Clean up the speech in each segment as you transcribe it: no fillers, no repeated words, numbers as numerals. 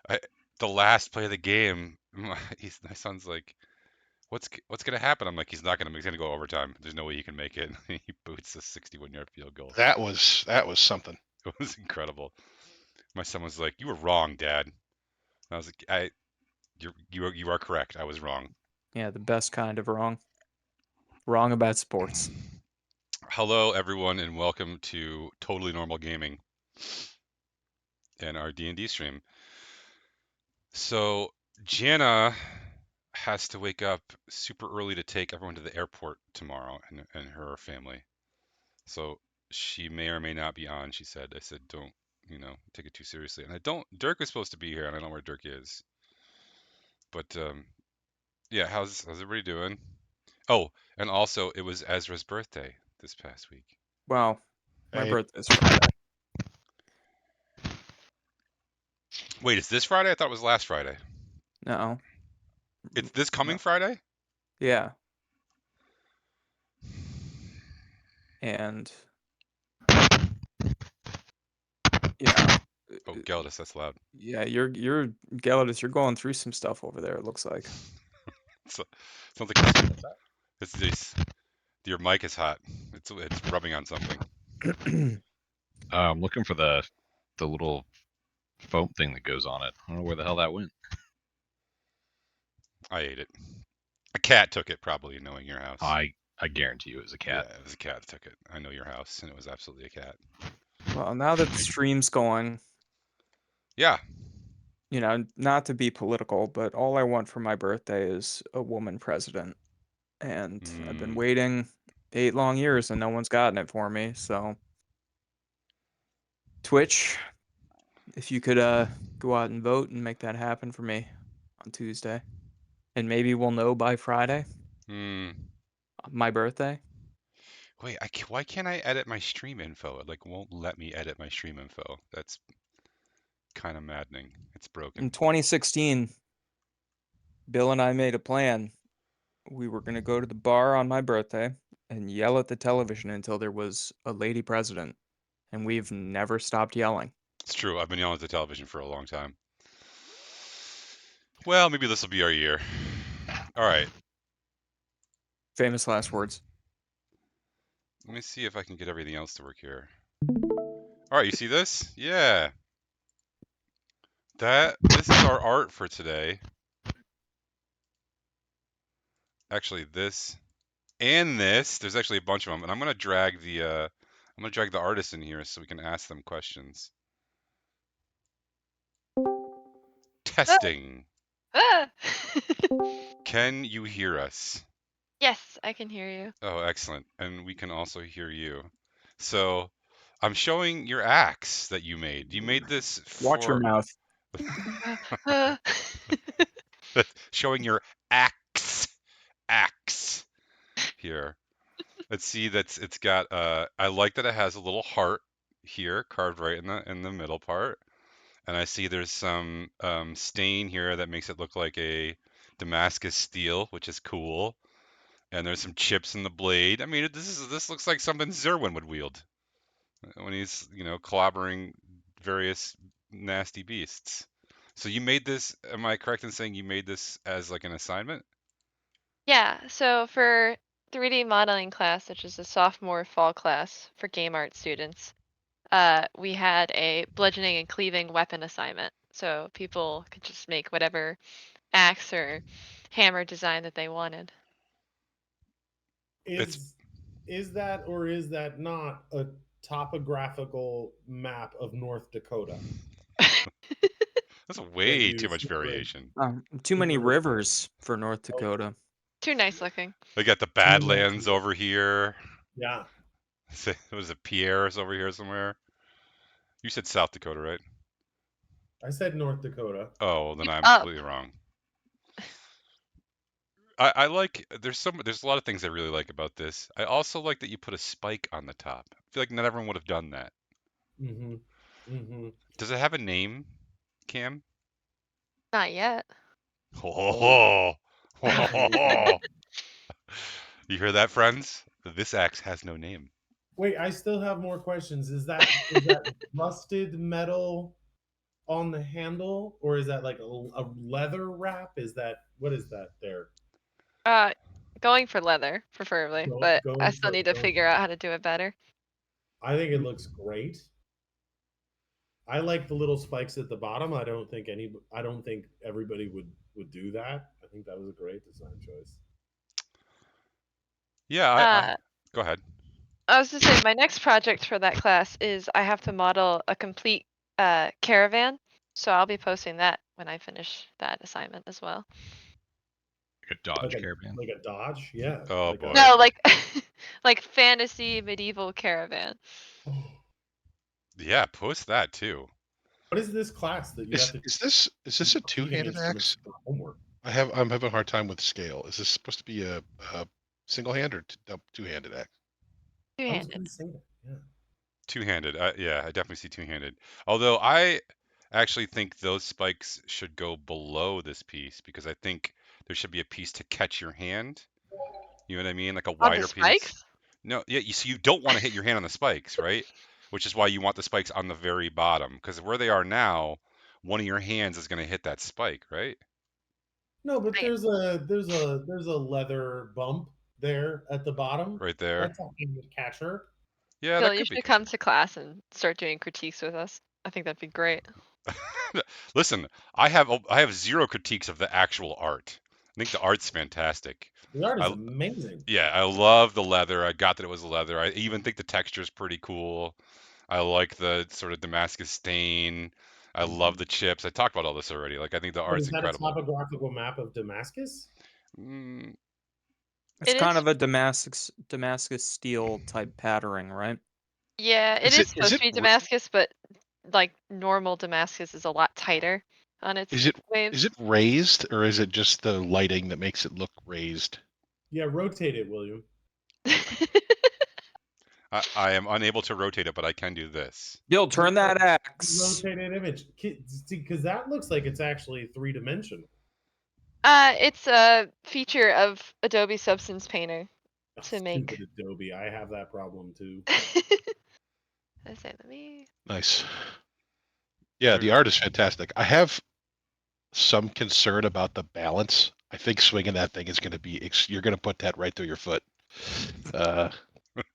I, the last play of the game, my son's like, what's gonna happen? I'm like, he's not gonna. He's gonna go overtime. There's no way he can make it. He boots a 61-yard field goal. That was something. It was incredible. My son was like, "You were wrong, Dad." I was like, you are correct. I was wrong. Yeah, the best kind of wrong. Wrong about sports. Hello, everyone, and welcome to Totally Normal Gaming and our D&D stream. So Jana has to wake up super early to take everyone to the airport tomorrow, and her family. So she may or may not be on. She said. I said, don't take it too seriously. And I don't. Dirk was supposed to be here, and I don't know where Dirk is. But yeah, how's everybody doing? Oh, and also it was Ezra's birthday this past week. Well, my Hey, birthday's Friday. Wait, is this Friday? I thought it was last Friday. No. It's this coming No. Friday? Yeah. And yeah. Oh, Geldis, that's loud. Yeah, you're Gelidus, you're going through some stuff over there, it looks like. So, sounds like it's your mic is hot. It's rubbing on something. I'm looking for the little foam thing that goes on it. I don't know where the hell that went. I ate it. A cat took it, probably, knowing your house. I guarantee you it was a cat. Yeah, it was a cat that took it. I know your house, and it was absolutely a cat. Well, now that the stream's going, Yeah. not to be political, but all I want for my birthday is a woman president. And I've been waiting 8 long years and no one's gotten it for me, so Twitch, if you could go out and vote and make that happen for me on Tuesday. And maybe we'll know by Friday. My birthday. Wait, why can't I edit my stream info? It won't let me edit my stream info. That's kind of maddening. It's broken. In 2016, Bill and I made a plan. We were going to go to the bar on my birthday and yell at the television until there was a lady president. And we've never stopped yelling. It's true. I've been yelling at the television for a long time. Well, maybe this will be our year. All right. Famous last words. Let me see if I can get everything else to work here. All right, you see this? Yeah. This is our art for today. Actually, this and this. There's actually a bunch of them, and I'm gonna drag the artist in here so we can ask them questions. Testing. Ah! Can you hear us? Yes, I can hear you. Oh, excellent. And we can also hear you. So I'm showing your axe that you made. You made this for... Watch your mouth. Showing your axe here. Let's see, it's got I like that it has a little heart here carved right in the middle part. And I see there's some stain here that makes it look like a Damascus steel, which is cool. And there's some chips in the blade. I mean, this looks like something Zerwin would wield when he's, clobbering various nasty beasts. So you made this, am I correct in saying you made this as like an assignment? Yeah, so for 3D modeling class, which is a sophomore fall class for game art students, we had a bludgeoning and cleaving weapon assignment. So people could just make whatever axe or hammer design that they wanted. Is that or is that not a topographical map of North Dakota? That's way too much variation. Too many rivers for North Dakota. Too nice looking. They got the Badlands over here. Yeah. Was it Pierre's over here somewhere? You said South Dakota, right? I said North Dakota. Oh, then I'm completely wrong. I like there's a lot of things I really like about this. I also like that you put a spike on the top. I feel like not everyone would have done that. Does it have a name, Cam? Not yet. Oh. You hear that, friends? This axe has no name. Wait, I still have more questions. Is that rusted metal on the handle, or is that like a leather wrap? Is that what is that there? Going for leather, preferably, but I still need to figure out how to do it better. I think it looks great. I like the little spikes at the bottom. I don't think everybody would do that. I think that was a great design choice. Yeah, Uh, go ahead. I was just saying, my next project for that class is I have to model a complete caravan, so I'll be posting that when I finish that assignment as well. Like a Dodge Caravan. Like a Dodge, yeah. Oh, like boy. No, like like fantasy medieval caravan. Yeah, post that too. What is this class that you have to? Is this a two-handed axe? Homework. I'm having a hard time with scale. Is this supposed to be a single hand or two-handed axe? I was Two-handed. gonna say that. Yeah. Two-handed. Yeah, I definitely see two-handed. Although I actually think those spikes should go below this piece because I think there should be a piece to catch your hand. You know what I mean? Like a On the wider piece. spikes? No, yeah, you don't want to hit your hand on the spikes, right? Which is why you want the spikes on the very bottom because where they are now, one of your hands is going to hit that spike, right? No, but I- there's a leather bump there at the bottom. Right there. That's a hand catcher. Yeah, Bill, that you could be should catching. come to class and start doing critiques with us. I think that'd be great. Listen, I have zero critiques of the actual art. I think the art's fantastic. The art is I, amazing. yeah, I love the leather. I got that it was leather. I even think the texture is pretty cool. I like the sort of Damascus stain. I love the chips. I talked about all this already. Like I think the But art's is that a incredible. topographical map of Damascus? Mm, It's It kind is- of a Damascus steel type patterning, right? Yeah, it Is is it- supposed is to be it r- Damascus, but like normal Damascus is a lot tighter on its waves. Is it raised or is it just the lighting that makes it look raised? Yeah, rotate it, William. I am unable to rotate it, but I can do this. Bill, turn that axe. Rotated image. See, because that looks like it's actually 3-dimensional. It's a feature of Adobe Substance Painter to make. Stupid Adobe. I have that problem too. I say, let me. Nice. Yeah, the art is fantastic. I have some concern about the balance. I think swinging that thing is going to be, you're going to put that right through your foot.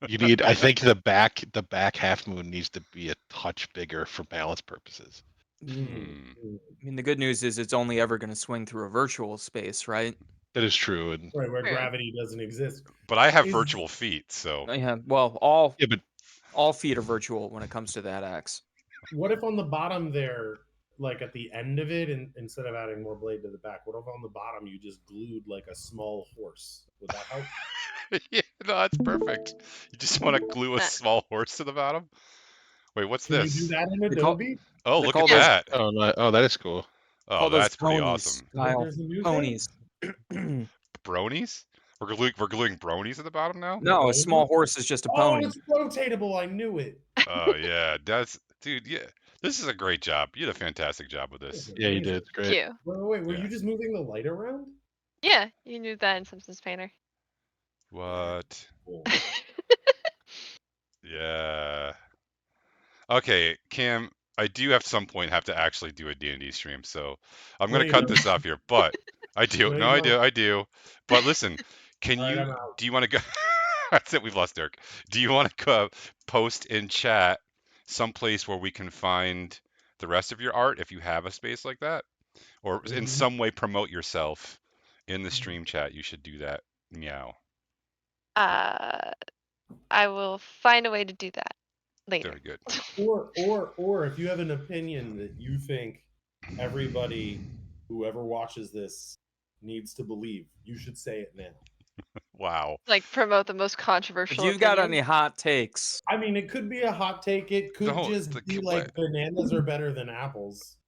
You need, I think the back half moon needs to be a touch bigger for balance purposes. I mean, the good news is it's only ever going to swing through a virtual space, right? That is true. And Right, where Sure. gravity doesn't exist. But I have Is- virtual feet, so Yeah, well, yeah, but all feet are virtual when it comes to that axe. What if on the bottom there, like at the end of it, and instead of adding more blade to the back, what if on the bottom you just glued like a small horse? Would that help? yeah, no, that's perfect. You just want to glue a small horse to the bottom. Wait, what's Can this? you do that in They call- Adobe? Oh, they look call at those- that. oh, no, oh, that is cool. Oh, Call those that's pretty ponies, awesome. Kyle. There's a new Ponies. Bronies? We're gluing bronies at the bottom now? No, a small horse is just a Oh, pony. it's rotatable. I knew it. Oh yeah, that's dude. Yeah, this is a great job. You did a fantastic job with this. Yeah, you Amazing. did. Thank Great. you. Wait, were Yeah. you just moving the light around? Yeah, you knew that in Substance Painter. What? Cool. Yeah. Okay, Cam. I do have some point have to actually do a D&D stream, so I'm No, gonna you cut don't. this off here. But I do. No, No, you I do. don't. I do. But listen, can All right, I'm you? out. Do you want to go? That's it. We've lost Derek. Do you want to go post in chat someplace where we can find the rest of your art if you have a space like that, or in Mhm. some way promote yourself in the stream chat? You should do that. Meow. I will find a way to do that later. Very good. Or if you have an opinion that you think everybody, whoever watches this, needs to believe, you should say it now. Wow. Like promote the most If controversial. you've got opinion. any hot takes, I mean, it could be a hot take. It could No, just be what? like bananas are better than apples.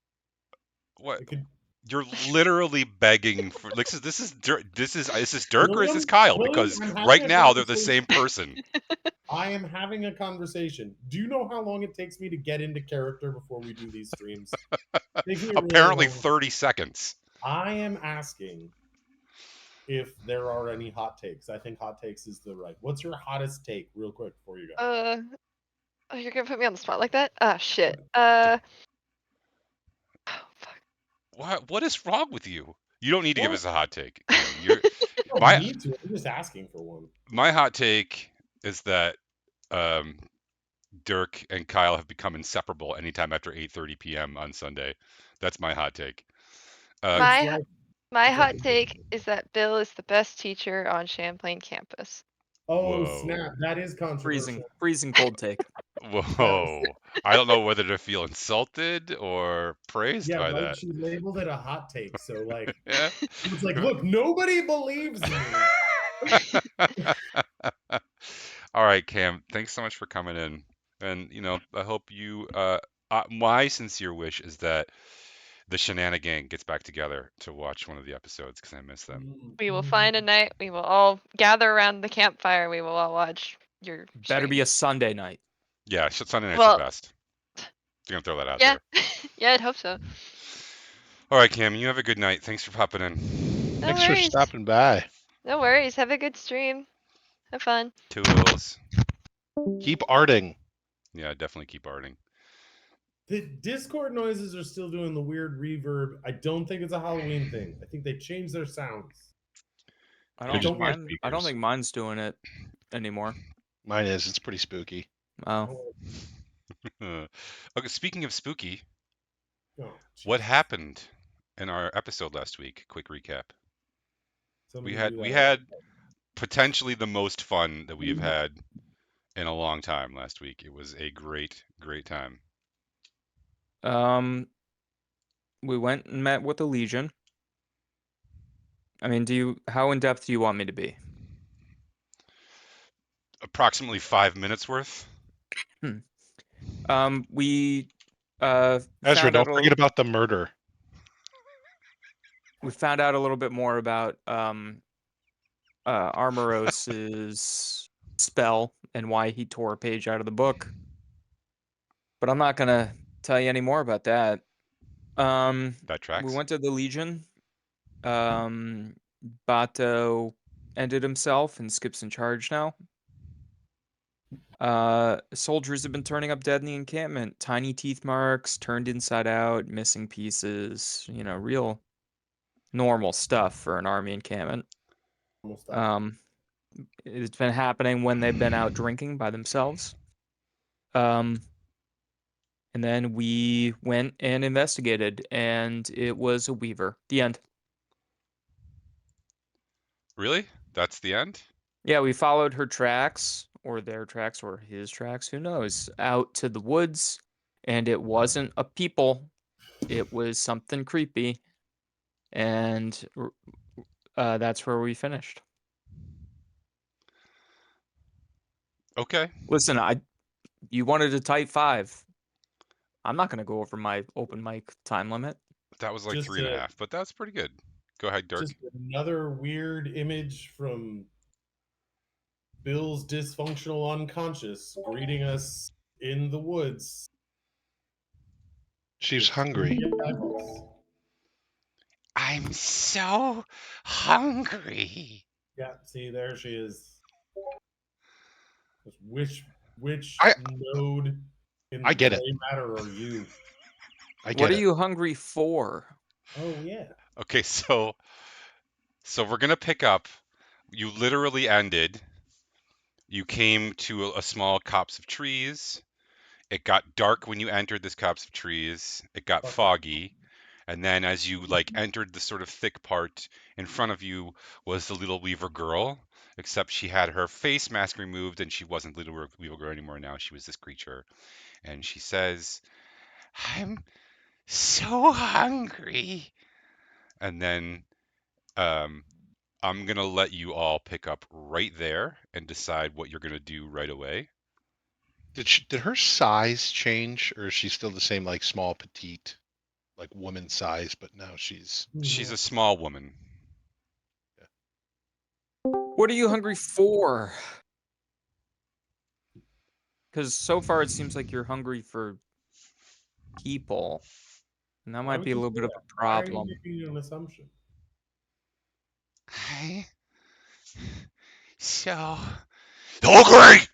What? It could. You're literally begging for. Like, this is Dirk or is this William, Kyle? William, Because I'm having right a now they're the conversation. same person. I am having a conversation. Do you know how long it takes me to get into character before we do these streams? Takes me a really Apparently long- 30 seconds. I am asking if there are any hot takes. I think hot takes is the right. What's your hottest take, real quick, before you go? Oh, you're gonna put me on the spot like that? Ah, shit. What is wrong with you? You don't need to give What? us a hot take. Cam. You're I don't my need to. I'm just asking for one. my hot take is that um, Dirk and Kyle have become inseparable anytime after 8:30 p.m. on Sunday. That's my hot take. It's My like my it's like hot take is that Bill is the best teacher on Champlain campus. oh snap, Whoa. that is controversial. Freezing cold take. Whoa. I don't know whether to feel insulted or praised Yeah, by right. that. She labeled it a hot take, so like Yeah. it's like, look, nobody believes me. All right, Cam, thanks so much for coming in. And, I hope my sincere wish is that the Shenanigan gets back together to watch one of the episodes because I miss them. We will find a night. We will all gather around the campfire. We will all watch your Better be stream. a Sunday night. Yeah, Sunday night's Well, the best. Gonna throw that out yeah. there. Yeah, I'd hope so. All right, Cam, you have a good night. Thanks for popping in. No Thanks for worries. stopping by. No worries. Have a good stream. Have fun. Toodles. Keep arting. Yeah, definitely keep arting. The Discord noises are still doing the weird reverb. I don't think it's a Halloween thing. I think they changed their sounds. I Could don't just think be our I don't speakers. think mine's doing it anymore. Mine is. It's pretty spooky. Oh, Okay, speaking of spooky, Oh, what Jesus. happened in our episode last week? Quick recap. Somebody do We that. had potentially the most fun that we have had in a long time last week. It was a great time. we went and met with the Legion. I mean, how in depth do you want me to be? Approximately 5 minutes worth. We Ezra, found out don't forget about the murder. we found out a little bit more about Armoros's spell and why he tore a page out of the book. But I'm not gonna tell you any more about that. That tracks. We went to the Legion. Bato ended himself and Skip's in charge now. Soldiers have been turning up dead in the encampment. Tiny teeth marks, turned inside out, missing pieces. Real normal stuff for an army encampment. It's been happening when they've been out drinking by themselves. And then we went and investigated, and it was a weaver. The end. Really? That's the end? Yeah, we followed her tracks, or their tracks, or his tracks, who knows, out to the woods, and it wasn't a people. It was something creepy, and that's where we finished. Okay. Listen, you wanted a tight 5. I'm not going to go over my open mic time limit. That was like Just 3.5, but that's pretty good. Go ahead, Dirk. Just another weird image from Bill's dysfunctional unconscious greeting us in the woods. She's hungry. I'm so hungry. Yeah, see, there she is. Which I- node in I the get it. gray matter are you? I get What are it. you hungry for? Oh yeah. Okay, so we're gonna pick up. You literally ended. You came to a small copse of trees. It got dark when you entered this copse of trees. It got Fuck foggy. And then as you entered the sort of thick part, in front of you was the little Weaver girl, except she had her face mask removed and she wasn't little Weaver girl anymore. Now she was this creature. And she says, I'm so hungry. And then I'm going to let you all pick up right there and decide what you're going to do right away. Did her size change, or is she still the same, like small, petite, like woman size? But now she's She's a small woman. What are you hungry for? Because so far it seems like you're hungry for people. And that Why might would be a you little say bit of that? a Why are you problem. making an assumption? Hi. So hungry!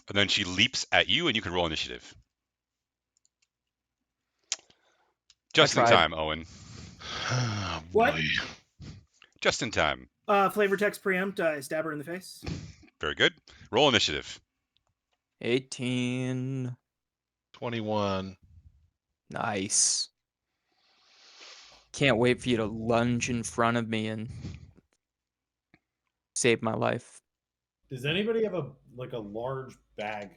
And then she leaps at you and you can roll initiative. Just in tried. time, Owen. Oh, What? boy. Just in time. Flavor text preempt. I stab her in the face. Very good. Roll initiative. 18. 21. Nice. Can't wait for you to lunge in front of me and save my life. Does anybody have a large bag?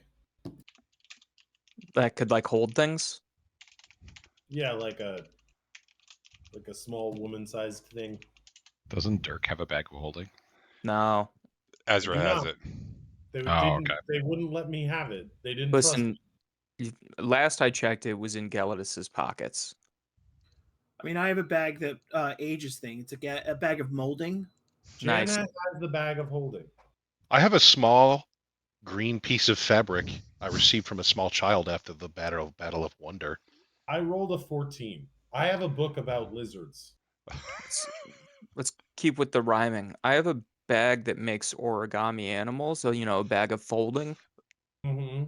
That could like hold things. Yeah, like a small woman-sized thing. Doesn't Dirk have a bag of holding? No. Ezra do has not. it. They Oh, didn't. okay. They wouldn't let me have it. They didn't trust Listen, me. last I checked, it was in Galatus's pockets. I mean, I have a bag that ages things. It's a bag of molding. Nice. Jana has the bag of holding. I have a small green piece of fabric I received from a small child after the Battle of Wonder. I rolled a 14. I have a book about lizards. Let's keep with the rhyming. I have a bag that makes origami animals, so a bag of folding. Mm-hmm.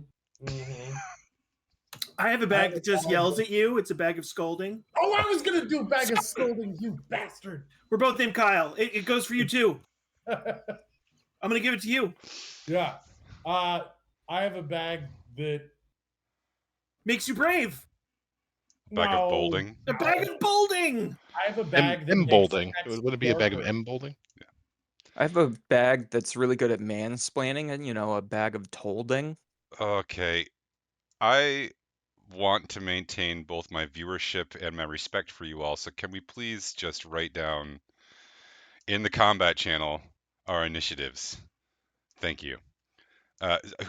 Mm-hmm. I have a I bag have that a just bag yells of- at you. It's a bag of scolding. Oh, I was gonna do bag of scolding, you bastard. We're both named Kyle. It goes for you too. I'm gonna give it to you. Yeah. I have a bag that Makes you brave. Bag of bowling. A bag of bolding. I have a bag that makes Embolding. text Would it be a bag of darker. embolding? I have a bag that's really good at mansplaining, and a bag of tolding. Okay. I want to maintain both my viewership and my respect for you all. So can we please just write down in the combat channel our initiatives? Thank you.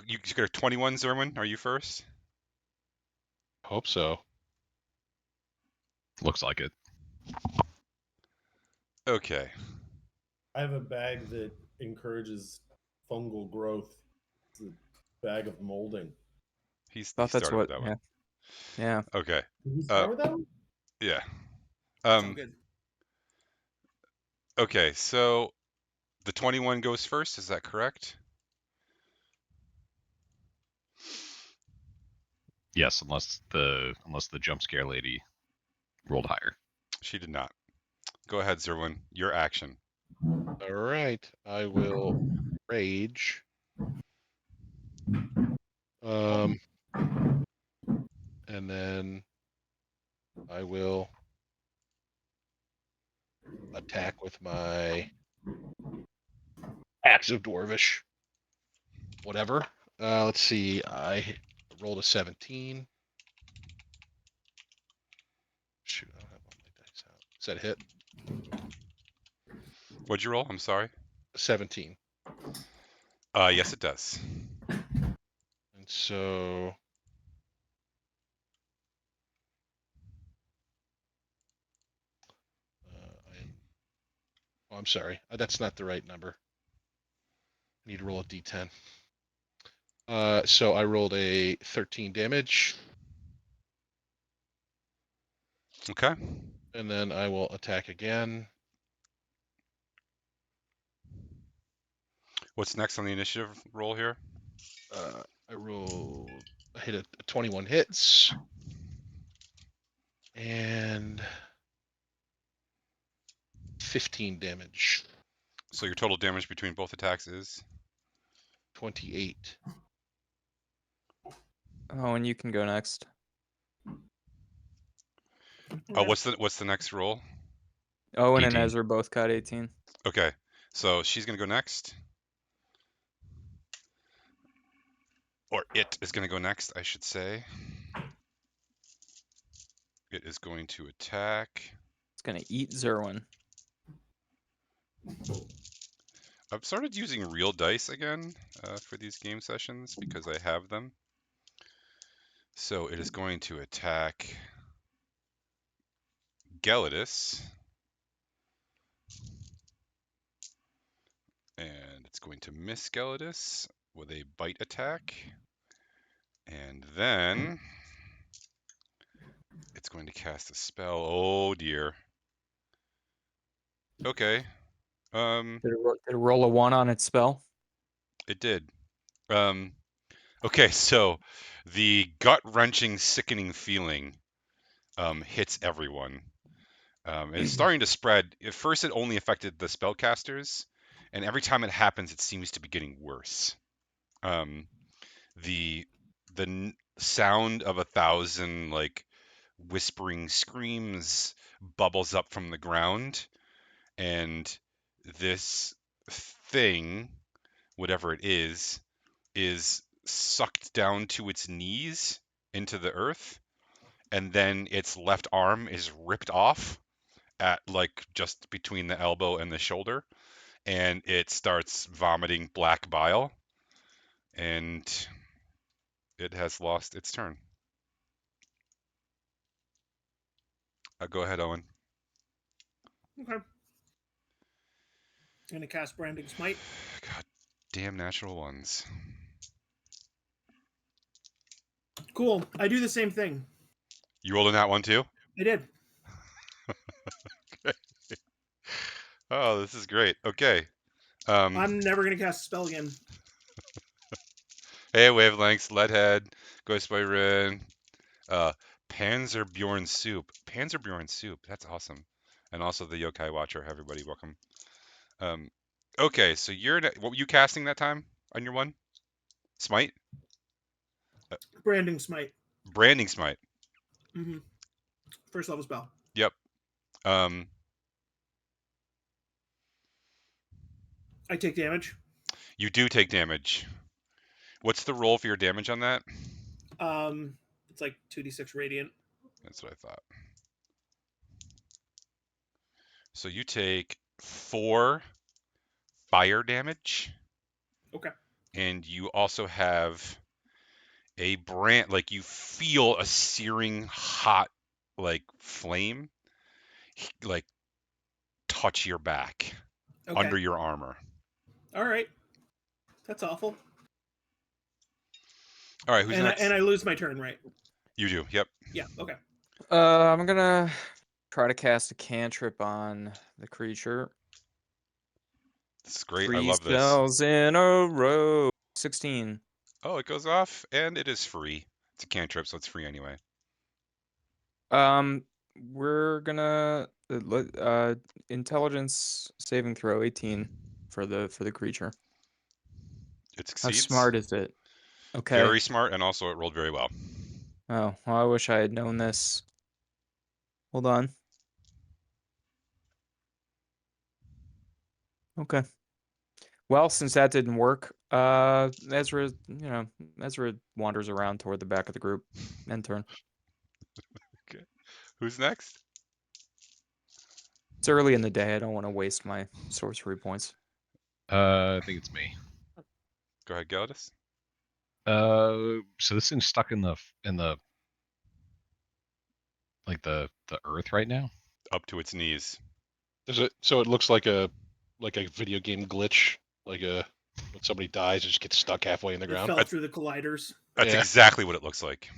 You got a 21, Zerwin. Are you first? Hope so. Looks like it. Okay. I have a bag that encourages fungal growth. It's a bag of molding. He Thought that's started with what. that one. Yeah. Okay. Did we start with that one? Yeah. It's all good. Okay. So the 21 goes first. Is that correct? Yes, unless the jump scare lady rolled higher. She did not. Go ahead, Zerwin. Your action. All right. I will rage. And then I will attack with my Axe of Dwarvish. Whatever. Let's see. I rolled a 17. Shoot, I don't have all my dice out. Does that hit? What'd you roll? I'm sorry. 17. Yes, it does. And so I'm sorry. That's not the right number. I need to roll a d10. So I rolled a 13 damage. Okay. And then I will attack again. What's next on the initiative roll here? I hit a 21 hits. And 15 damage. So your total damage between both attacks is 28. Oh, and you can go next. what's the next roll? Owen and 18. Ezra both got 18. Okay. So she's gonna go next. Or it is gonna go next, I should say. It is going to attack. It's gonna eat Zerwin. I've started using real dice again for these game sessions because I have them. So it is going to attack Gelatus. And it's going to miss Gelatus with a bite attack. And then it's going to cast a spell. Oh dear. Okay. Did it roll a 1 on its spell? It did. Okay, so the gut-wrenching, sickening feeling hits everyone. It's starting to spread. At first, it only affected the spellcasters, and every time it happens, it seems to be getting worse. The sound of 1,000 like whispering screams bubbles up from the ground, and this thing, whatever it is sucked down to its knees into the earth, and then its left arm is ripped off at like just between the elbow and the shoulder, and it starts vomiting black bile, and it has lost its turn. Go ahead, Owen. Okay. I'm gonna cast Branding Smite. God damn natural ones. Cool. I do the same thing. You rolled in that one too? I did. Oh, this is great. Okay. I'm never gonna cast a spell again. Hey, Wavelengths, Leadhead, Ghost by Rin, Panzerbjorn Soup. Panzerbjorn Soup, that's awesome. And also the Yokai Watcher, everybody, welcome. Okay, so what were you casting that time on your one? Smite? Branding Smite. Branding Smite. Mm-hmm. First level spell. Yep. I take damage. You do take damage. What's the roll for your damage on that? It's like 2d6 radiant. That's what I thought. So you take 4 fire damage. Okay. And you also have a brand, like you feel a searing hot like flame like touch your back Okay. under your armor. All right. That's awful. All right, who's next? And I lose my turn, right? You do. Yep. Yeah. Okay. I'm gonna try to cast a cantrip on the creature. This is great. I 3 love this. spells in a row. 16. Oh, it goes off, and it is free. It's a cantrip, so it's free anyway. We're gonna intelligence saving throw 18 for the creature. It How succeeds. smart is it? Okay. Very smart, and also it rolled very well. Oh, well, I wish I had known this. Hold on. Okay. Well, since that didn't work, Ezra wanders around toward the back of the group. End turn. Okay. Who's next? It's early in the day. I don't want to waste my sorcery points. I think it's me. Go ahead, Galadis. So this thing's stuck in the like the earth right now. Up to its knees. So it looks like a video game glitch, like when somebody dies, it just gets stuck halfway in the It ground. fell through the colliders. That's Yeah. exactly what it looks like.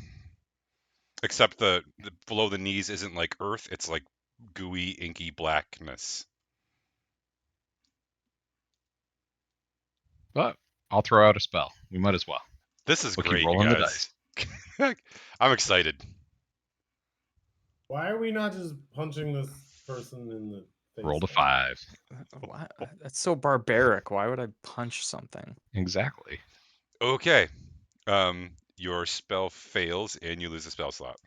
Except the below the knees isn't like earth, it's like gooey, inky blackness. But I'll throw out a spell. We might as well. This is We'll great, keep rolling you the guys. dice. I'm excited. Why are we not just punching this person in the face? Roll to 5. What? That's so barbaric. Why would I punch something? Exactly. Okay. Your spell fails and you lose a spell slot.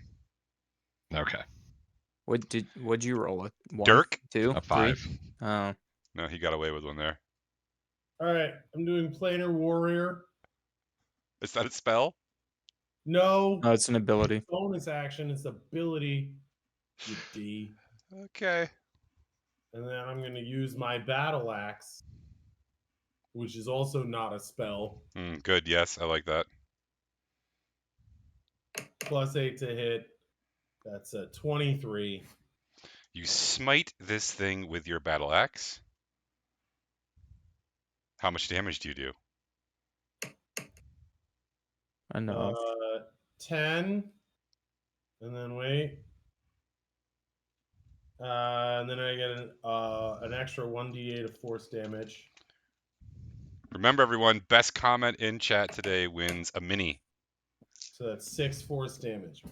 Okay. What'd you roll? 1, Dirk? 2, A 3? 5. Oh. No, he got away with one there. All right, I'm doing Planar Warrior. Is that a spell? No, No, it's an ability. bonus action. It's ability. You D. Okay. And then I'm going to use my battle axe, which is also not a spell. Good. Yes, I like that. +8 to hit. That's a 23. You smite this thing with your battle axe. How much damage do you do? Enough. 10. And then wait. And then I get an extra 1d8 of force damage. Remember, everyone, best comment in chat today wins a mini. So that's 6 force damage.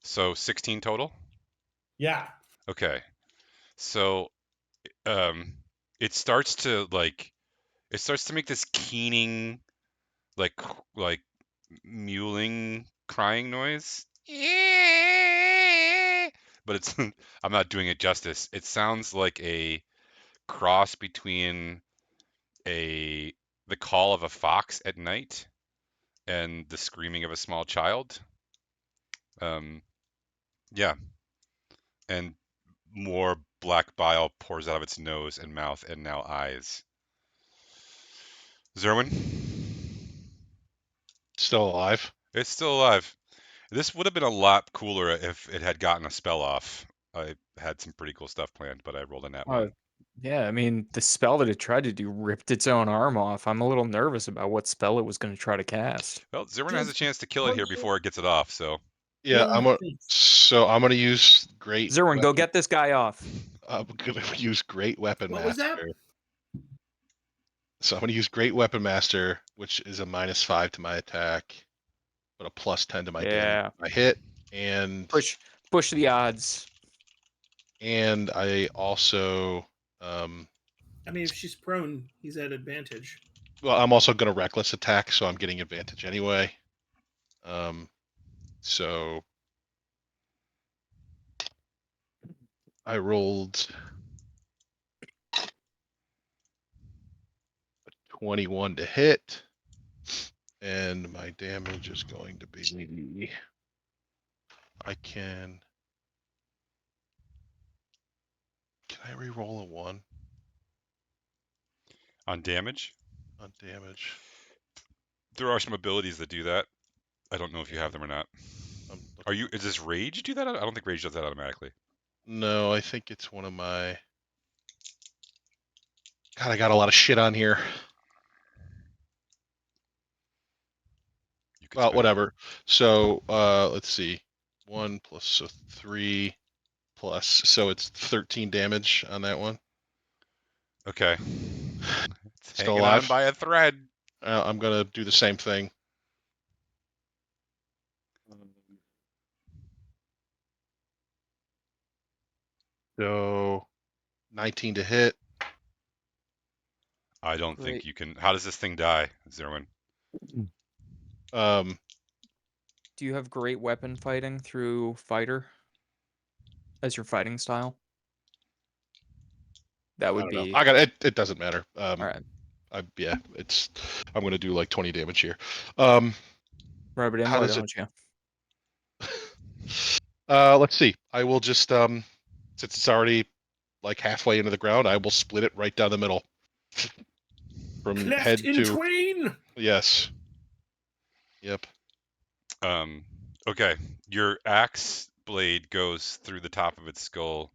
So 16 total? Yeah. Okay, so it starts to make this keening, like mewling, crying noise. But it's I'm not doing it justice. It sounds like a cross between the call of a fox at night and the screaming of a small child. Yeah, and more black bile pours out of its nose and mouth and now eyes. Zerwin? Still alive. It's still alive. This would have been a lot cooler if it had gotten a spell off. I had some pretty cool stuff planned, but I rolled a nat one. Yeah, I mean, the spell that it tried to do ripped its own arm off. I'm a little nervous about what spell it was going to try to cast. Well, Zerwin has a Just chance to kill it here before it gets it off, so. Yeah, I'm gonna. So I'm gonna use great. Zerwin, go weapon- get this guy off. I'm gonna use great weapon What master. was that? So I'm gonna use great weapon master, which is a -5 to my attack, but a +10 to my damage. I hit, and Push the odds. and I also I mean, if she's prone, he's at advantage. well, I'm also gonna reckless attack, so I'm getting advantage anyway. So I rolled a 21 to hit, and my damage is going to be. Can I re-roll a 1 On damage? on damage? There are some abilities that do that. I don't know if you have them or not. Is this rage do that? I don't think rage does that automatically. No, I think it's one of my. God, I got a lot of shit on here. Well, whatever. So let's see. 1 plus, so 3 plus, so it's 13 damage on that one. Okay. It's Still hanging alive? on by a thread. I'm gonna do the same thing. So 19 to hit. I don't think Great. you can. How does this thing die, Zerwin? Do you have great weapon fighting through fighter as your fighting style? That I would don't know. be I got it. It doesn't matter. all right. Yeah, I'm gonna do like 20 damage here. Right, but How why does it? don't you? Let's see. I will just since it's already like halfway into the ground, I will split it right down the middle. From Cleft head in to twain. yes. Yep. Okay. Your axe blade goes through the top of its skull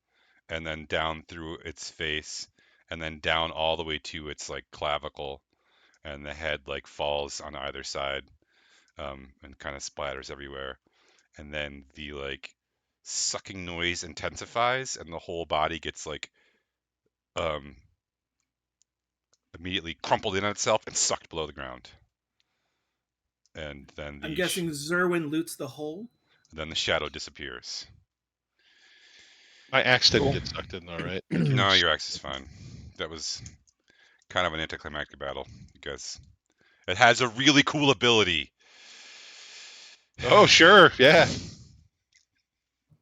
and then down through its face and then down all the way to its like clavicle, and the head like falls on either side and kind of splatters everywhere. And then the like sucking noise intensifies and the whole body gets like immediately crumpled in on itself and sucked below the ground. And then I'm guessing Zerwin loots the hole. then the shadow disappears. My axe didn't Cool. get sucked in, all right. No, your axe is fine. That was kind of an anticlimactic battle because it has a really cool ability. Oh, sure. Yeah.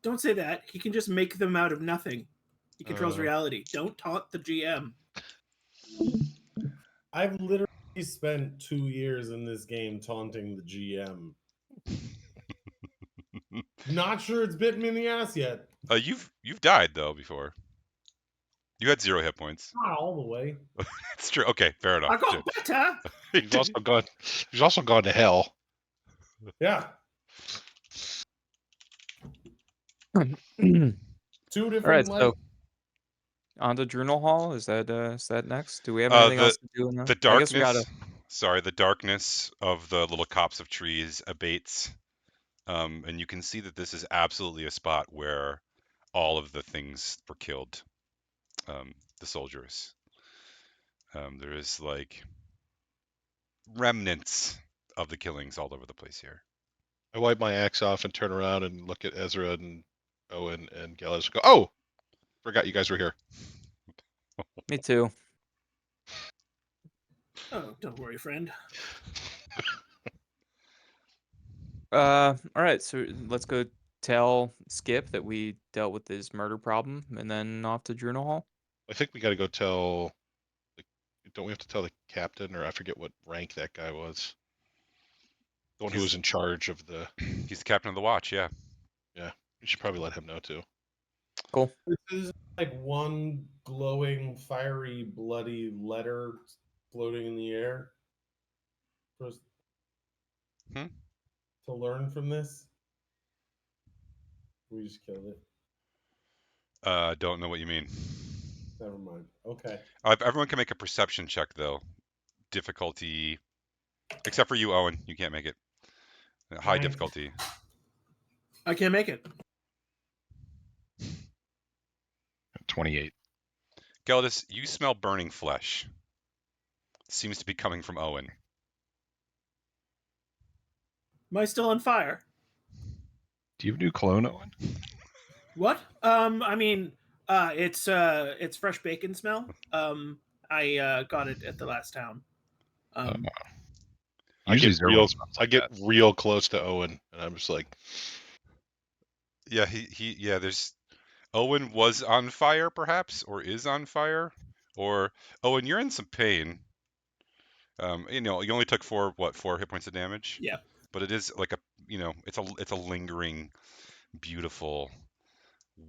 Don't say that. He can just make them out of nothing. He controls reality. Don't taunt the GM. I've literally spent 2 years in this game taunting the GM. Not sure it's bitten me in the ass yet. You've died though before. You had 0 hit points. Not all the way. It's true. Okay, fair enough. I got better. He's also gone to hell. Yeah. Two 2 different. All right, like, so on to Journal Hall. Is that next? Do we have anything else to do in that? The I guess we gotta. darkness. Sorry, the darkness of the little copse of trees abates, and you can see that this is absolutely a spot where all of the things were killed. The soldiers. There is like remnants of the killings all over the place here. I wipe my axe off and turn around and look at Ezra and Owen and Gallus. Go, oh, Forgot you guys were here. Me too. Oh, don't worry, friend. All right, so let's go tell Skip that we dealt with his murder problem, and then off to Journal Hall. I think we got to go tell. Don't we have to tell the captain, or I forget what rank that guy was? The one who was in charge of the. He's the captain of the watch. Yeah. Yeah, you should probably let him know too. Cool. This is like one glowing, fiery, bloody letter floating in the air. For us Hmm? to learn from this. We just killed it. Don't know what you mean. Never mind. Okay. Everyone can make a perception check though. Difficulty, except for you, Owen. You can't make it. High Right. difficulty. I can't make it. 28. Geldis, you smell burning flesh. Seems to be coming from Owen. Am I still on fire? Do you have new cologne, Owen? What? I mean, it's fresh bacon smell. I got it at the last town. Usually Zerwin smells I like get that. real close to Owen, and I'm just like, Yeah, yeah, there's Owen was on fire perhaps, or is on fire, or Owen, you're in some pain. You know, you only took 4 hit points of damage. Yeah. But it is like a, you know, it's a lingering, beautiful,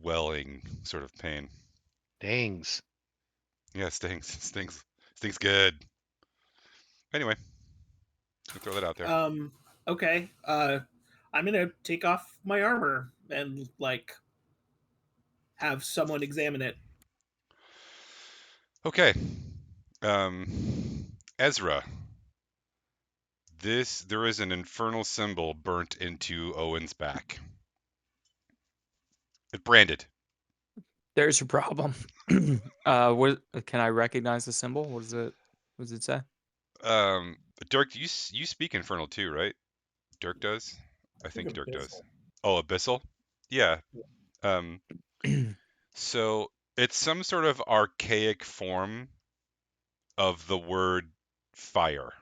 welling sort of pain. dangs. Yeah, it stings. Stings good. Anyway, I'll throw that out there. Okay. I'm gonna take off my armor and like have someone examine it. Okay. Ezra. There is an infernal symbol burnt into Owen's back. It branded. There's your problem. What can I recognize the symbol? What is it? What does it say? Dirk, you speak infernal too, right? Dirk does. I think Dirk does. abyssal. Oh, abyssal. Yeah. So it's some sort of archaic form of the word fire.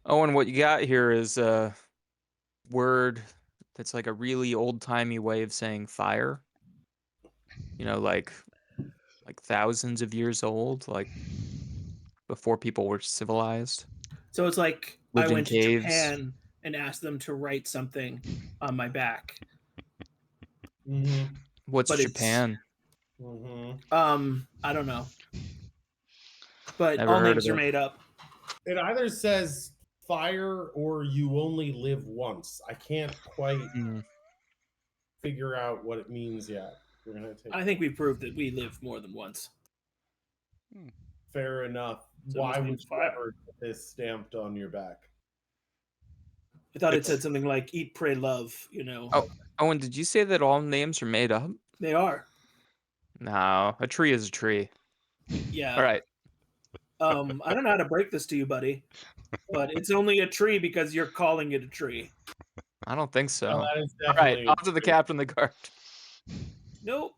Oh, and what you got here is a word that's like a really old-timey way of saying fire. You know, like thousands of years old, like before people were civilized. So it's like Lived I in went to caves. Japan and asked them to write something on my back. Mm-hmm. What's But it's- Japan? Mm-hmm. I don't know. But Never all heard names of are it. made up. It either says fire or you only live once. I can't quite Mm. figure out what it means yet. We're gonna take. I think we proved that we live more than once. Fair enough. So it Why must would mean you fire. ever get this stamped on your back? I thought it It's- said something like "Eat, pray, love." You know. Oh, Owen, did you say that all names are made up? They are. No, a tree is a tree. Yeah. All right. I don't know how to break this to you, buddy, but it's only a tree because you're calling it a tree. I don't think so. Well, that is All right, definitely off to the captain of the guard. No,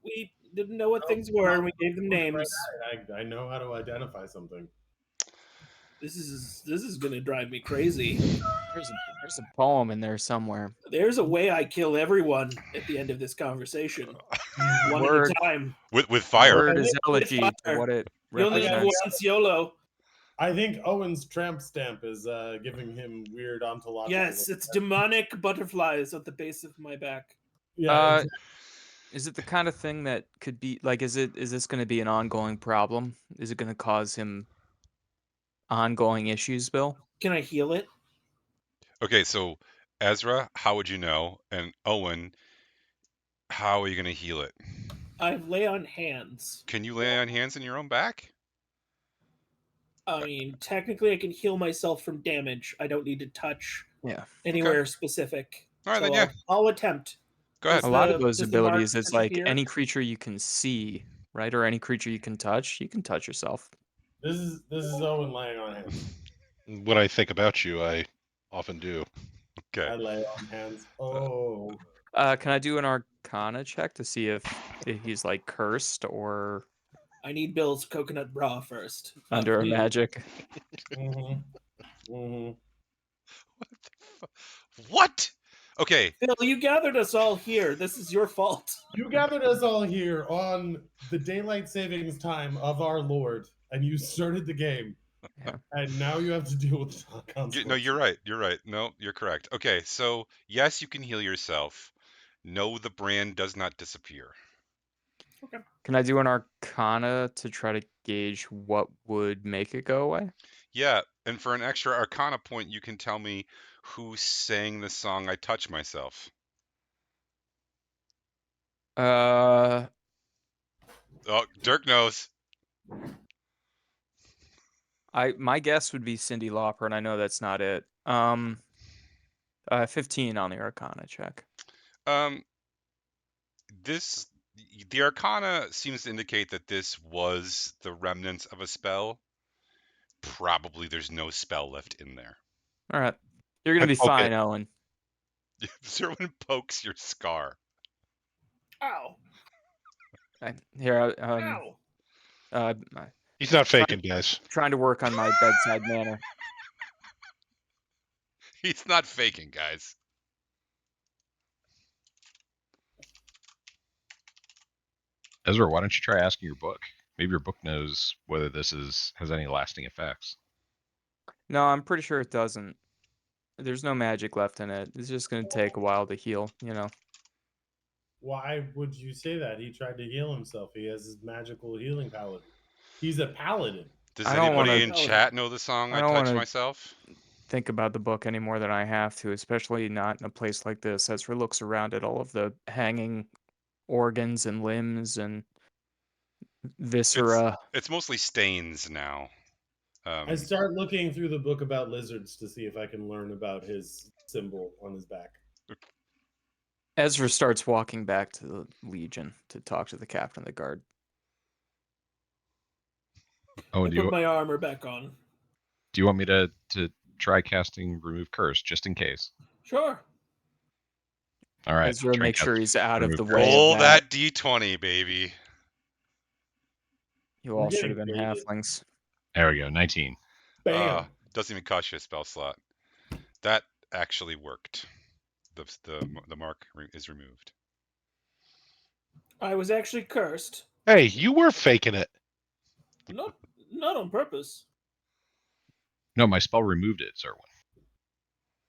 we didn't know what things were, and we gave them names. I know how to identify something. This is gonna drive me crazy. There's a poem in there somewhere. There's a way I kill everyone at the end of this conversation, one Word. at a time. with fire. Word is With elegy to fire. what it You only live represents. once, YOLO. I think Owen's tramp stamp is giving him weird ontological. Yes, it's demonic butterflies at the base of my back. Yeah. exactly. Is it the kind of thing that could be like? Is this going to be an ongoing problem? Is it going to cause him ongoing issues, Bill? Can I heal it? Okay, so Ezra, how would you know? And Owen, how are you going to heal it? I lay on hands. Can you lay on hands in your own back? I mean, technically, I can heal myself from damage. I don't need to touch Yeah. anywhere specific. All right, So then, yeah. I'll attempt. Go ahead. A lot of the- those does the mark abilities is like disappear? any creature you can see, right? Or any creature you can touch yourself. This is Owen laying on hands. When I think about you, I often do. Okay. I lay on hands. Oh, Can I do an Arcana check to see if he's like cursed or I need Bill's coconut bra first. under a Yeah. magic? What? Okay. Bill, you gathered us all here. This is your fault. you gathered us all here on the daylight savings time of our Lord, and you started the game. Yeah. And now you have to deal with the consequences. No, you're right. You're right. No, you're correct. Okay, so yes, you can heal yourself. No, the brand does not disappear. Can I do an Arcana to try to gauge what would make it go away? Yeah, and for an extra Arcana point, you can tell me who sang the song "I Touch Myself." Uh, Oh, Dirk knows. my guess would be Cyndi Lauper, and I know that's not it. 15 on the Arcana check. The Arcana seems to indicate that this was the remnants of a spell. Probably there's no spell left in there. All right, you're gonna be Okay. fine, Owen. Zerwin pokes your scar. Ow. Okay, here, Ow. He's not faking, guys. trying to work on my bedside manner. He's not faking, guys. Ezra, why don't you try asking your book? Maybe your book knows whether this has any lasting effects. No, I'm pretty sure it doesn't. There's no magic left in it. It's just gonna take a while to heal, you know. Why would you say that? He tried to heal himself. He has his magical healing paladin. He's a paladin. Does I don't anybody wanna- in chat know the song I "I don't Touch wanna- Myself"? Think about the book any more than I have to, especially not in a place like this. Ezra looks around at all of the hanging organs and limbs and viscera. It's mostly stains now. I start looking through the book about lizards to see if I can learn about his symbol on his back. Ezra starts walking back to the Legion to talk to the captain of the guard. Oh, I do put you my armor back on. want me to try casting Remove Curse just in case? Sure. All right. Ezra, try make cast sure he's out of Remove the Curse. way Roll of that. that D20, baby. You We're all should getting have been baited. halflings. There we go. 19. Bam. Doesn't even cost you a spell slot. That actually worked. The mark is removed. I was actually cursed. Hey, you were faking it. Not on purpose. No, my spell removed it, Zerwin.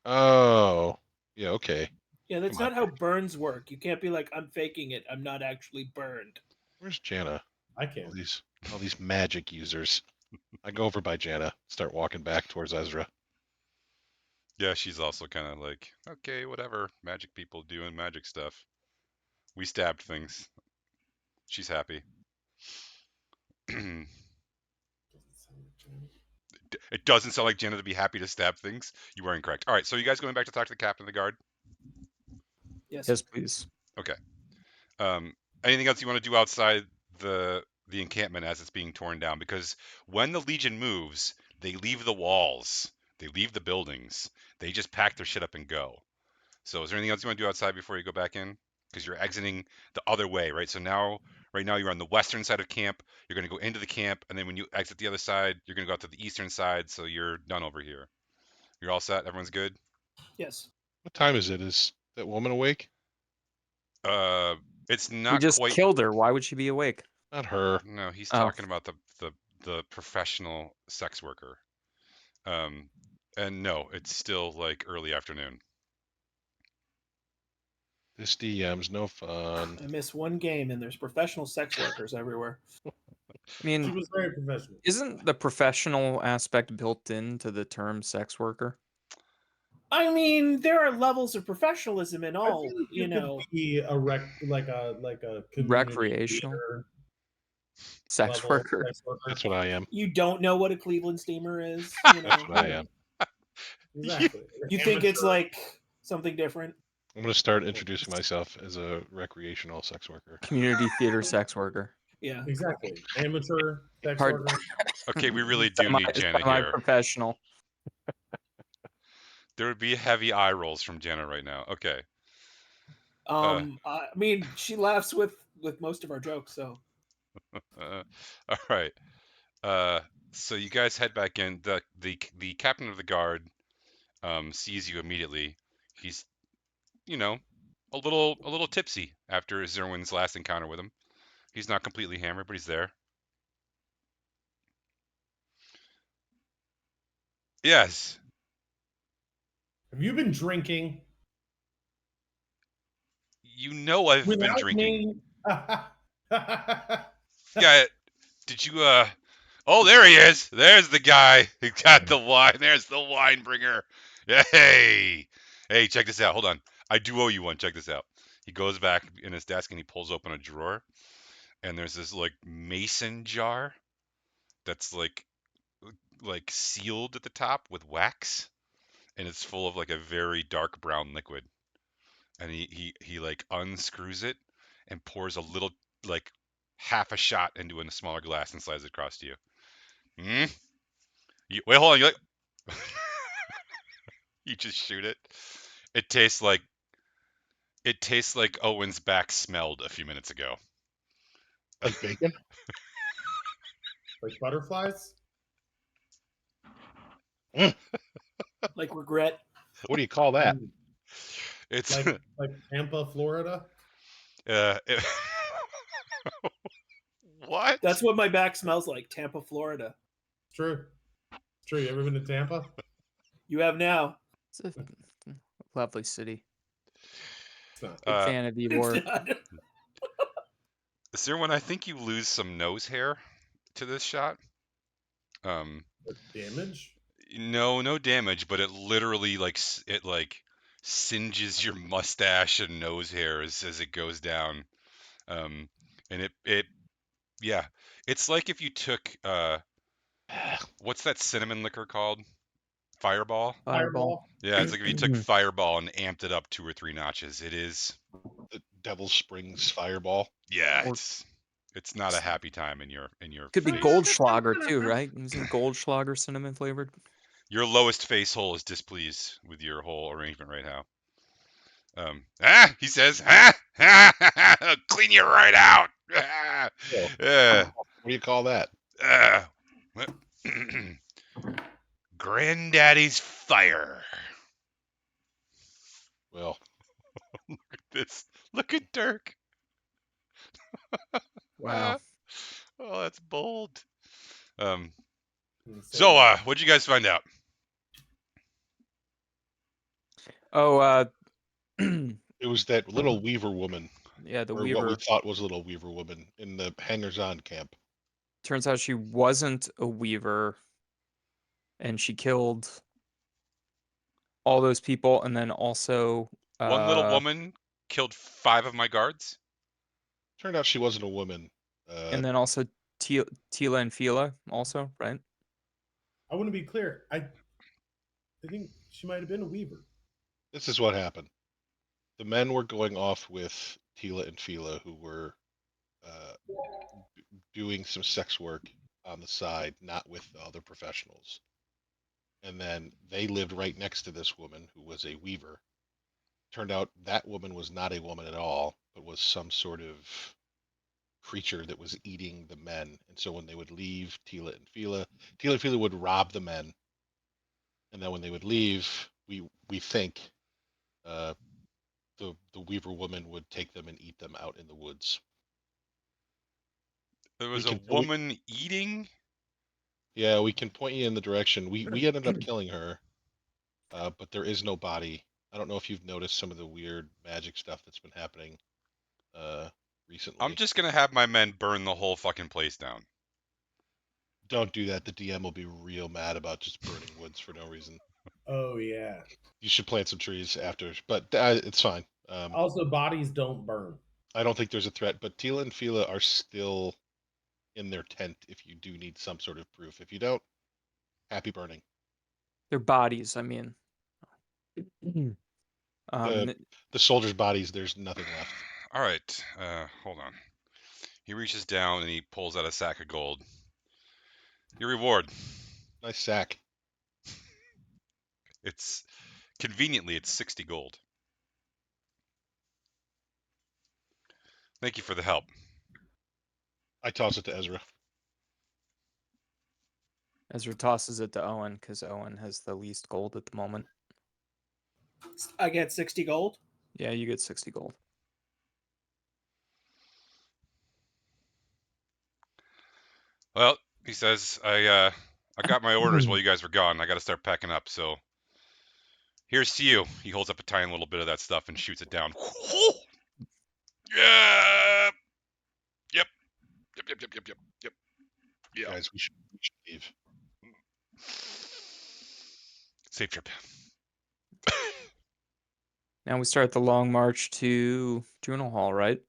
Oh, yeah, okay. Yeah, that's Come not how burns work. You can't be like, I'm faking it. I'm not actually burned. Where's Jana? I can't. All these magic users. I go over by Jana, start walking back towards Ezra. Yeah, she's also kind of like, okay, whatever. Magic people doing magic stuff. We stabbed things. She's happy. It doesn't sound like Jenna to be happy to stab things. You are incorrect. All right, so you guys going back to talk to the captain of the guard? Yes. Yes, please. Okay. Anything else you want to do outside the encampment as it's being torn down? Because when the Legion moves, they leave the walls, they leave the buildings, they just pack their shit up and go. So is there anything else you want to do outside before you go back in? Because you're exiting the other way, right? So right now you're on the western side of camp. You're going to go into the camp, and then when you exit the other side, you're going to go out to the eastern side. So you're done over here. You're all set. Everyone's good. Yes. What time is it? Is that woman awake? It's We not just quite. killed her. Why would she be awake? Not her. No, he's Oh. talking about the professional sex worker. And no, it's still like early afternoon. This DM's no fun. I miss one game and there's professional sex workers everywhere. I He mean, was very professional. isn't the professional aspect built into the term sex worker? I mean, there are levels of professionalism in I all, feel like you could know. be a like a community Recreational theater sex level worker. sex worker. That's what I am. You don't know what a Cleveland steamer is, you know. That's what I am. Exactly. You think it's Amateur- like something different? I'm going to start introducing myself as a recreational sex worker. Community theater sex worker. Yeah. exactly amateur sex Hard- worker. Okay, we really do need Jenna here. Professional. There would be heavy eye rolls from Jenna right now. Okay. I mean, she laughs with most of our jokes, so All right. So you guys head back in. The captain of the guard sees you immediately. He's, you know, a little tipsy after Zerwin's last encounter with him. He's not completely hammered, but he's there. Yes. Have you been drinking? You know I've been Without drinking. me. Yeah. Did you Oh, there he is. There's the guy who got the wine. There's the wine bringer. Hey. Hey, check this out. Hold on. I do owe you one. Check this out. He goes back in his desk and he pulls open a drawer, and there's this like mason jar that's like sealed at the top with wax, and it's full of like a very dark brown liquid. And he like unscrews it and pours a little, like, half a shot into a smaller glass and slides it across to you. Hmm? Wait, hold on. You like you just shoot it. It tastes like Owen's back smelled a few minutes ago. Like bacon? Like butterflies? like regret. What do you call that? It's Like Tampa, Florida? it- what? That's what my back smells like. Tampa, Florida. It's true. It's true. You ever been to Tampa? You have now. It's a lovely city. It's not. Big fan of It's Ybor. not. Sirwin, I think you lose some nose hair to this shot. Damage? No damage, but it literally like singes your mustache and nose hair as it goes down. And it yeah, it's like if you took what's that cinnamon liquor called? Fireball? Fireball. Yeah, it's like if you took Fireball and amped it up 2 or 3 notches. It is, The Devil Springs Fireball. yeah, Or- it's not a happy time in your Could be face. Goldschlager too, right? Isn't Goldschlager cinnamon flavored? Your lowest face hole is displeased with your whole arrangement right now. He says, clean you right out. What do you call that? Granddaddy's fire. Well, Look at this. Look at Dirk. Wow. Oh, that's bold. So, So, what'd you guys find out? Oh, it was that little Weaver woman, yeah, the or what we Weaver. thought was a little Weaver woman in the hangers-on camp. Turns out she wasn't a Weaver, and she killed all those people, and then also One little woman killed 5 of my guards. Turned out she wasn't a woman. and then also Tila and Fila also, right? I want to be clear. I think she might have been a weaver. This is what happened. The men were going off with Tila and Fila, who were doing some sex work on the side, not with the other professionals. And then they lived right next to this woman who was a weaver. Turned out that woman was not a woman at all, but was some sort of creature that was eating the men. And so when they would leave, Tila and Fila would rob the men. And then when they would leave, we think the Weaver woman would take them and eat them out in the woods. There was We a can- woman eating. Yeah, we can point you in the direction. We ended up killing her, but there is no body. I don't know if you've noticed some of the weird magic stuff that's been happening recently. I'm just gonna have my men burn the whole fucking place down. Don't do that. The DM will be real mad about just burning woods for no reason. Oh yeah. You should plant some trees after, but it's fine. Also, bodies don't burn. I don't think there's a threat, but Tila and Fila are still in their tent if you do need some sort of proof. If you don't, happy burning. Their bodies, I mean. The soldiers' bodies, there's nothing left. All right, hold on. He reaches down and he pulls out a sack of gold. Your reward. Nice sack. It's Conveniently, it's 60 gold. Thank you for the help. I toss it to Ezra. Ezra tosses it to Owen because Owen has the least gold at the moment. I get 60 gold. Yeah, you get 60 gold. Well, he says, I got my orders while you guys were gone. I got to start packing up, so here's to you. He holds up a tiny little bit of that stuff and shoots it down. Yeah. Yep. Yeah. Guys, we should leave. Safe trip. Now we start the long march to Juno Hall, right?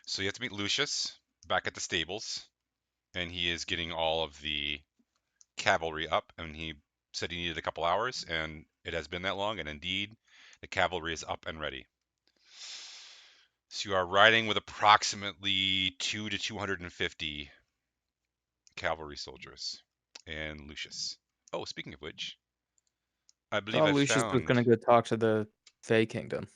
So you have to meet Lucius back at the stables, and he is getting all of the cavalry up, and he said he needed a couple hours, and it has been that long, and indeed, the cavalry is up and ready. So you are riding with approximately 2 to 250 cavalry soldiers and Lucius. Oh, speaking of which, I believe I Lucius was found. going to go talk to the Fey Kingdom.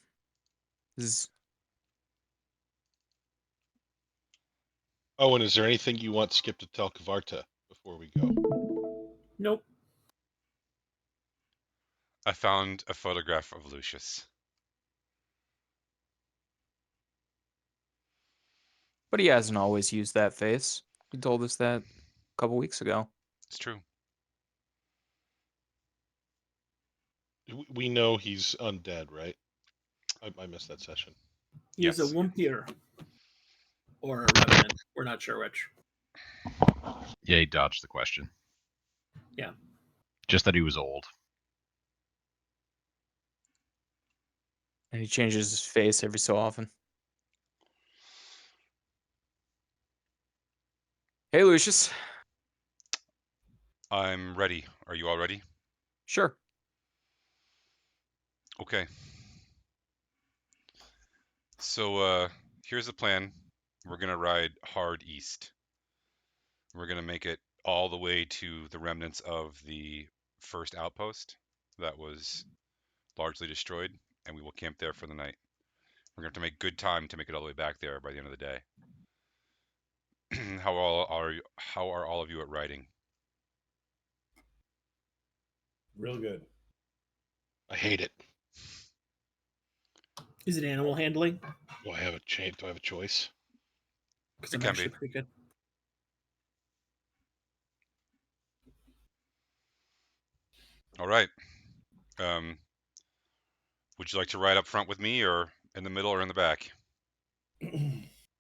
Oh, and is there anything you want Skip to tell Kavarta before we go? Nope. I found a photograph of Lucius. But he hasn't always used that face. He told us that a couple weeks ago. It's true. We know he's undead, right? I missed that session. He's Yes. a Wumpir. Or a Revenant. We're not sure which. Yeah, he dodged the question. Yeah. Just that he was old. And he changes his face every so often. Hey, Lucius. I'm ready. Are you all ready? Sure. Okay. So here's the plan. We're gonna ride hard east. We're gonna make it all the way to the remnants of the first outpost that was largely destroyed, and we will camp there for the night. We're gonna have to make good time to make it all the way back there by the end of the day. How are all of you at riding? Real good. I hate it. Is it animal handling? Do I have a change? Do I have a choice? Because It I'm can actually be. pretty good. All right. Would you like to ride up front with me, or in the middle, or in the back?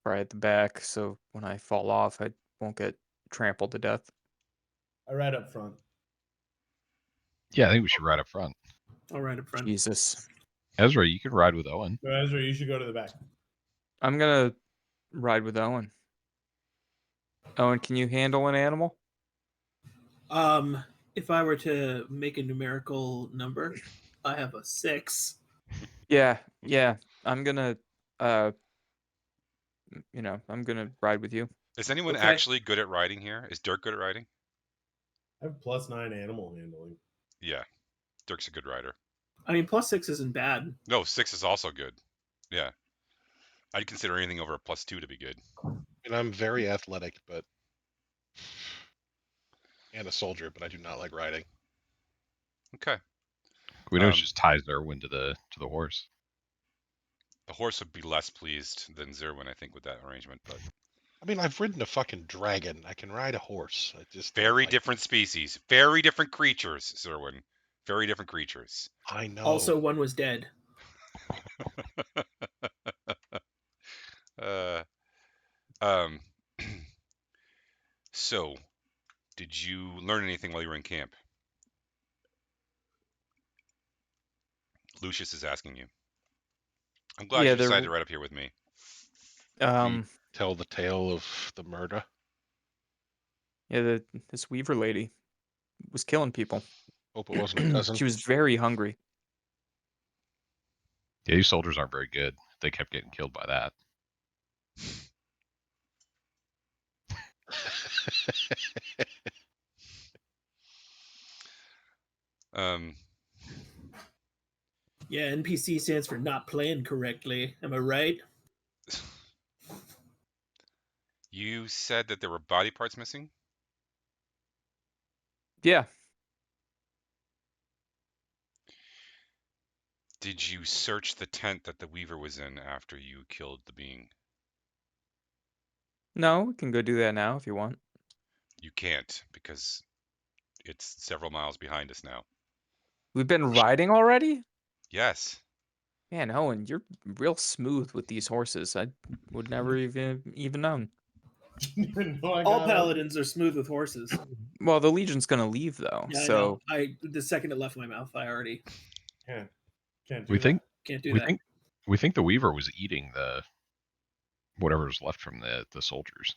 Right at the back, so when I fall off, I won't get trampled to death. I ride up front. Yeah, I think we should ride up front. All right, up front. Jesus. Ezra, you could ride with Owen. So Ezra, you should go to the back. I'm going to ride with Owen. Owen, can you handle an animal? If I were to make a numerical number, I have a 6. Yeah. I'm going to, I'm going to ride with you. Is anyone Okay. actually good at riding here? Is Dirk good at riding? I have +9 animal handling. Yeah, Dirk's a good rider. I mean, +6 isn't bad. No, 6 is also good. Yeah. I'd consider anything over a +2 to be good. And I'm very athletic, but and a soldier, but I do not like riding. Okay. We know it just ties Erwin to the horse. The horse would be less pleased than Zerwin, I think, with that arrangement, but I mean, I've ridden a fucking dragon. I can ride a horse. I just don't very like different species, very different creatures, Zerwin. Very different creatures. it. I know. Also, one was dead. uh, um, so, did you learn anything while you were in camp? Lucius is asking you. I'm glad Yeah, you decided there. to ride up here with me. Tell the tale of the murder. Yeah, this Weaver lady was killing people. Hope it wasn't a cousin. She was very hungry. Yeah, these soldiers aren't very good. They kept getting killed by that. Um, Yeah, NPC stands for not playing correctly. Am I right? You said that there were body parts missing? Yeah. Did you search the tent that the Weaver was in after you killed the being? No, we can go do that now if you want. You can't, because it's several miles behind us now. We've been riding already? Yes. Man, Owen, you're real smooth with these horses. I would never even known. No, I All got it. paladins are smooth with horses. Well, the Legion's gonna leave though, Yeah, so I know. The second it left my mouth, I already Can't do We that. think can't do we that. think the Weaver was eating the whatever was left from the soldiers.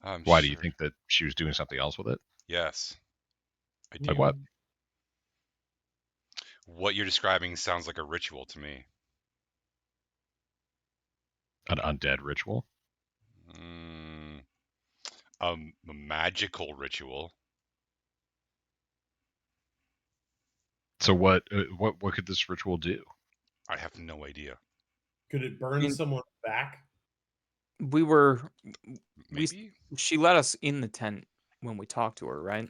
I'm Why do you sure. think that she was doing something else with it? Yes. I do. Like what? What you're describing sounds like a ritual to me. An undead ritual? Mm, a magical ritual. So what could this ritual do? I have no idea. Could it burn someone back? we were Maybe? she let us in the tent when we talked to her, right?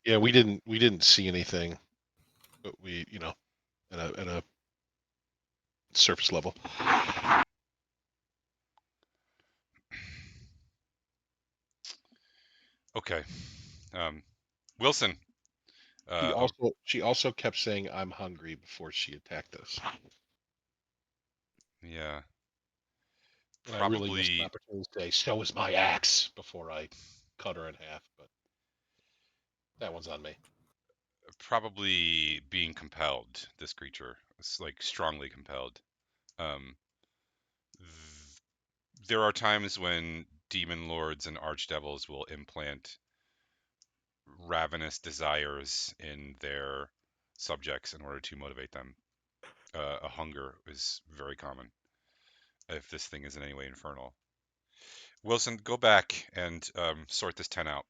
Yeah, we didn't see anything, but we, at a surface level. Okay. Wilson. She also kept saying I'm hungry before she attacked us. Yeah. And I really missed an opportunity to say, so is my axe, before I cut her in half, but that one's on me. Probably being compelled, this creature. It's like strongly compelled. There are times when demon lords and archdevils will implant ravenous desires in their subjects in order to motivate them. A hunger is very common if this thing is in any way infernal. Wilson, go back and sort this tent out.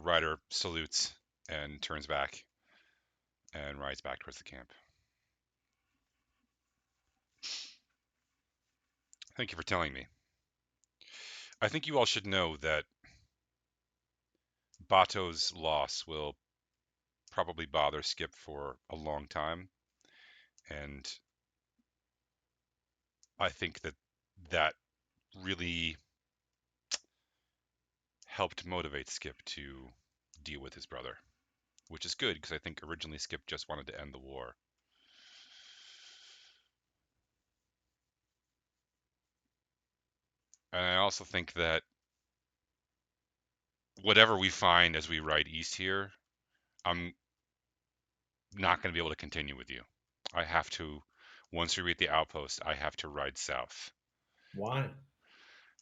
Ryder salutes and turns back and rides back towards the camp. Thank you for telling me. I think you all should know that Bato's loss will probably bother Skip for a long time, and I think that really helped motivate Skip to deal with his brother, which is good because I think originally Skip just wanted to end the war. And I also think that whatever we find as we ride east here, I'm not going to be able to continue with you. I have to, once we reach the outpost, I have to ride south. Why?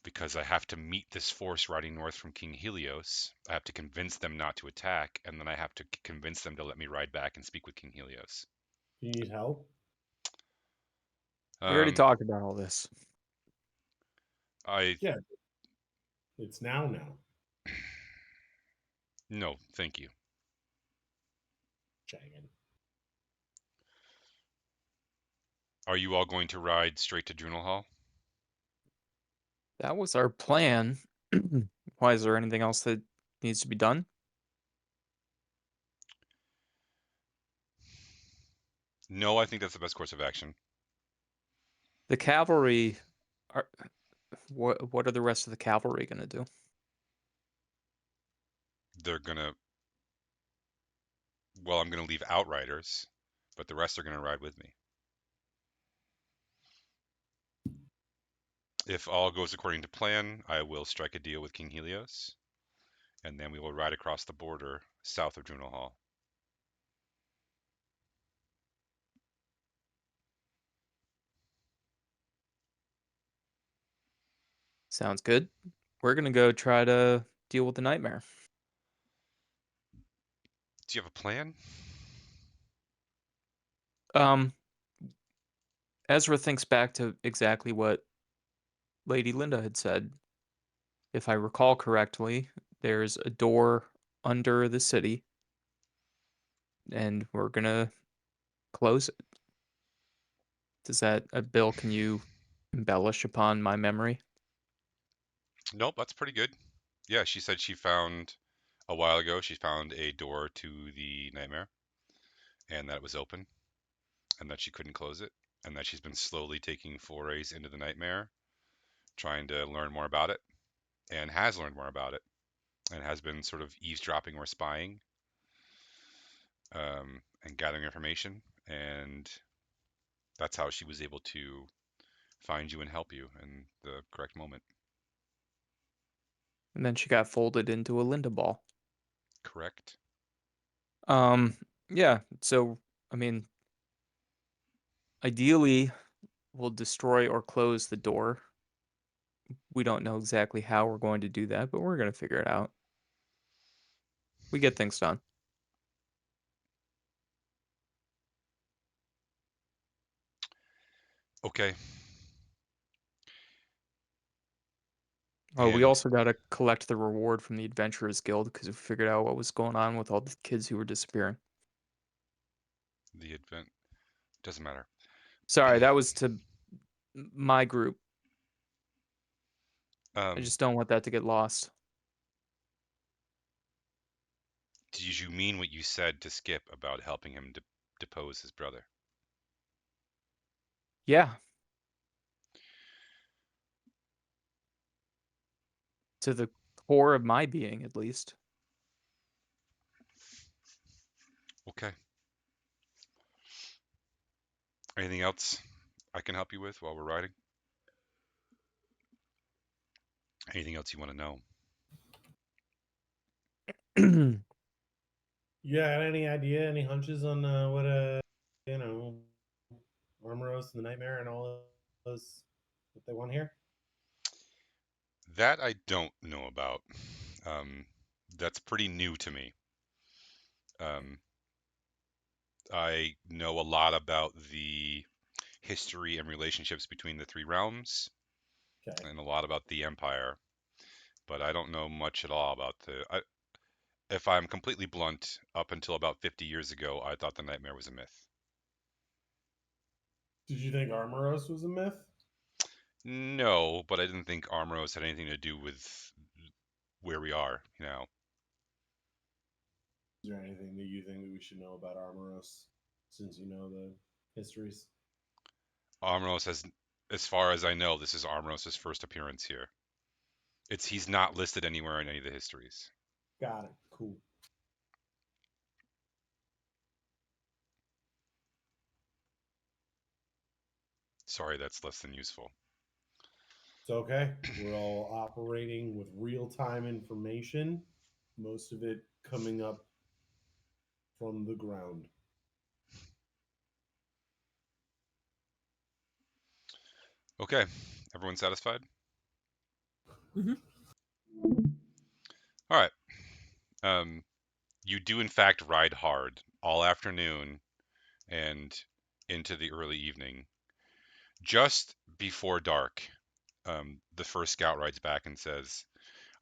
Because I have to meet this force riding north from King Helios. I have to convince them not to attack, and then I have to convince them to let me ride back and speak with King Helios. Do you need help? We already talked about all this. Yeah. It's now. No, thank you. Jagged. Are you all going to ride straight to Journal Hall? That was our plan. Why, is there anything else that needs to be done? No, I think that's the best course of action. The cavalry are what are the rest of the cavalry gonna do? They're gonna, well, I'm gonna leave Outriders, but the rest are gonna ride with me. If all goes according to plan, I will strike a deal with King Helios, and then we will ride across the border south of Journal Hall. Sounds good. We're gonna go try to deal with the nightmare. Do you have a plan? Ezra thinks back to exactly what Lady Linda had said. If I recall correctly, there's a door under the city and we're gonna close it. Does that, Bill? Can you embellish upon my memory? Nope, that's pretty good. Yeah, she said she found a while ago. She found a door to the nightmare, and that it was open, and that she couldn't close it, and that she's been slowly taking forays into the nightmare, trying to learn more about it, and has learned more about it, and has been sort of eavesdropping or spying, and gathering information, and that's how she was able to find you and help you in the correct moment. And then she got folded into a Linda ball. Correct. Yeah. So, I mean, ideally, we'll destroy or close the door. We don't know exactly how we're going to do that, but we're going to figure it out. We get things done. Okay. Oh, we And also got to collect the reward from the Adventurers Guild because we figured out what was going on with all the kids who were disappearing. the event doesn't matter. Sorry, that was to my group. I Um, just don't want that to get lost. did you mean what you said to Skip about helping him depose his brother? Yeah. To the core of my being, at least. Okay. Anything else I can help you with while we're riding? Anything else you want to know? Yeah, any idea, any hunches on what you know, Armoros and the Nightmare and all those what they want here? That I don't know about. That's pretty new to me. I know a lot about the history and relationships between the three realms, Okay. and a lot about the Empire, but I don't know much at all about if I'm completely blunt, up until about 50 years ago, I thought the nightmare was a myth. Did you think Armoros was a myth? No, but I didn't think Armoros had anything to do with where we are now. Is there anything that you think that we should know about Armoros since you know the histories? Armoros has, as far as I know, this is Armoros' first appearance here. He's not listed anywhere in any of the histories. Got it. Cool. Sorry, that's less than useful. It's okay. We're all operating with real-time information, most of it coming up from the ground. Okay, everyone satisfied? Mhm. All right. You do in fact ride hard all afternoon and into the early evening. Just before dark, the first scout rides back and says,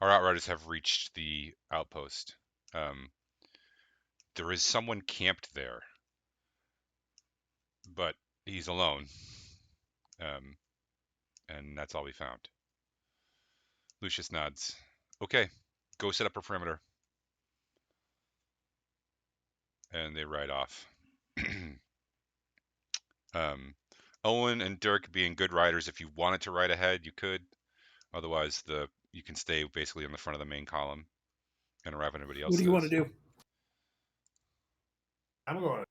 "Our outriders have reached the outpost. There is someone camped there, but he's alone, and that's all we found." Lucius nods. "Okay, go set up a perimeter." And they ride off. Owen and Dirk, being good riders, if you wanted to ride ahead, you could. Otherwise, you can stay basically in the front of the main column and arrive when everybody else What do you want to does. do? I'm going.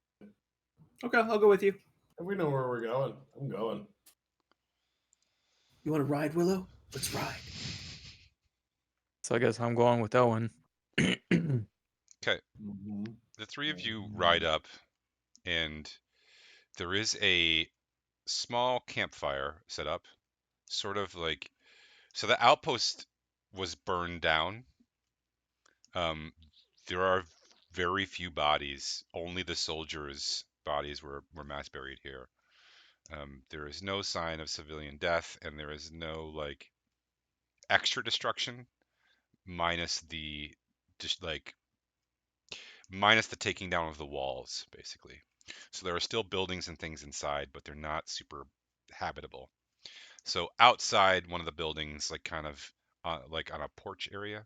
Okay, I'll go with you. If we know where we're going, I'm going. You want to ride, Willow? Let's ride. So I guess I'm going with Owen. Okay, Mm-hmm. the three of you ride up, and there is a small campfire set up, sort of like, so the outpost was burned down. There are very few bodies. Only the soldiers' bodies were mass buried here. There is no sign of civilian death, and there is no like extra destruction, minus the just like minus the taking down of the walls, basically. So there are still buildings and things inside, but they're not super habitable. So outside one of the buildings, like kind of like on a porch area,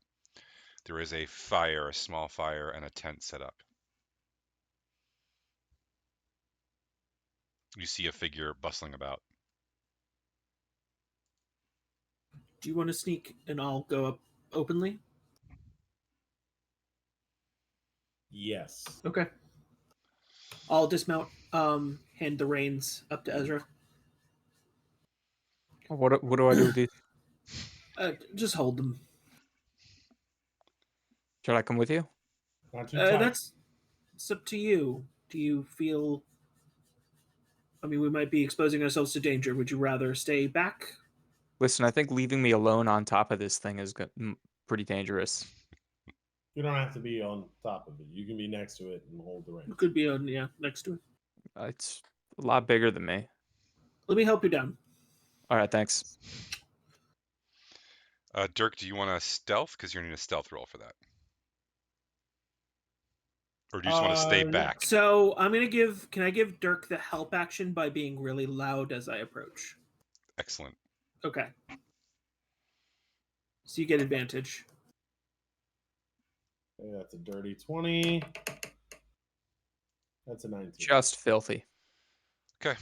there is a fire, a small fire, and a tent set up. You see a figure bustling about. Do you want to sneak and I'll go up openly? Yes. Okay. I'll dismount, hand the reins up to Ezra. What do I do with these? Just hold them. Should I come with you? Not too tight. That's it's up to you. Do you feel? I mean, we might be exposing ourselves to danger. Would you rather stay back? Listen, I think leaving me alone on top of this thing is pretty dangerous. You don't have to be on top of it. You can be next to it and hold the reins. We could be on next to it. It's a lot bigger than me. Let me help you down. All right, thanks. Dirk, do you want to stealth? Because you're going to need a stealth roll for that. Or do you just want to stay No. back? So I'm gonna give. Can I give Dirk the help action by being really loud as I approach? Excellent. Okay. So you get advantage. Okay, that's a dirty 20. That's a 19. Just filthy. Okay.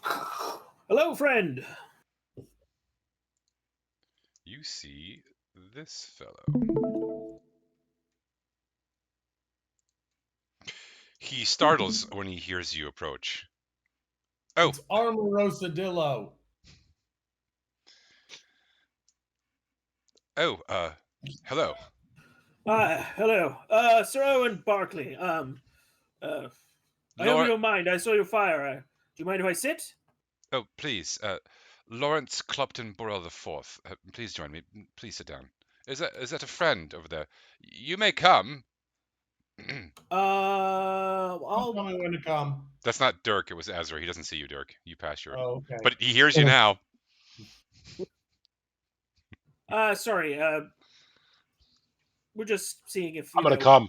Hello, friend. You see this fellow. He startles when he hears you approach. Oh, It's Armor Rosadillo. hello. Hello. Sir Owen Barkley. I hope you don't mind. I saw your fire. Do you mind if I sit? Oh, please. Lawrence Clopton Burrell IV. Please join me. Please sit down. Is that a friend over there? You may come. I'll tell me when to come. That's not Dirk. It was Ezra. He doesn't see you, Dirk. You pass your. Oh, okay. But he hears you now. Sorry. We're just seeing if I'm gonna come.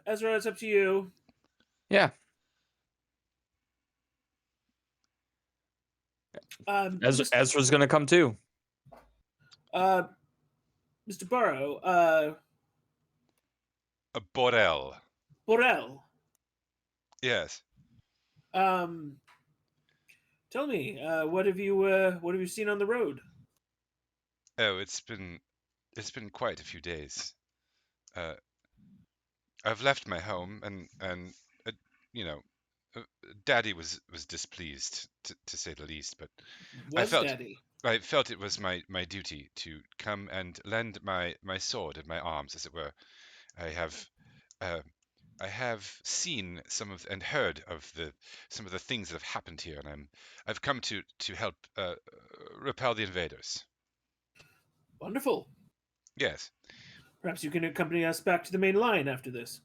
Ezra, it's up to you. Yeah. Ezra's gonna come too. Mr. Burrow, Borel. Borel. Yes. Tell me, what have you seen on the road? Oh, it's been quite a few days. I've left my home, and you know, Daddy was displeased, to say the least. But Daddy? I felt it was my duty to come and lend my sword and my arms, as it were. I have seen some of and heard of some of the things that have happened here, and I've come to help repel the invaders. Wonderful. Yes. Perhaps you can accompany us back to the main line after this.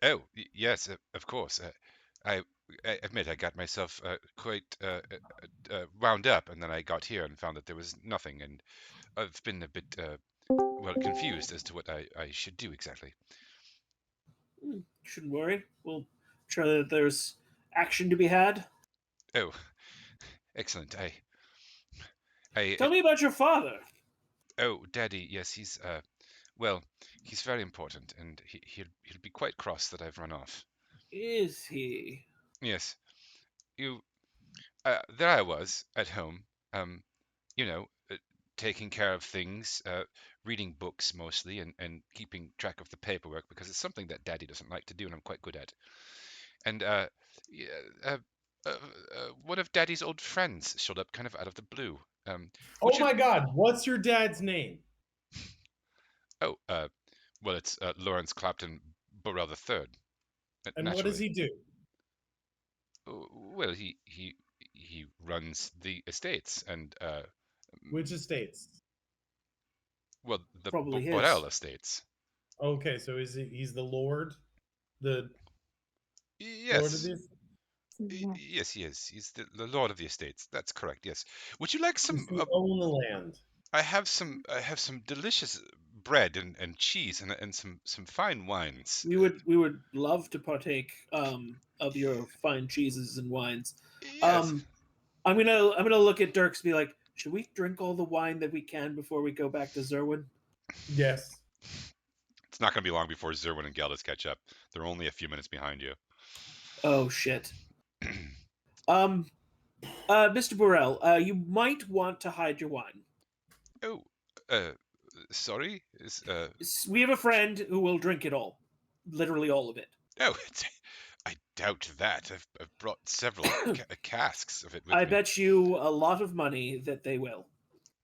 Oh, yes, of course. I admit I got myself quite wound up, and then I got here and found that there was nothing, and I've been a bit confused as to what I should do exactly. Shouldn't worry. We'll sure that there's action to be had. Oh, excellent. Tell me about your father. Oh, Daddy, yes, he's he's very important, and he'll be quite cross that I've run off. Is he? Yes. There I was at home, taking care of things, reading books mostly, and keeping track of the paperwork, because it's something that Daddy doesn't like to do, and I'm quite good at. And one of Daddy's old friends showed up kind of out of the blue. Oh my God! What's your dad's name? Oh, well, it's Lawrence Clapton Burrell III. And what does he do? Well, he runs the estates, and Which estates? well, the Probably his. Borel estates. Okay, so he's the Lord? The Yes. Lord of this? Yes, he is. He's the lord of the estates. That's correct. Yes. Would you like some? Does he own the land? I have some delicious bread and cheese and some fine wines. We would love to partake of your fine cheeses and wines. Yes. Um, I'm gonna look at Dirks and be like, should we drink all the wine that we can before we go back to Zerwin? Yes. It's not going to be long before Zerwin and Geldis catch up. They're only a few minutes behind you. Oh shit. Mr. Burrell, you might want to hide your wine. Oh, sorry. We have a friend who will drink it all, literally all of it. Oh, I doubt that. I've brought several casks of it with I me. bet you a lot of money that they will.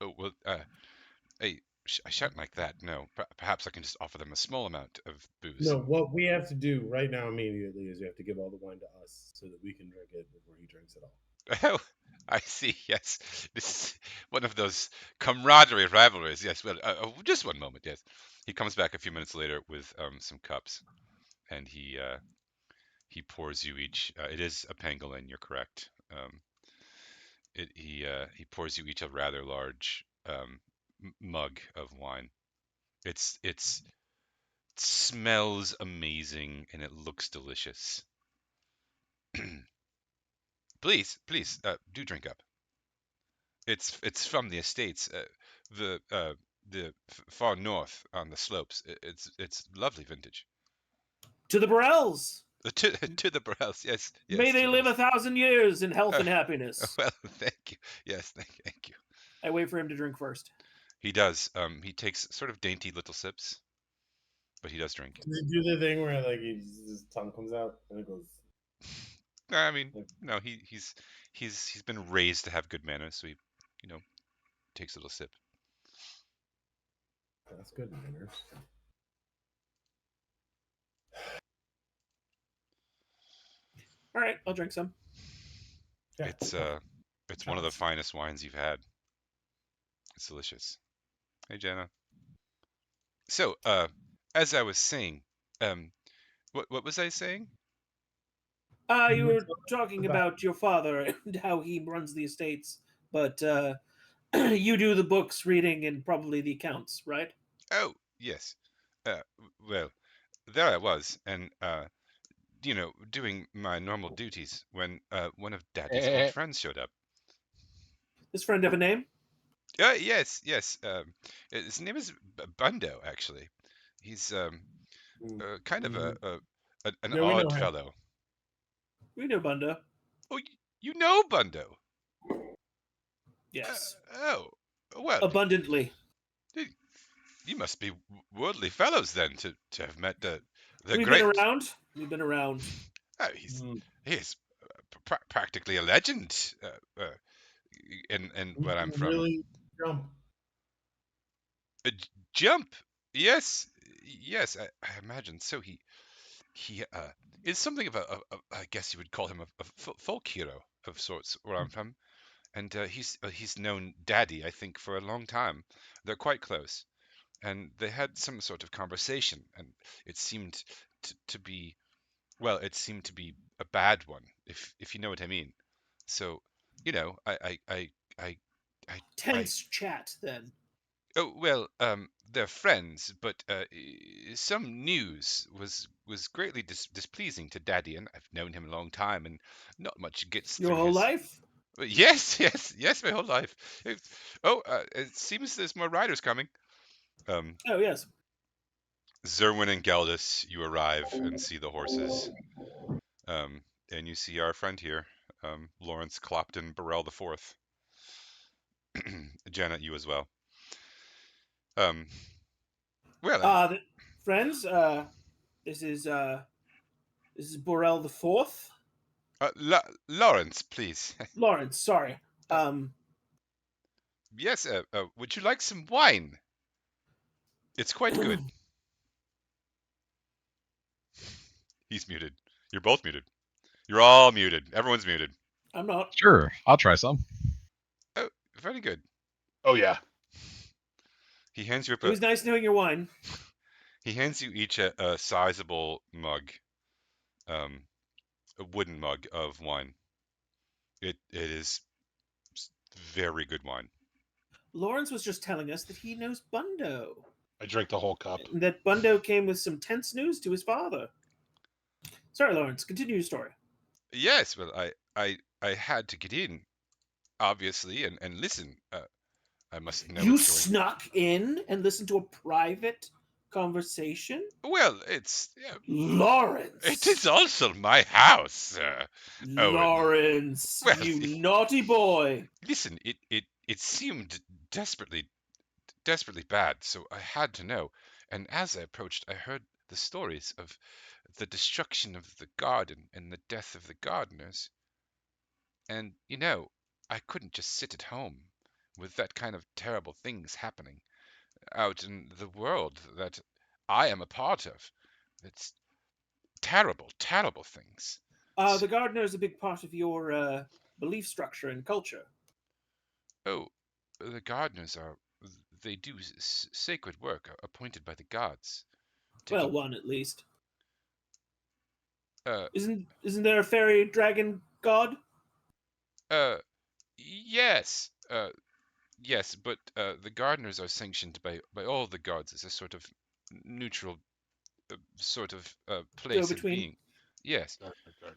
Oh well. Hey, I shan't like that. No. Perhaps I can just offer them a small amount of booze. No, what we have to do right now immediately is you have to give all the wine to us so that we can drink it before he drinks it all. Oh, I see. Yes, this is one of those camaraderie rivalries. Yes. Well, just one moment. Yes, he comes back a few minutes later with some cups, and he pours you each. It is a pangolin. You're correct. He pours you each a rather large mug of wine. It smells amazing and it looks delicious. Please, do drink up. It's from the estates, the far north on the slopes. It's lovely vintage. To the Burrells! To the brows, yes. May they to live those. 1,000 years in health and Uh, happiness. Well, thank you. Yes, thank you. I wait for him to drink first. He does. He takes sort of dainty little sips, but he does drink. Does he do the thing where like his tongue comes out and it goes? I mean, no, he's been raised to have good manners, so he, takes a little sip. That's good manners. All right, I'll drink some. Yeah. It's one of the finest wines you've had. It's delicious. Hey, Jenna. So, as I was saying, what was I saying? You were talking about your father and how he runs the estates, but you do the books, reading, and probably the accounts, right? Oh, yes. Well, there I was, and doing my normal duties when one of Daddy's old friends showed up. This friend have a name? Yes. His name is Bundo, actually. He's kind of an Yeah, we know odd him. fellow. We know Bundo. Oh, you know Bundo? Yes. Oh, well, Abundantly. you must be worldly fellows then to have met the We've great. been around. We've been around. Oh, he's practically a legend in where I'm from. Really jump. Jump. Yes, I imagine so. He is something of a I guess you would call him a folk hero of sorts where I'm from, and he's known Daddy, I think, for a long time. They're quite close, and they had some sort of conversation, and it seemed to be, well, it seemed to be a bad one, if you know what I mean. So, I Tense chat then. oh well, they're friends, but some news was greatly displeasing to Daddy, and I've known him a long time, and not much gets Your through whole his. life? Yes, my whole life. It seems there's more riders coming. Oh yes. Zerwin and Geldis, you arrive and see the horses, and you see our friend here, Lawrence Clopton Burrell IV. Janet, you as well. Well, Friends, this is Borel the Fourth. Lawrence, please. Lawrence, sorry. Yes, would you like some wine? It's quite good. He's muted. You're both muted. You're all muted. Everyone's muted. I'm not. Sure, I'll try some. Oh, very good. Oh yeah. He hands you up It was nice knowing your wine. He hands you each a sizable mug. a wooden mug of wine. It is very good wine. Lawrence was just telling us that he knows Bundo. I drank the whole cup. And that Bundo came with some tense news to his father. Sorry, Lawrence, continue your story. Yes, well, I had to get in, obviously, and listen. I must know You what's going. snuck in and listened to a private conversation? Well, it's Lawrence! it is also my house, Owen. Lawrence, Well, you naughty boy. listen, it seemed desperately bad, so I had to know. And as I approached, I heard the stories of the destruction of the garden and the death of the gardeners. And, I couldn't just sit at home with that kind of terrible things happening out in the world that I am a part of. It's terrible, terrible things. The gardener is a big part of your belief structure and culture. Oh, the gardeners they do sacred work appointed by the gods. Well, Taking, one at least. uh, Isn't there a fairy dragon god? yes, yes, but the gardeners are sanctioned by all the gods as a sort of neutral sort of place of Go-between. being. Yes. Gardener.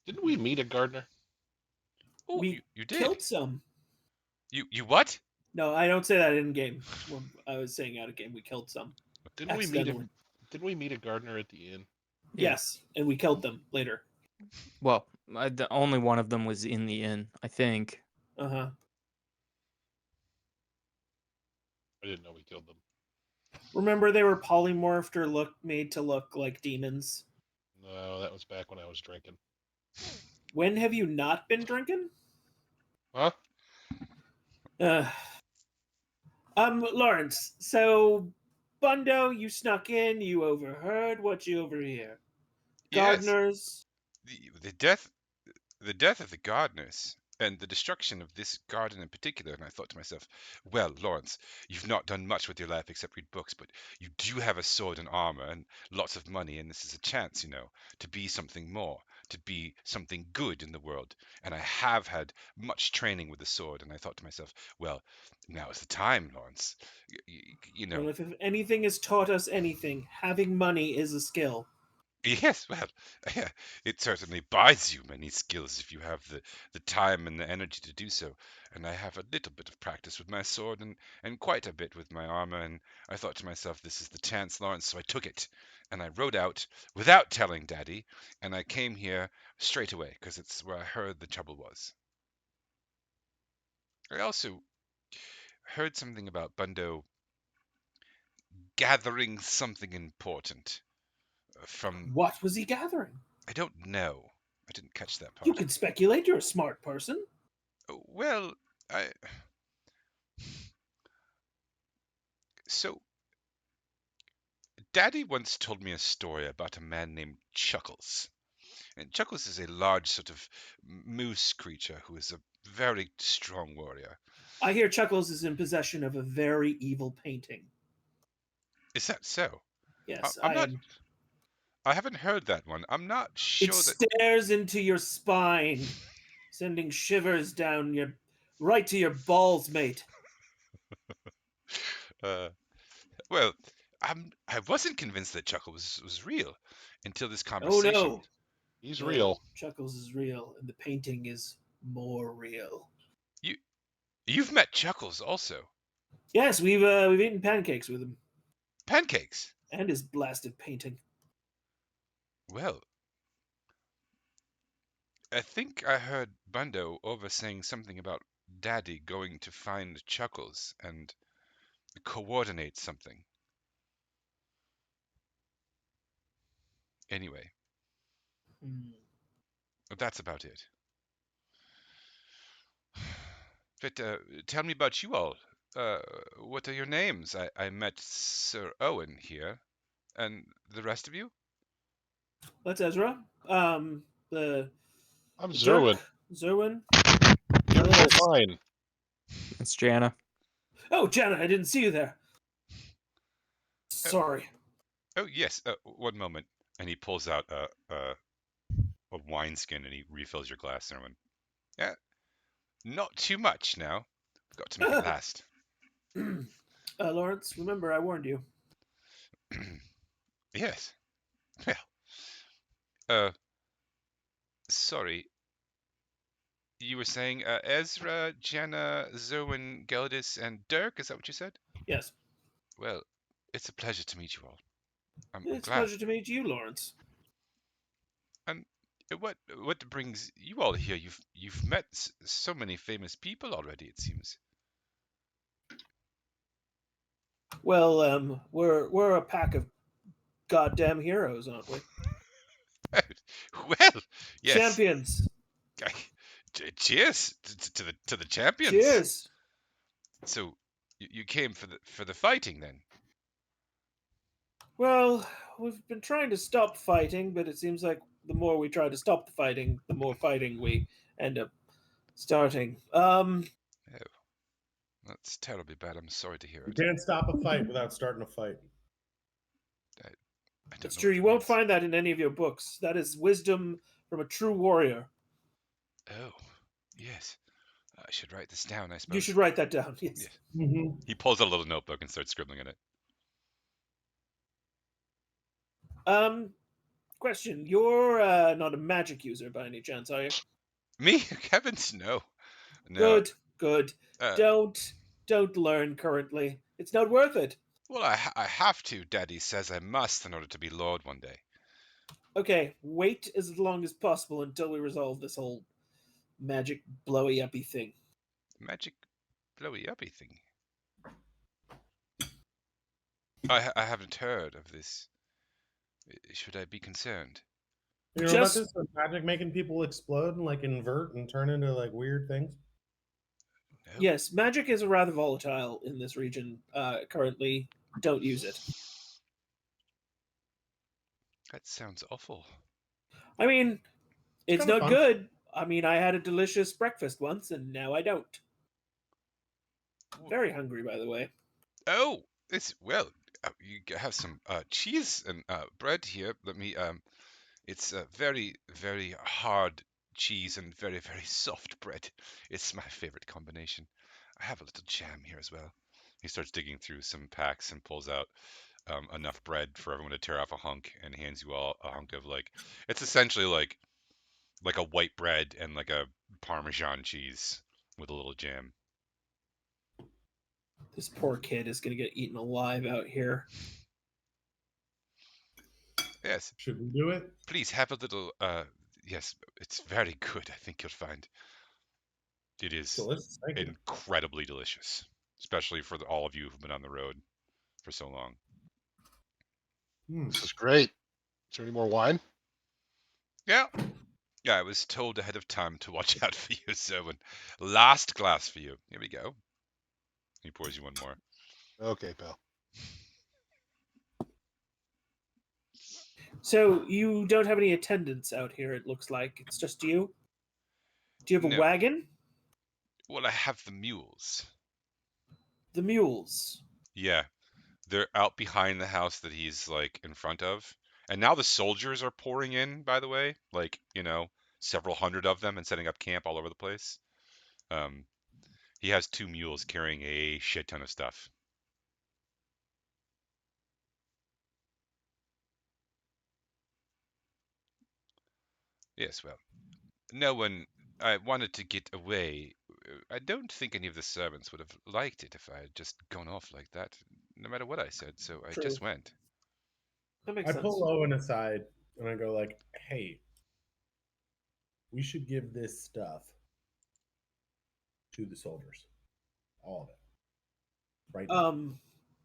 Didn't we meet a gardener? Oh, We you did. killed some. You what? No, I don't say that in game. I was saying out of game. We killed some. Didn't we meet a gardener at the inn? Yeah. Yes, and we killed them later. Well, the only one of them was in the inn, I think. Uh-huh. I didn't know we killed them. Remember they were polymorphed or made to look like demons? No, that was back when I was drinking. When have you not been drinking? Huh? Lawrence, so Bundo, you snuck in, you overheard, what you overhear? Yes. Gardeners. The death of the gardeners and the destruction of this garden in particular. And I thought to myself, well, Lawrence, you've not done much with your life except read books, but you do have a sword and armor and lots of money, and this is a chance, to be something more, to be something good in the world. And I have had much training with the sword, and I thought to myself, well, now is the time, Lawrence. Well, if anything has taught us anything, having money is a skill. Yes, well, it certainly buys you many skills if you have the time and the energy to do so. And I have a little bit of practice with my sword and quite a bit with my armor. And I thought to myself, this is the chance, Lawrence. So I took it. And I rode out without telling Daddy. And I came here straight away because it's where I heard the trouble was. I also heard something about Bundo gathering something important from. What was he gathering? I don't know. I didn't catch that part. You can speculate, you're a smart person. Well, So, Daddy once told me a story about a man named Chuckles. And Chuckles is a large sort of moose creature who is a very strong warrior. I hear Chuckles is in possession of a very evil painting. Is that so? Yes, I haven't heard that one. I'm not sure it that. stares into your spine, sending shivers down right to your balls, mate. Well, I wasn't convinced that Chuckles was real until this conversation. Oh no, he's real. Chuckles is real, and the painting is more real. You've met Chuckles also. Yes, we've eaten pancakes with him. Pancakes. And his blasted painting. Well, I think I heard Bundo over saying something about Daddy going to find Chuckles and coordinate something. Anyway, that's about it. But tell me about you all. What are your names? I met Sir Owen here, and the rest of you? That's Ezra. I'm Zerwin. Zerwin. Zerwin. Fine. It's Jana. Oh, Jana, I didn't see you there. Sorry. Oh yes. One moment. And he pulls out wineskin, and he refills your glass, Erwin. Yeah, not too much now. Got to make it last. Lawrence, remember I warned you. Yes. Well, sorry. You were saying Ezra, Jenna, Zoe, Geldis, and Dirk. Is that what you said? Yes. Well, it's a pleasure to meet you all. I'm It's a glad. pleasure to meet you, Lawrence. And what brings you all here? You've met so many famous people already. It seems. Well, we're a pack of goddamn heroes, aren't we? Well, yes. Champions. Cheers to the champions. Cheers. So you came for the fighting then? Well, we've been trying to stop fighting, but it seems like the more we try to stop the fighting, the more fighting we end up starting. Oh, that's terribly bad. I'm sorry to hear You it. can't stop a fight without starting a fight. I don't That's know true. what You it won't means. find that in any of your books. That is wisdom from a true warrior. Oh, yes. I should write this down, I suppose. You should write that down. Yes. Yes. Mm-hmm. He pulls out a little notebook and starts scribbling in it. Question. You're not a magic user by any chance, are you? Me? Heavens, no. No. Good. Good. Uh, Don't learn currently. It's not worth it. Well, I have to. Daddy says I must in order to be Lord one day. Okay, wait as long as possible until we resolve this whole magic blowy uppy thing. Magic blowy uppy thing. I haven't heard of this. Should I be concerned? You know Just- about this? With magic making people explode and like invert and turn into like weird things? No. Yes, magic is rather volatile in this region currently. Don't use it. That sounds awful. I mean, it's kinda not fun. good. I mean, I had a delicious breakfast once, and now I don't. Very hungry, by the way. Oh, it's well. You have some cheese and bread here. Let me. It's very, very hard cheese and very, very soft bread. It's my favorite combination. I have a little jam here as well. He starts digging through some packs and pulls out enough bread for everyone to tear off a hunk and hands you all a hunk of like. It's essentially like a white bread and like a Parmesan cheese with a little jam. This poor kid is going to get eaten alive out here. Yes, Should we do it? please have a little. Yes, it's very good. I think you'll find it is Delicious. Thank you. incredibly delicious, especially for all of you who've been on the road for so long. This is great. Is there any more wine? Yeah. Yeah, I was told ahead of time to watch out for you, so last glass for you. Here we go. He pours you one more. Okay, pal. So you don't have any attendants out here, it looks like. It's just you? Do you have a No. wagon? Well, I have the mules. The mules. Yeah, they're out behind the house that he's like in front of. And now the soldiers are pouring in, by the way, like, several hundred of them and setting up camp all over the place. He has 2 mules carrying a shit ton of stuff. Yes, well, no one. I wanted to get away. I don't think any of the servants would have liked it if I had just gone off like that, no matter what I said, so I just True. went. That makes I sense. pull Owen aside and I go like, "Hey, we should give this stuff to the soldiers, all of it, right? now.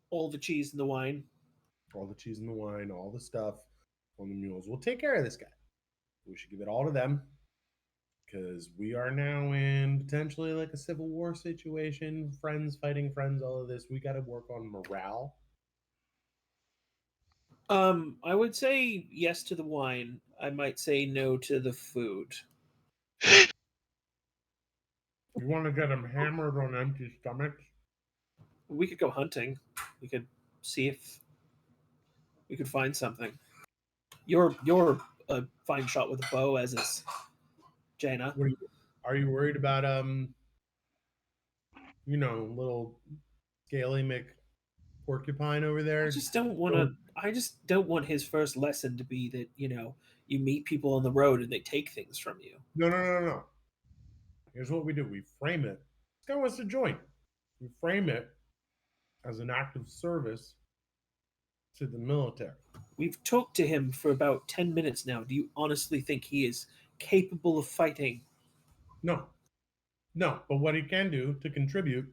All the cheese and the wine. All the cheese and the wine, all the stuff on the mules. We'll take care of this guy. We should give it all to them because we are now in potentially like a civil war situation. Friends fighting friends, all of this. We got to work on morale. I would say yes to the wine. I might say no to the food. You want to get them hammered on empty stomachs? We could go hunting. We could see if we could find something. Your a fine shot with a bow, as is Jaina. Are you worried about little scaly porcupine over there? I just don't want to. I just don't want his first lesson to be that you meet people on the road and they take things from you. No. Here's what we do: we frame it. This guy wants to join. We frame it as an act of service to the military. We've talked to him for about 10 minutes now. Do you honestly think he is capable of fighting? No. But what he can do to contribute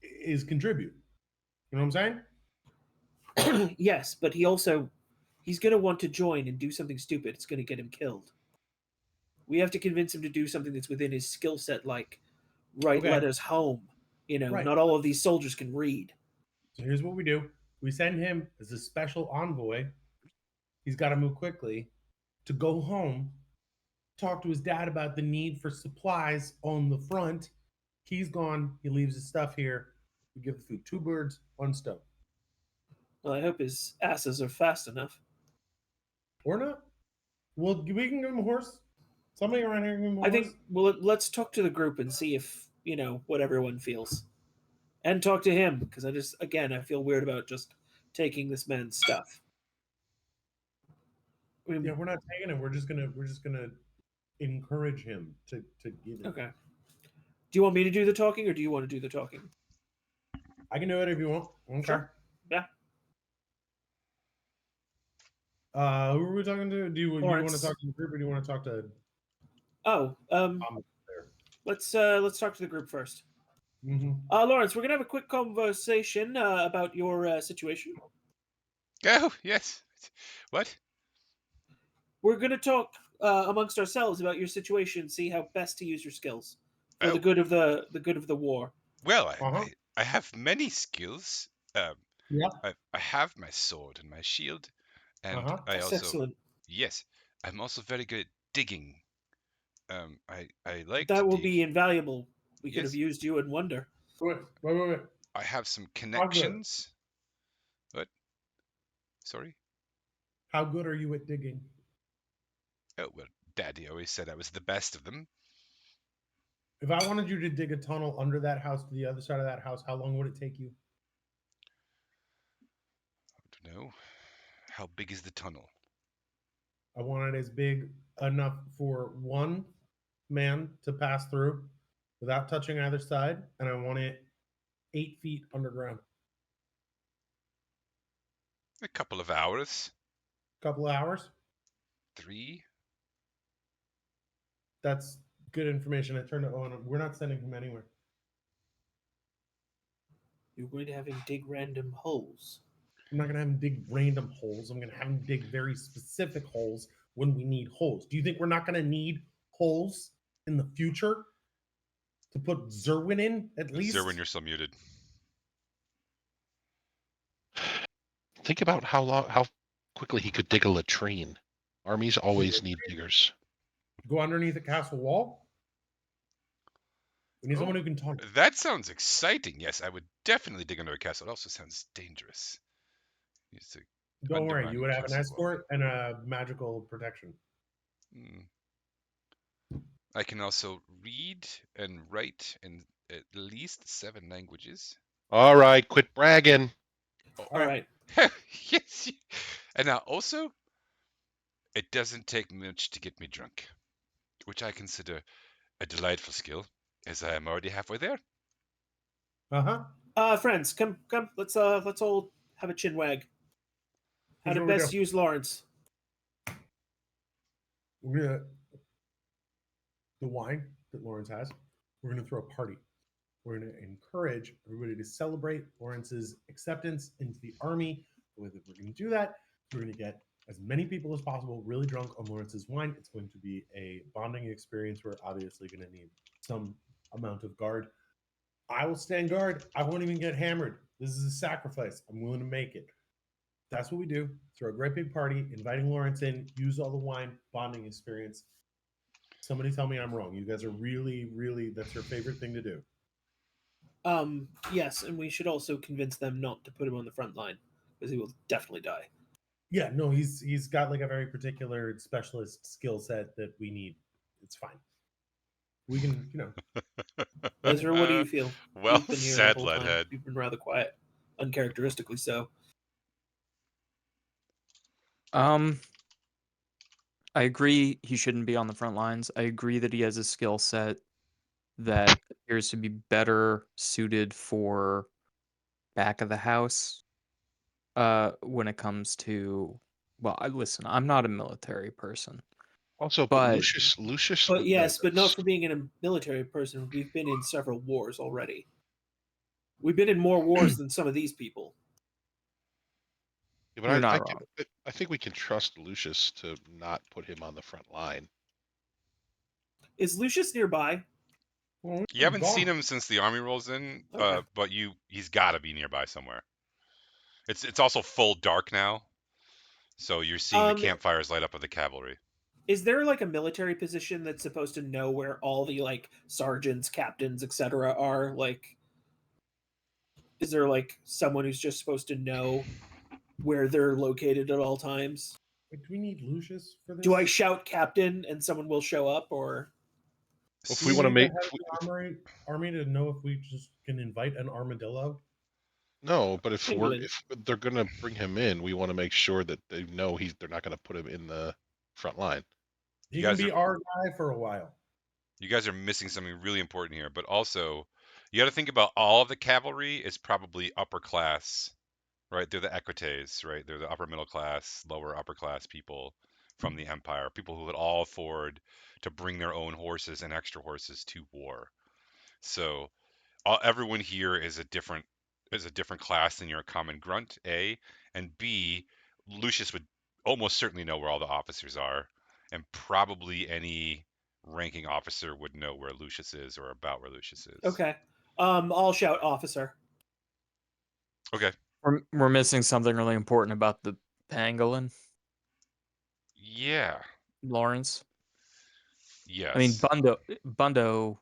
is contribute. You know what I'm saying? Yes, but he's going to want to join and do something stupid. It's going to get him killed. We have to convince him to do something that's within his skill set, like write Okay. letters home. Right. Not all of these soldiers can read. So here's what we do: we send him as a special envoy. He's got to move quickly to go home, talk to his dad about the need for supplies on the front. He's gone. He leaves his stuff here. We give the food. 2 birds, 1 stone. Well, I hope his asses are fast enough. Or not. Well, we can give him a horse. Somebody around here can give him a horse. I think, well, let's talk to the group and see if, what everyone feels. And talk to him, because I feel weird about just taking this man's stuff. Yeah, we're not taking it. We're just gonna encourage him to get it. Okay. Do you want me to do the talking, or do you want to do the talking? I can do it if you want. Okay. Sure. Yeah. Who are we talking to? Do you want to Lawrence. talk to the group, or do you want to talk to? Oh, there. let's talk to the group first. Mm-hmm. Lawrence, we're gonna have a quick conversation about your situation. Oh, yes. What? We're gonna talk amongst ourselves about your situation, see how best to use your skills for Oh. the good of the war. Well, Uh-huh. I have many skills. Yeah. I have my sword and my shield, and Uh-huh. I That's also excellent. yes, I'm also very good at digging. I like That to will dig. be invaluable. We could Yes. have used you in Wonder. Wait. I have some connections. What? Sorry? How good are you at digging? Oh, well, Daddy always said I was the best of them. If I wanted you to dig a tunnel under that house to the other side of that house, how long would it take you? I don't know. How big is the tunnel? I want it as big enough for 1 man to pass through without touching either side, and I want it 8 feet underground. A couple of hours. Couple of hours. 3. That's good information. I turned it on. We're not sending him anywhere. You're going to have him dig random holes. I'm not going to have him dig random holes. I'm going to have him dig very specific holes when we need holes. Do you think we're not going to need holes in the future to put Zerwin in at least? Zerwin, you're still muted. Think about how quickly he could dig a latrine. Armies always need diggers. Go underneath a castle wall? We need someone who can talk. That sounds exciting. Yes, I would definitely dig under a castle. It also sounds dangerous. Don't worry, you would have an castle escort and a magical protection. I can also read and write in at least 7 languages. All right, quit bragging. All right. Yes. And now also, it doesn't take much to get me drunk, which I consider a delightful skill, as I am already halfway there. Friends, come. Let's all have a chin wag. How to best use Lawrence. We're gonna the wine that Lawrence has. We're gonna throw a party. We're gonna encourage everybody to celebrate Lawrence's acceptance into the army. The way that we're gonna do that, we're gonna get as many people as possible really drunk on Lawrence's wine. It's going to be a bonding experience. We're obviously going to need some amount of guard. I will stand guard. I won't even get hammered. This is a sacrifice. I'm willing to make it. That's what we do. Throw a great big party, inviting Lawrence in, use all the wine, bonding experience. Somebody tell me I'm wrong. You guys are really, really, that's your favorite thing to do. Yes, and we should also convince them not to put him on the front line, because he will definitely die. Yeah, no, he's got like a very particular specialist skill set that we need. It's fine. We can, Ezra, what do you feel? Well You've been here the said, whole time. Leadhead. You've been rather quiet, uncharacteristically so. I agree he shouldn't be on the front lines. I agree that he has a skill set that appears to be better suited for back of the house. When it comes to, well, listen, I'm not a military person, Also, but but Lucius But would know yes, but not this. for being a military person. We've been in several wars already. We've been in more wars than some of these people. Yeah, you're but not wrong. I think we can trust Lucius to not put him on the front line. Is Lucius nearby? well, You haven't gone. seen him since the army rolls in, Okay. but he's got to be nearby somewhere. It's also full dark now, so you're seeing the campfires light up of the cavalry. Is there like a military position that's supposed to know where all the like sergeants, captains, etc. are? Like, is there like someone who's just supposed to know where they're located at all times? Wait, do we need Lucius for this? Do I shout captain and someone will show up, or If Do we we want to need the make, head of the army to know if we just can invite an armadillo? no, but if England? if they're gonna bring him in, we want to make sure that they know they're not gonna put him in the front line. He You can guys be are our guy for a while. missing something really important here, but also you got to think about all of the cavalry is probably upper class, right? They're the equites, right? They're the upper middle class, lower upper class people from the empire, people who would all afford to bring their own horses and extra horses to war. So everyone here is a different class than your common grunt, A, and B, Lucius would almost certainly know where all the officers are, and probably any ranking officer would know where Lucius is or about where Lucius is. Okay. I'll shout officer. Okay. We're missing something really important about the pangolin, Yeah. Lawrence. Yes. I mean, Bundo.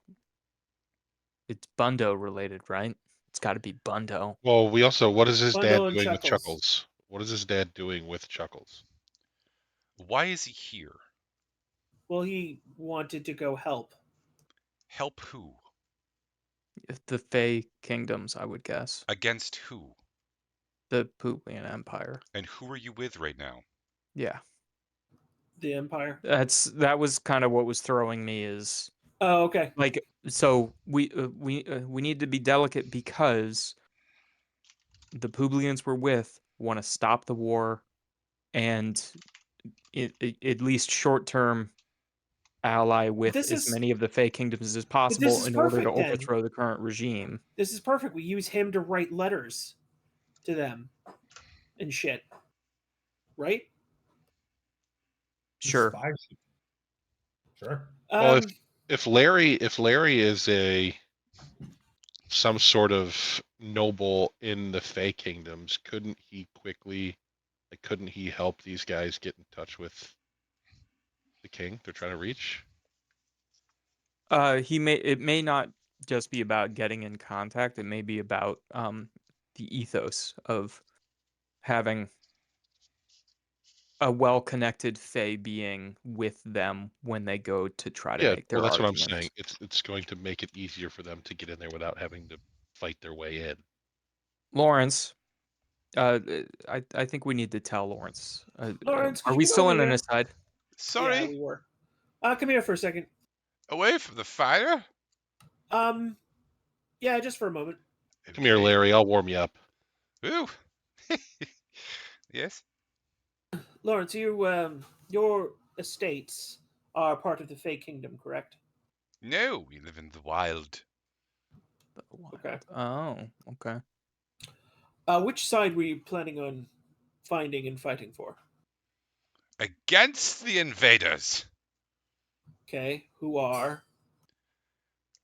It's Bundo related, right? It's got to be Bundo. Well, we also, what is his dad Bundle and doing with Chuckles. Chuckles? What is his dad doing with Chuckles? Why is he here? Well, he wanted to go help. Help who? The Fey Kingdoms, I would guess. Against who? The Pooplian Empire. And who are you with right now? Yeah, The Empire. that was kind of what was throwing me is Oh, okay. like, so we need to be delicate because the Publians we're with want to stop the war and at least short term ally with This as is many of the Fey Kingdoms as this possible is in order to perfect, then. overthrow the current regime. This is perfect. We use him to write letters to them and shit. Right? Sure. Spy ship. Sure. Well, if Larry is some sort of noble in the Fey Kingdoms, couldn't he help these guys get in touch with the king they're trying to reach? It may not just be about getting in contact. It may be about the ethos of having a well-connected Fey being with them when they go to try to Yeah, make well, their that's what I'm arguments. saying. It's going to make it easier for them to get in there without having to fight their way in. Lawrence, I think we need to tell Lawrence. Lawrence, could Are you we come still over in an here? aside? Sorry? Yeah, we were. Come here for a second. Away from the fire? Yeah, just for a moment. Come here, Okay. Larry. I'll warm you up. Ooh. Yes? Lawrence, your estates are part of the Fey Kingdom, correct? No, we live in the wild. Okay. Oh, okay. Which side were you planning on finding and fighting for? Against the invaders. Okay, who are?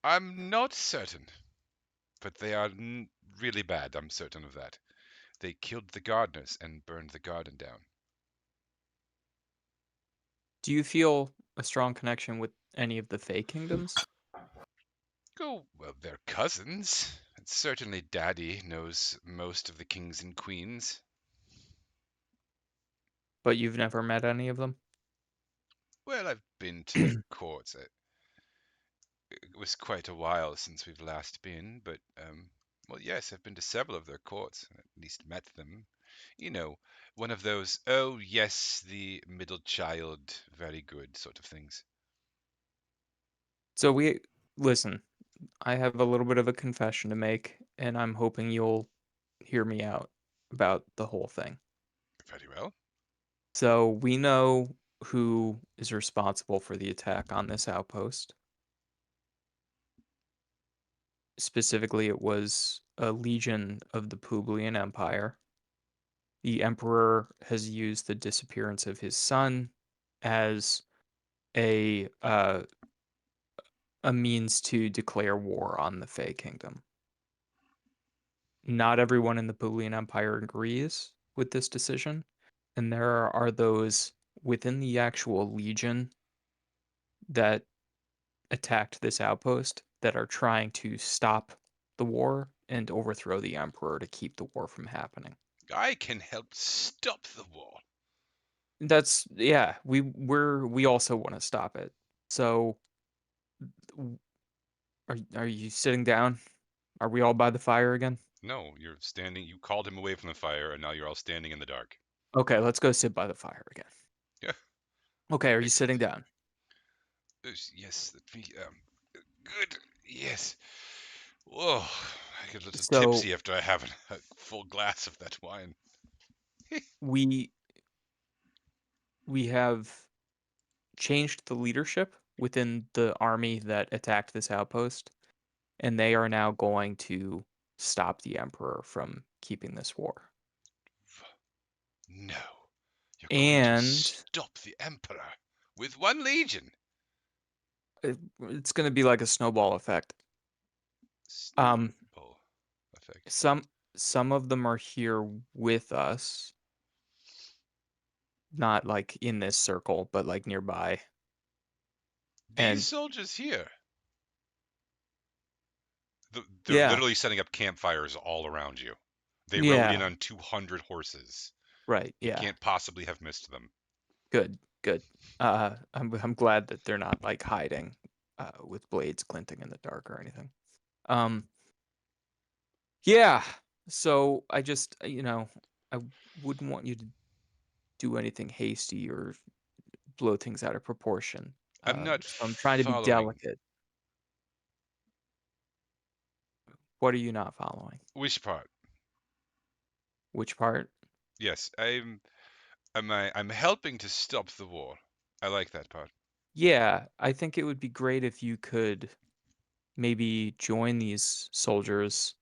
I'm not certain. But they are really bad, I'm certain of that. They killed the gardeners and burned the garden down. Do you feel a strong connection with any of the Fey Kingdoms? Oh, well, they're cousins. And certainly Daddy knows most of the kings and queens. But you've never met any of them? Well, I've been to the courts. It was quite a while since we've last been, but well, yes, I've been to several of their courts, at least met them. You know, one of those, oh yes, the middle child, very good sort of things. So listen, I have a little bit of a confession to make, and I'm hoping you'll hear me out about the whole thing. Very well. So we know who is responsible for the attack on this outpost. Specifically, it was a legion of the Publian Empire. The Emperor has used the disappearance of his son as a means to declare war on the Fey Kingdom. Not everyone in the Publian Empire agrees with this decision, and there are those within the actual legion that attacked this outpost that are trying to stop the war and overthrow the Emperor to keep the war from happening. I can help stop the war. That's yeah, we also want to stop it. So are you sitting down? Are we all by the fire again? No, you're standing. You called him away from the fire, and now you're all standing in the dark. Okay, let's go sit by the fire again. Yeah. Okay, are you Excellent. sitting down? Yes, good. Yes. Whoa, I get a little So tipsy after I have a full glass of that wine. we have changed the leadership within the army that attacked this outpost, and they are now going to stop the Emperor from keeping this war. No, you're going to And stop the Emperor with one legion. it's going to be like a snowball effect. Um, Snowball effect. some of them are here with us, not like in this circle, but like nearby. These And soldiers here. They're yeah, literally setting up campfires all around you. They rode in yeah, on 200 horses. right, You yeah, can't possibly have missed them. good, good. I'm glad that they're not like hiding, with blades glinting in the dark or anything. Um, yeah. So I just, I wouldn't want you to do anything hasty or blow things out of proportion. I'm not So I'm trying to be following. delicate. What are you not following? Which part? Which part? Yes, I'm helping to stop the war. I like that part. Yeah, I think it would be great if you could maybe join these soldiers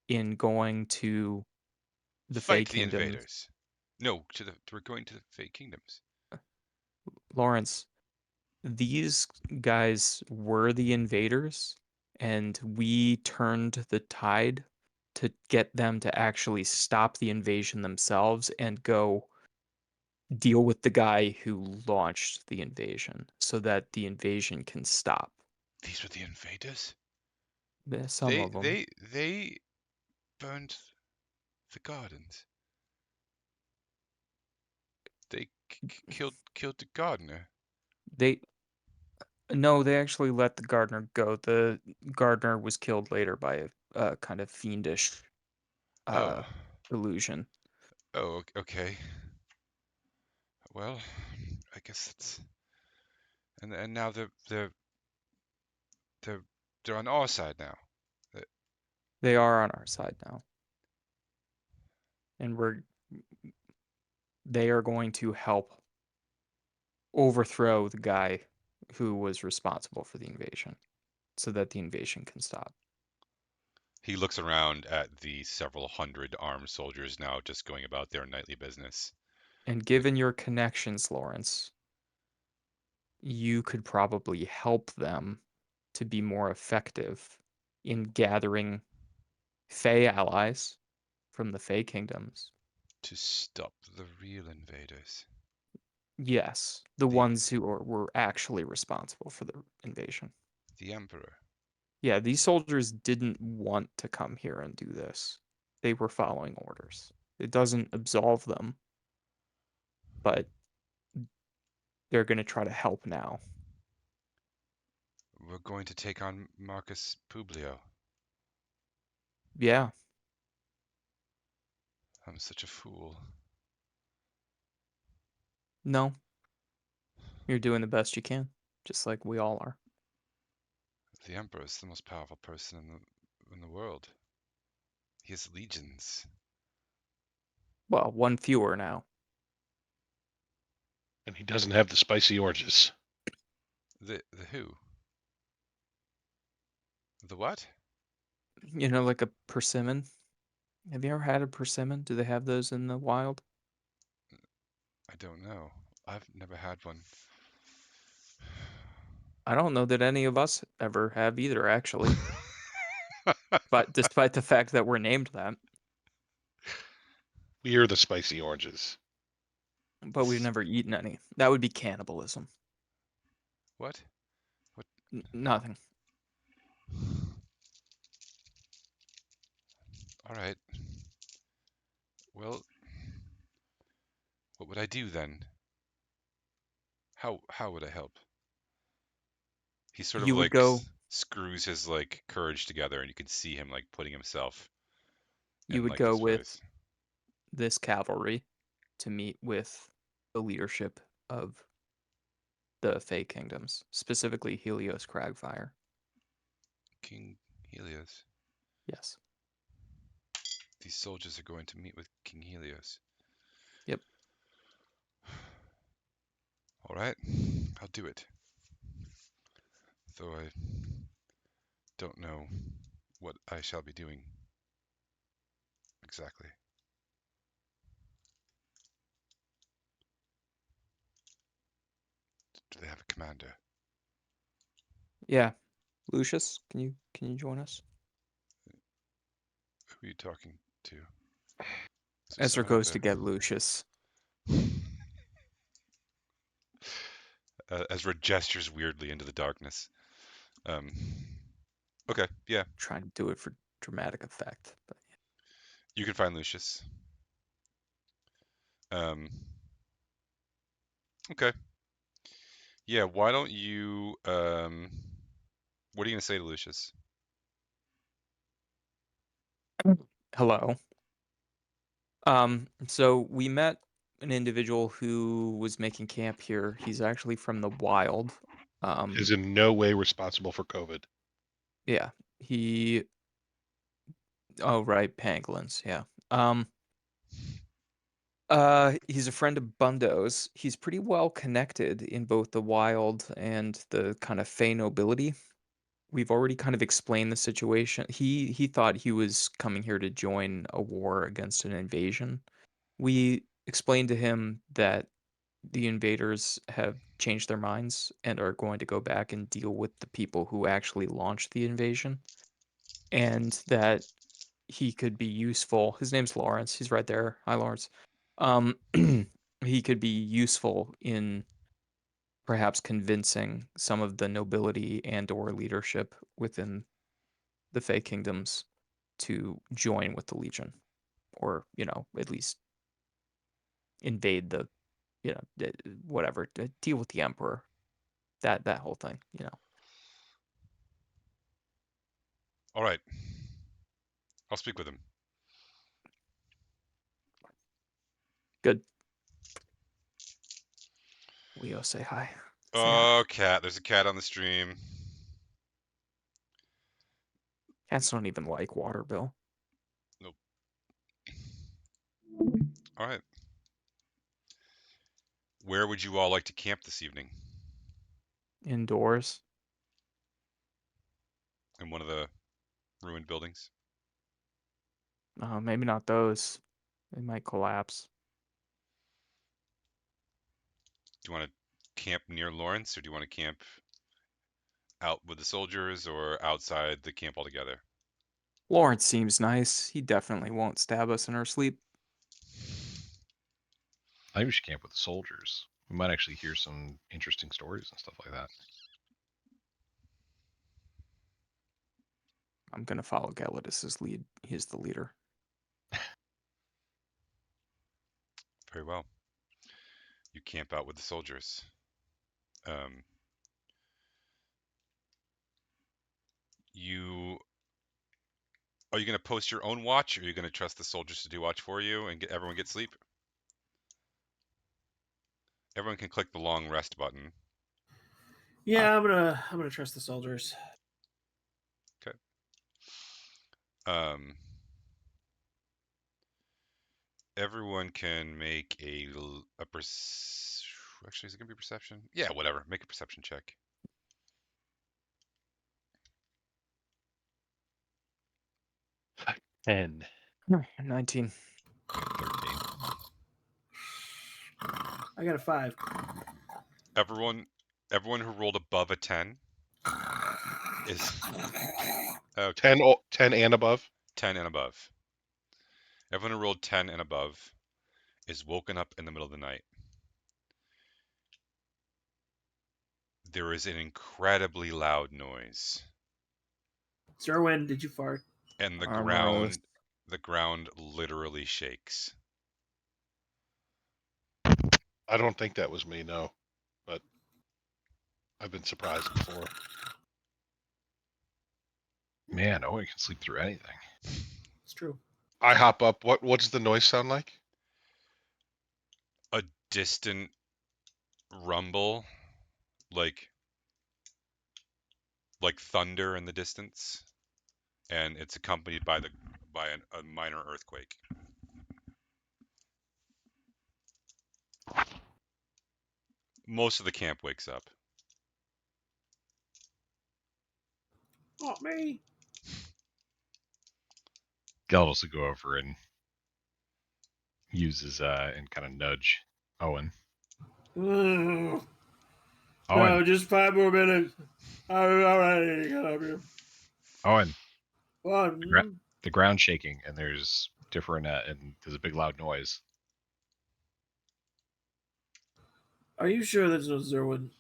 in going to the Fey Fight the Kingdoms. invaders. No, we're going to the Fey Kingdoms. Lawrence, these guys were the invaders, and we turned the tide to get them to actually stop the invasion themselves and go deal with the guy who launched the invasion so that the invasion can stop. These were the invaders. Some of them. They burned the gardens. They killed the gardener. They No, they actually let the gardener go. The gardener was killed later by a kind of fiendish Oh, illusion. oh, okay. Well, I guess it's and now they're they're on our side now. They are on our side now. And they are going to help overthrow the guy who was responsible for the invasion so that the invasion can stop. He looks around at the several hundred armed soldiers now just going about their nightly business. And given your connections, Lawrence, you could probably help them to be more effective in gathering Fey allies from the Fey kingdoms. To stop the real invaders. Yes, the ones who were actually responsible for the invasion. The Emperor. Yeah, these soldiers didn't want to come here and do this. They were following orders. It doesn't absolve them. but they're going to try to help now. We're going to take on Marcus Publio. Yeah, I'm such a fool. no, you're doing the best you can, just like we all are. The Emperor is the most powerful person in the world. He has legions. Well, one fewer now. And he doesn't have the spicy oranges. The who? The what? You know, like a persimmon. Have you ever had a persimmon? Do they have those in the wild? I don't know. I've never had one. I don't know that any of us ever have either, actually. But despite the fact that we're named that, We are the spicy oranges. but we've never eaten any. That would be cannibalism. What? Nothing. All right. Well, what would I do then? How would I help? He sort of You would like go. screws his like courage together, and you can see him like putting himself You in would like go this with place. this cavalry to meet with the leadership of the Fey Kingdoms, specifically Helios Cragfire. King Helios. Yes. These soldiers are going to meet with King Helios. Yep. All right, I'll do it. Though I don't know what I shall be doing exactly. Do they have a commander? Yeah. Lucius, can you join us? Who are you talking to? Is there Ezra someone up goes to there? get Lucius. Ezra gestures weirdly into the darkness. Okay, yeah, Trying to do it for dramatic effect. But you can find Lucius. Okay. Yeah, why don't you, what are you gonna say to Lucius? hello. So we met an individual who was making camp here. He's actually from the wild. Is in no way responsible for COVID. Yeah. He Oh right, pangolins, yeah. He's a friend of Bundo's. He's pretty well connected in both the wild and the kind of Fey nobility. We've already kind of explained the situation. He thought he was coming here to join a war against an invasion. We explained to him that the invaders have changed their minds and are going to go back and deal with the people who actually launched the invasion, and that he could be useful. His name's Lawrence. He's right there. Hi, Lawrence. He could be useful in perhaps convincing some of the nobility and or leadership within the Fey Kingdoms to join with the Legion, or at least invade the, whatever, deal with the Emperor, that whole thing. All right, I'll speak with him. Good. Leo, say hi. Say Oh, hi. cat, there's a cat on the stream. Cats don't even like water, Bill. Nope. All right. Where would you all like to camp this evening? Indoors. In one of the ruined buildings? Maybe not those. They might collapse. Do you want to camp near Lawrence, or do you want to camp out with the soldiers, or outside the camp altogether? Lawrence seems nice. He definitely won't stab us in our sleep. I think we should camp with the soldiers. We might actually hear some interesting stories and stuff like that. I'm gonna follow Gelidus's lead. He's the leader. Very well. You camp out with the soldiers. Are you going to post your own watch, or are you going to trust the soldiers to do watch for you and everyone get sleep? Everyone can click the long rest button. Yeah, I'm gonna trust the soldiers. Okay. Everyone can make actually, is it gonna be perception? Yeah, whatever. Make a perception check. 10. 19. 13. I got a 5. Everyone who rolled above a 10 is okay. 10 and above. 10 and above. Everyone who rolled 10 and above is woken up in the middle of the night. There is an incredibly loud noise, Zerwin, did you fart? and Armoros. the ground literally shakes. I don't think that was me, no. But I've been surprised before. Man, Owen can sleep through anything. It's true. I hop up. What's the noise sound like? A distant rumble, like thunder in the distance, and it's accompanied by a minor earthquake. Most of the camp wakes up. Not me. Galdos will go over and uses and kind of nudge Owen. Ugh. Owen, No, just 5 more minutes. I'm all right. Get up here. Owen, What? the ground shaking and there's different and there's a big loud noise. Are you sure that's not Zerwin?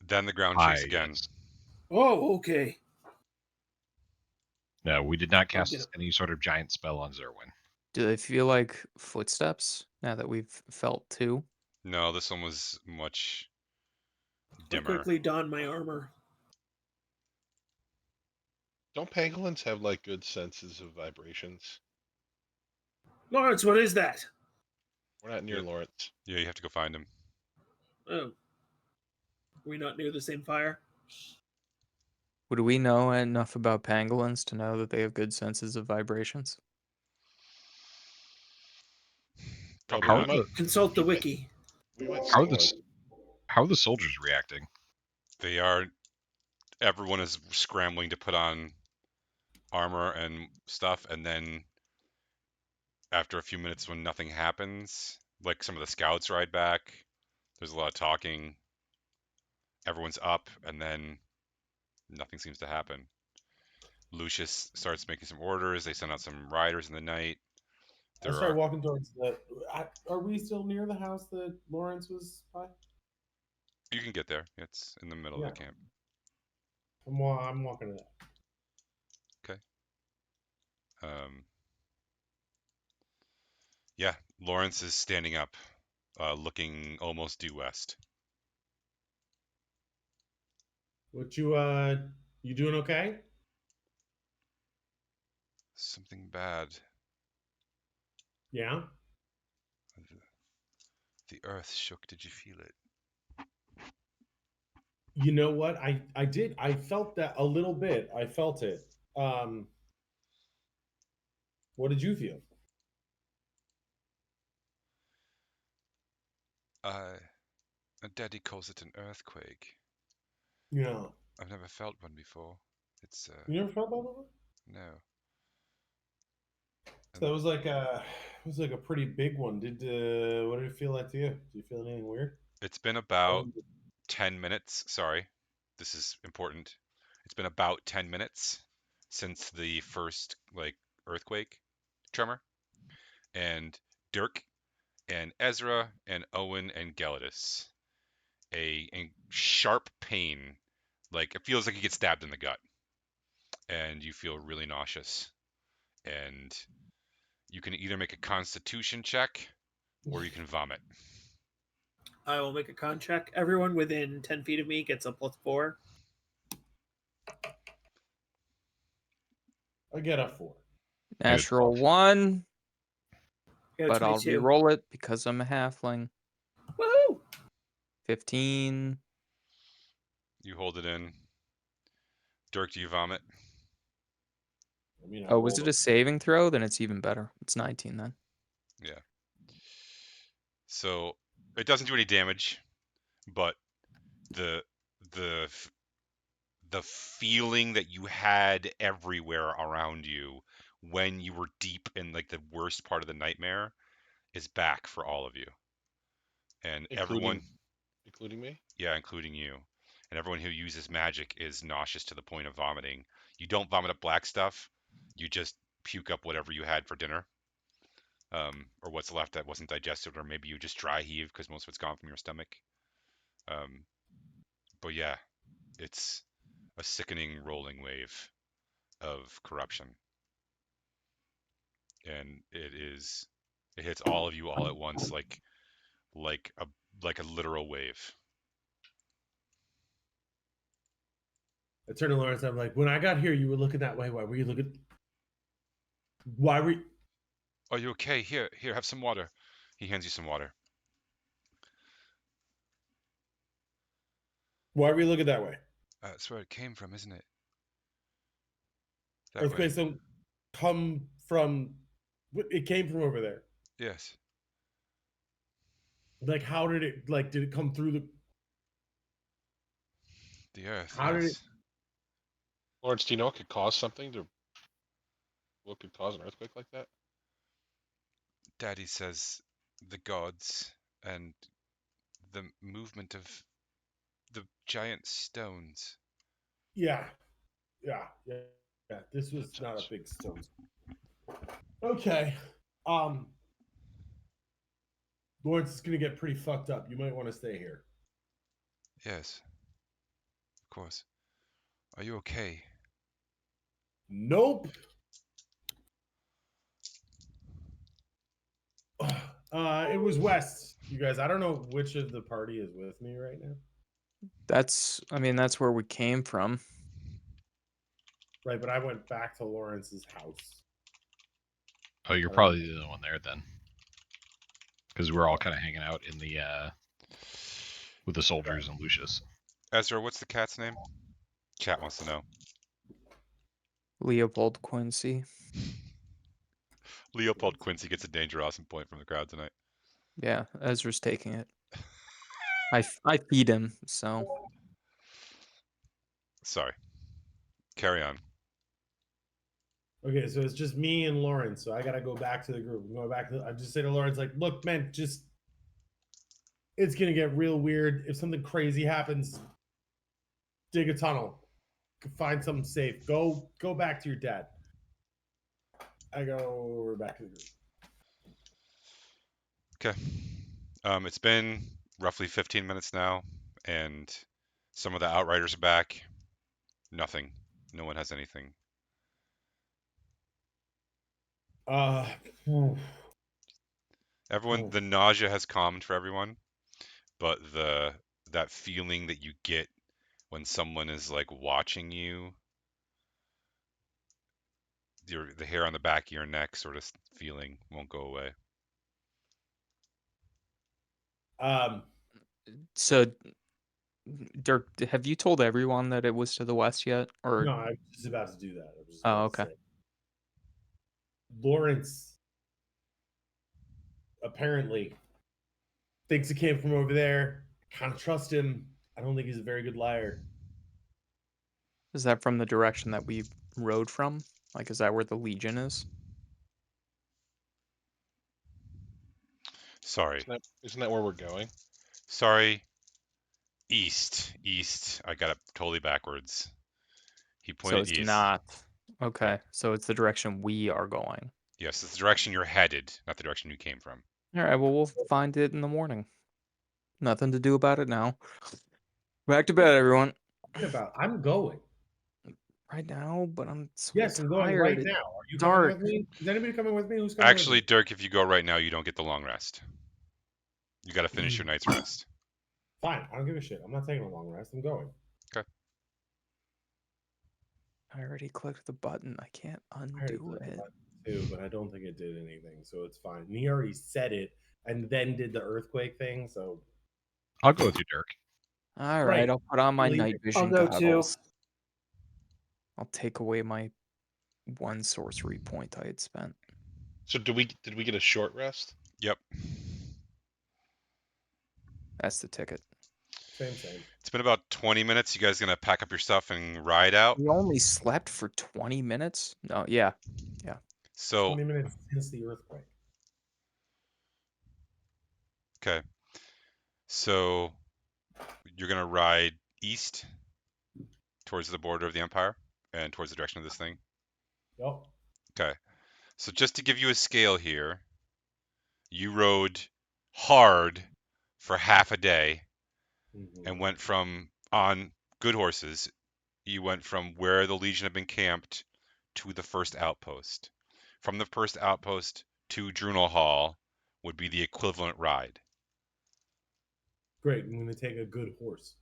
Then the ground shakes Hi, again. yes. Oh, okay. No, we did not I'll get cast it. any sort of giant spell on Zerwin. Do they feel like footsteps now that we've felt 2? No, this one was much I dimmer. quickly don my armor. Don't pangolins have like good senses of vibrations? Lawrence, what is that? We're not near Yeah. Lawrence. Yeah, you have to go find him. Oh. Are we not near the same fire? Would we know enough about pangolins to know that they have good senses of vibrations? Probably How are not. the Consult the wiki. We went how are south. how are the soldiers reacting? They are. Everyone is scrambling to put on armor and stuff, and then after a few minutes, when nothing happens, like some of the scouts ride back, there's a lot of talking. Everyone's up, and then nothing seems to happen. Lucius starts making some orders. They send out some riders in the night. I start walking towards the. Are we still near the house that Lawrence was by? You can get there. It's in the middle of the camp. I'm walking to that. Okay. Yeah, Lawrence is standing up, looking almost due west. What you doing okay? Something bad. Yeah. The earth shook. Did you feel it? You know what? I did. I felt that a little bit. I felt it. What did you feel? Daddy calls it an earthquake. Yeah. I've never felt one before. It's You never felt that before? no. So that was like a pretty big one. What did it feel like to you? Do you feel anything weird? It's been about 10 minutes. Sorry, this is important. It's been about 10 minutes since the first earthquake tremor, and Dirk and Ezra and Owen and Gelidus, a sharp pain, like it feels like you get stabbed in the gut, and you feel really nauseous, and you can either make a Constitution check or you can vomit. I will make a con check. Everyone within 10 feet of me gets a +4. I get a 4. Natural Good. 1, Get a but I'll 22. re-roll it because I'm a halfling. Woohoo! 15. You hold it in. Dirk, do you vomit? I mean, I Oh, was rolled it a saving throw? Then it's even better. It's 19 then. Yeah. So it doesn't do any damage, but the the the feeling that you had everywhere around you when you were deep in like the worst part of the nightmare is back for all of you. And everyone, including me. yeah, including you, and everyone who uses magic is nauseous to the point of vomiting. You don't vomit up black stuff. You just puke up whatever you had for dinner. Or what's left that wasn't digested, or maybe you just dry heave because most of it's gone from your stomach. But yeah, it's a sickening rolling wave of corruption, and it hits all of you all at once, like a literal wave. I turned to Lawrence. I'm like, when I got here, you were looking that way. Why were you looking? Why were you... Are you okay? Here, have some water. He hands you some water. Why were you looking that way? That's where it came from, isn't it? That way. Earthquakes don't come from... It came from over there. Yes. Like, how did it... Like, did it come through The earth. How did Yes. it... Lawrence, do you know what could cause something to? What could cause an earthquake like that? Daddy says the gods and the movement of the giant stones. Yeah. This was Makes not a sense. big stone. Okay. Lawrence is gonna get pretty fucked up. You might want to stay here. Yes. Of course. Are you okay? Nope. It was West. You guys, I don't know which of the party is with me right now. That's where we came from. Right, but I went back to Lawrence's house. Oh, you're probably the only one there then, because we're all kind of hanging out in the with the soldiers and Lucius. Ezra, what's the cat's name? Chat wants to know. Leopold Quincy. Leopold Quincy gets a danger awesome point from the crowd tonight. Yeah, Ezra's taking it. I feed him, so. Sorry. Carry on. Okay, so it's just me and Lawrence. So I gotta go back to the group. I'm going back to. I just say to Lawrence, like, look, man, just it's gonna get real weird. If something crazy happens, dig a tunnel, find something safe. Go back to your dad. I go. We're back to the group. Okay. It's been roughly 15 minutes now, and some of the outriders are back. Nothing. No one has anything. Everyone, the nausea has calmed for everyone, but that feeling that you get when someone is like watching you, the hair on the back of your neck sort of feeling won't go away. So, Dirk, have you told everyone that it was to the west yet? Or No, I was just about to do that. I was just oh, about to okay. say. Lawrence apparently thinks it came from over there. Kind of trust him. I don't think he's a very good liar. Is that from the direction that we rode from? Like, is that where the Legion is? Sorry. Isn't that where we're going? Sorry. East. I got it totally backwards. He So pointed it's east. not. Okay, so it's the direction we are going. Yes, it's the direction you're headed, not the direction you came from. All right, well, we'll find it in the morning. Nothing to do about it now. Back to bed, everyone. I'm going. Right now, but I'm so Yes, I'm going tired. right It's now. Are you dark. coming with me? Is anybody coming with me? Who's coming Actually, with me? Dirk, if you go right now, you don't get the long rest. You got to finish your night's rest. Fine, I don't give a shit. I'm not taking a long rest. I'm going. I already clicked the button. I can't I already undo clicked the it. button too, but I don't think it did anything, so it's fine. And he already said it and then did the earthquake thing, so I'll go with you, Dirk. All Great. right, I'll put on my Leave night it. vision go too. goggles. I'll take away my 1 sorcery point I had spent. So did we get a short rest? Yep. That's the ticket. Same. It's been about 20 minutes. You guys gonna pack up your stuff and ride out? We only slept for 20 minutes? No, yeah. So 20 minutes since the earthquake. okay. So you're gonna ride east towards the border of the Empire and towards the direction of this thing. Yep. Okay. So just to give you a scale here, you rode hard for half a day and went from on good horses. You went from where the Legion had been camped to the first outpost. From the first outpost to Drunel Hall would be the equivalent ride. Great. I'm going to take a good horse.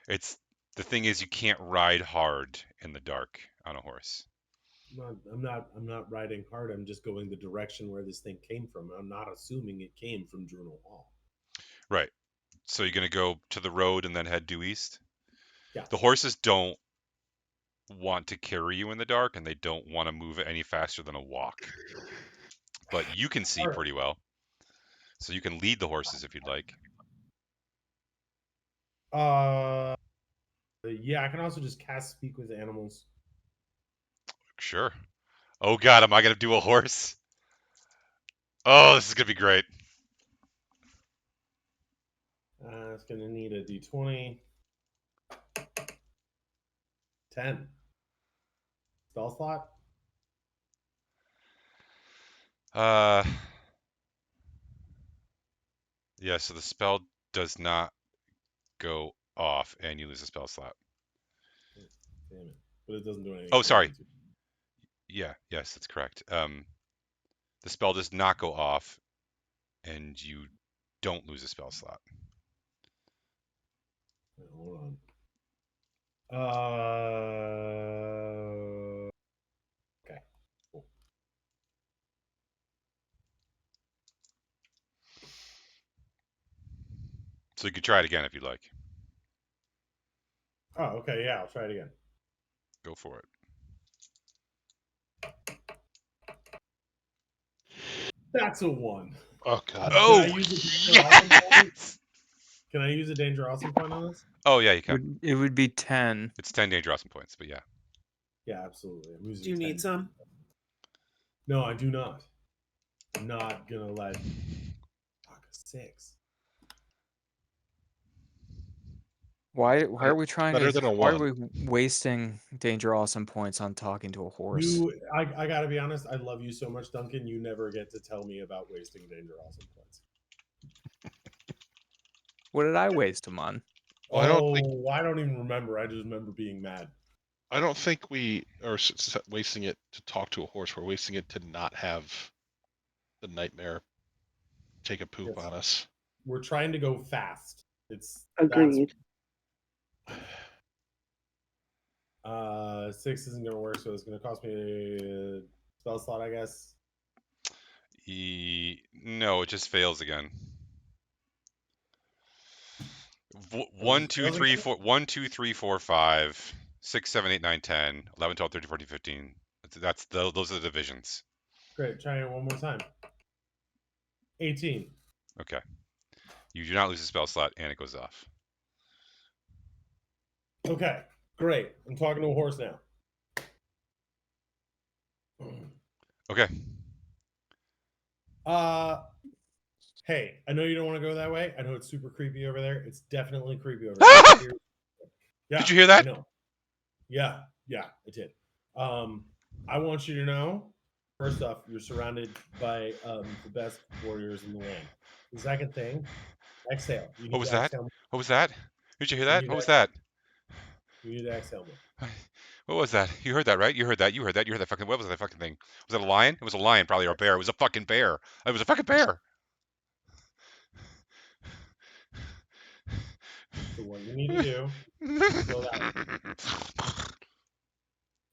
It's the thing is you can't ride hard in the dark on a horse. I'm not riding hard. I'm just going the direction where this thing came from. I'm not assuming it came from Drunel Hall. Right. So you're gonna go to the road and then head due east? Yeah. The horses don't want to carry you in the dark and they don't want to move any faster than a walk. But you can see pretty well. So you can lead the horses if you'd like. Yeah, I can also just cast speak with animals. Sure. Oh god, am I gonna do a horse? Oh, this is gonna be great. It's going to need a d20. 10. Spell slot? Yeah, so the spell does not go off and you lose a spell slot. Damn it. But it doesn't do anything. Oh, sorry. Yeah, yes, that's correct. The spell does not go off and you don't lose a spell slot. Wait, hold on. Okay. Cool. So you could try it again if you'd like. Oh, okay. Yeah, I'll try it again. Go for it. That's a 1. Oh god. Oh, Can I use a danger awesome point? yes! Can I use a danger awesome point on this? Oh, yeah, you can. It would be 10. It's 10 danger awesome points, but yeah. Yeah, absolutely. I'm using Do you 10. need some? No, I do not. I'm not gonna let. Fuck, a 6. Why are we trying Better to than a why are 1. we wasting danger awesome points on talking to a horse? I gotta be honest. I love you so much, Duncan. You never get to tell me about wasting danger awesome points. What did I waste them on? Well, I don't even remember. I just remember being mad. I don't think we are wasting it to talk to a horse. We're wasting it to not have the nightmare take a poop Yes. on us. We're trying to go fast. It's Agreed. 6 isn't gonna work, so it's gonna cost me a spell slot, I guess. No, it just fails again. Oh, 1, it 2, fails 3, again? 4, 1, 2, 3, 4, 5, 6, 7, 8, 9, 10, 11, 12, 13, 14, 15. Those are the divisions. Great. Try it one more time. 18. Okay. You do not lose a spell slot and it goes off. Okay. Great. I'm talking to a horse now. Okay. Hey, I know you don't want to go that way. I know it's super creepy over there. It's definitely creepy over there. Yeah, Did you hear that? I know. Yeah, I did. I want you to know, first off, you're surrounded by the best warriors in the land. The second thing, exhale. You need What was to that? exhale more. What was that? Did you hear that? need What was to- that? You need to exhale more. What was that? You heard that, right? You heard that. You heard that. You heard that fucking. What was that fucking thing? Was it a lion? It was a lion, probably, or a bear. It was a fucking bear. It was a fucking bear. So what you need to do is go that way.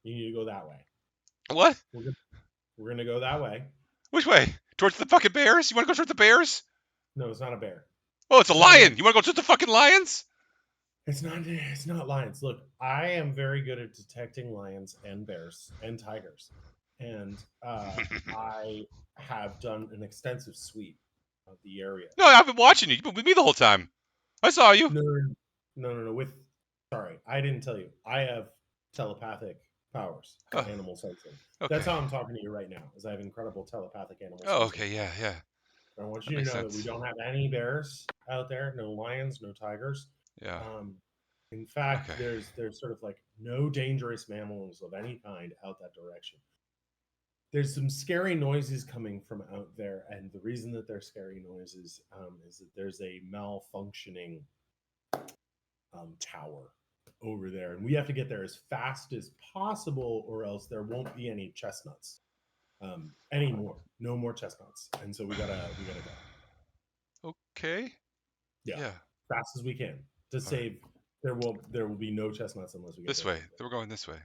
You need to go that way. What? We're gonna go that way. Which way? Towards the fucking bears? You want to go towards the bears? No, it's not a bear. Oh, it's a It's not a bear. lion. You want to go towards the fucking lions? It's not lions. Look, I am very good at detecting lions and bears and tigers, and I have done an extensive sweep of the area. No, I've been watching you. You've been with me the whole time. I saw you. No. Sorry, I didn't tell you. I have telepathic powers, Oh. animal sensing. Okay. That's how I'm talking to you right now. Is I have incredible telepathic animal Oh, sensing. okay, yeah. I want That you to makes know that we sense. don't have any bears out there, no lions, no tigers. Yeah. In fact, Okay. there's sort of like no dangerous mammals of any kind out that direction. There's some scary noises coming from out there, and the reason that they're scary noises is that there's a malfunctioning tower over there, and we have to get there as fast as possible, or else there won't be any chestnuts anymore. No more chestnuts, and so we gotta go. Okay. Yeah. Fast as we can to save. There will be no chestnuts unless we get this there. way. We're going this way.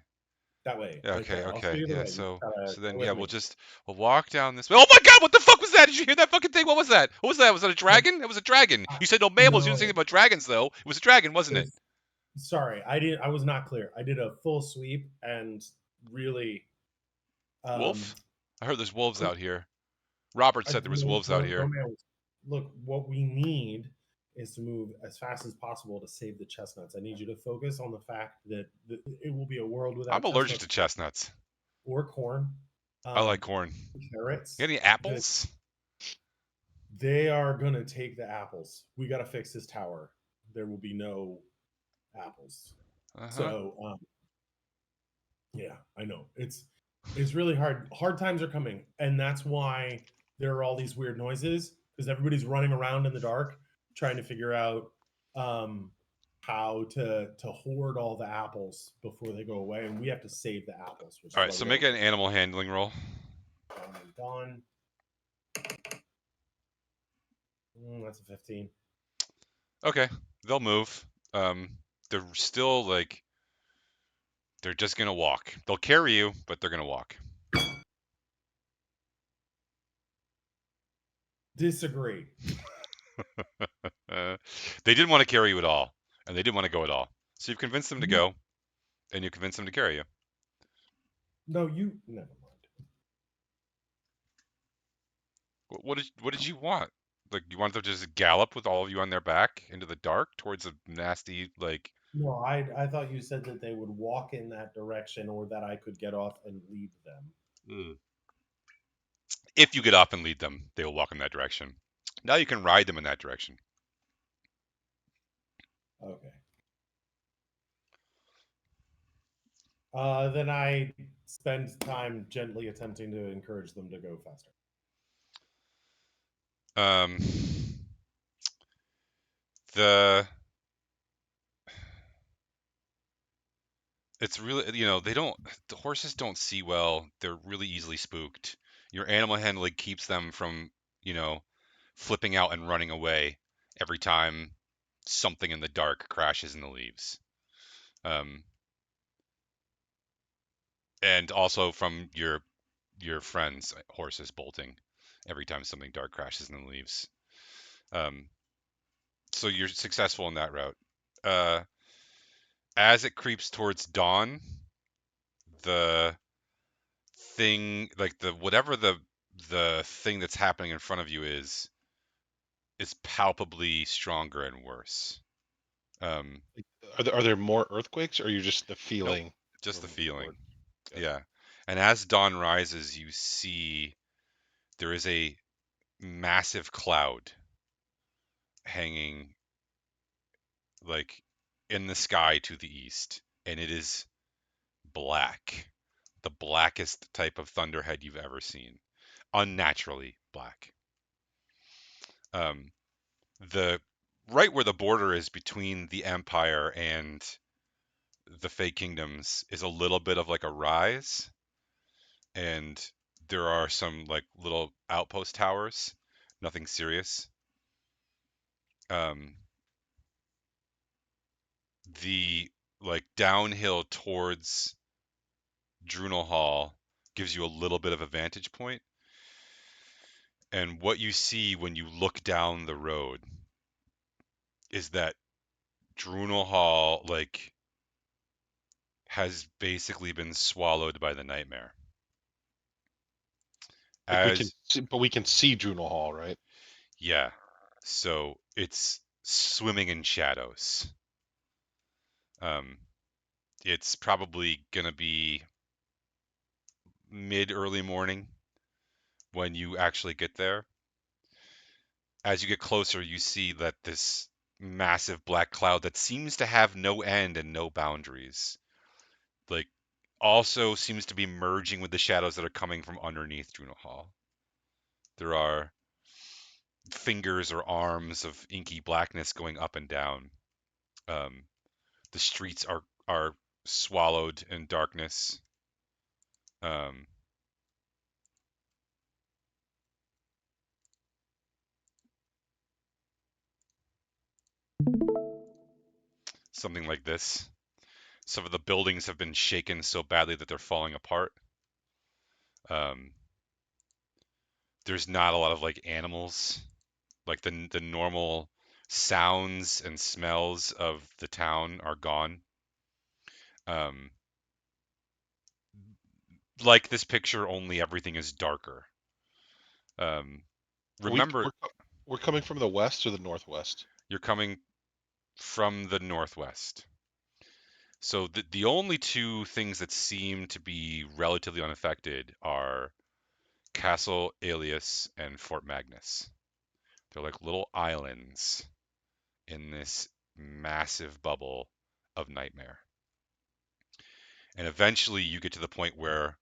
That way. Yeah, right okay, there. I'll show okay. you the Yeah, way. You so just then go yeah, with me. we'll walk down this way. Oh my god, what the fuck was that? Did you hear that fucking thing? What was that? What was that? Was that a dragon? It was a dragon. You said no mammals, you didn't say anything No. about dragons though. It was a dragon, wasn't it? Sorry, I was not clear. I did a full sweep and really Wolf? I heard there's wolves out here. Robert said there was wolves out here. Look, what we need is to move as fast as possible to save the chestnuts. I need you to focus on the fact that it will be a world without I'm allergic to chestnuts. or corn. I like corn. Carrots. You got any apples? They are gonna take the apples. We got to fix this tower. There will be no apples. So yeah, I know it's really hard. Hard times are coming, and that's why there are all these weird noises, because everybody's running around in the dark trying to figure out how to hoard all the apples before they go away, and we have to save the apples. All right, so make an animal handling roll. Done. That's a 15. Okay, they'll move. They're still like they're just gonna walk. They'll carry you, but they're gonna walk. Disagree. They didn't want to carry you at all, and they didn't want to go at all. So you've convinced them to go, and you convinced them to carry you. No, you never mind. What did you want? Like you wanted them to just gallop with all of you on their back into the dark towards a nasty like. No, I thought you said that they would walk in that direction, or that I could get off and lead them. If you get up and lead them, they will walk in that direction. Now you can ride them in that direction. Okay. Then I spend time gently attempting to encourage them to go faster. It's really, the horses don't see well. They're really easily spooked. Your animal handling keeps them from, flipping out and running away every time something in the dark crashes in the leaves. And also from your friends' horses bolting every time something dark crashes in the leaves. So you're successful in that route. As it creeps towards dawn, the thing, like whatever the thing that's happening in front of you is palpably stronger and worse. Are there more earthquakes, or are you just the feeling? Nope, just the feeling. Okay. Yeah. And as dawn rises, you see there is a massive cloud hanging like in the sky to the east, and it is black. The blackest type of thunderhead you've ever seen. Unnaturally black. The right where the border is between the Empire and the Fey Kingdoms is a little bit of like a rise, and there are some like little outpost towers. Nothing serious. the downhill towards Drunel Hall gives you a little bit of a vantage point. And what you see when you look down the road is that Drunel Hall has basically been swallowed by the nightmare. Like we can, As but we can see Drunel Hall, right? yeah, so it's swimming in shadows. It's probably gonna be early morning when you actually get there. As you get closer, you see that this massive black cloud that seems to have no end and no boundaries, also seems to be merging with the shadows that are coming from underneath Drunel Hall. There are fingers or arms of inky blackness going up and down. The streets are swallowed in darkness. Um, Something like this. Some of the buildings have been shaken so badly that they're falling apart. Um, there's not a lot of animals. The normal sounds and smells of the town are gone. Like this picture, only everything is darker. Remember, We're coming from the west or the northwest? you're coming from the northwest. So the only two things that seem to be relatively unaffected are Castle Alias and Fort Magnus. They're like little islands in this massive bubble of nightmare. And eventually you get to the point where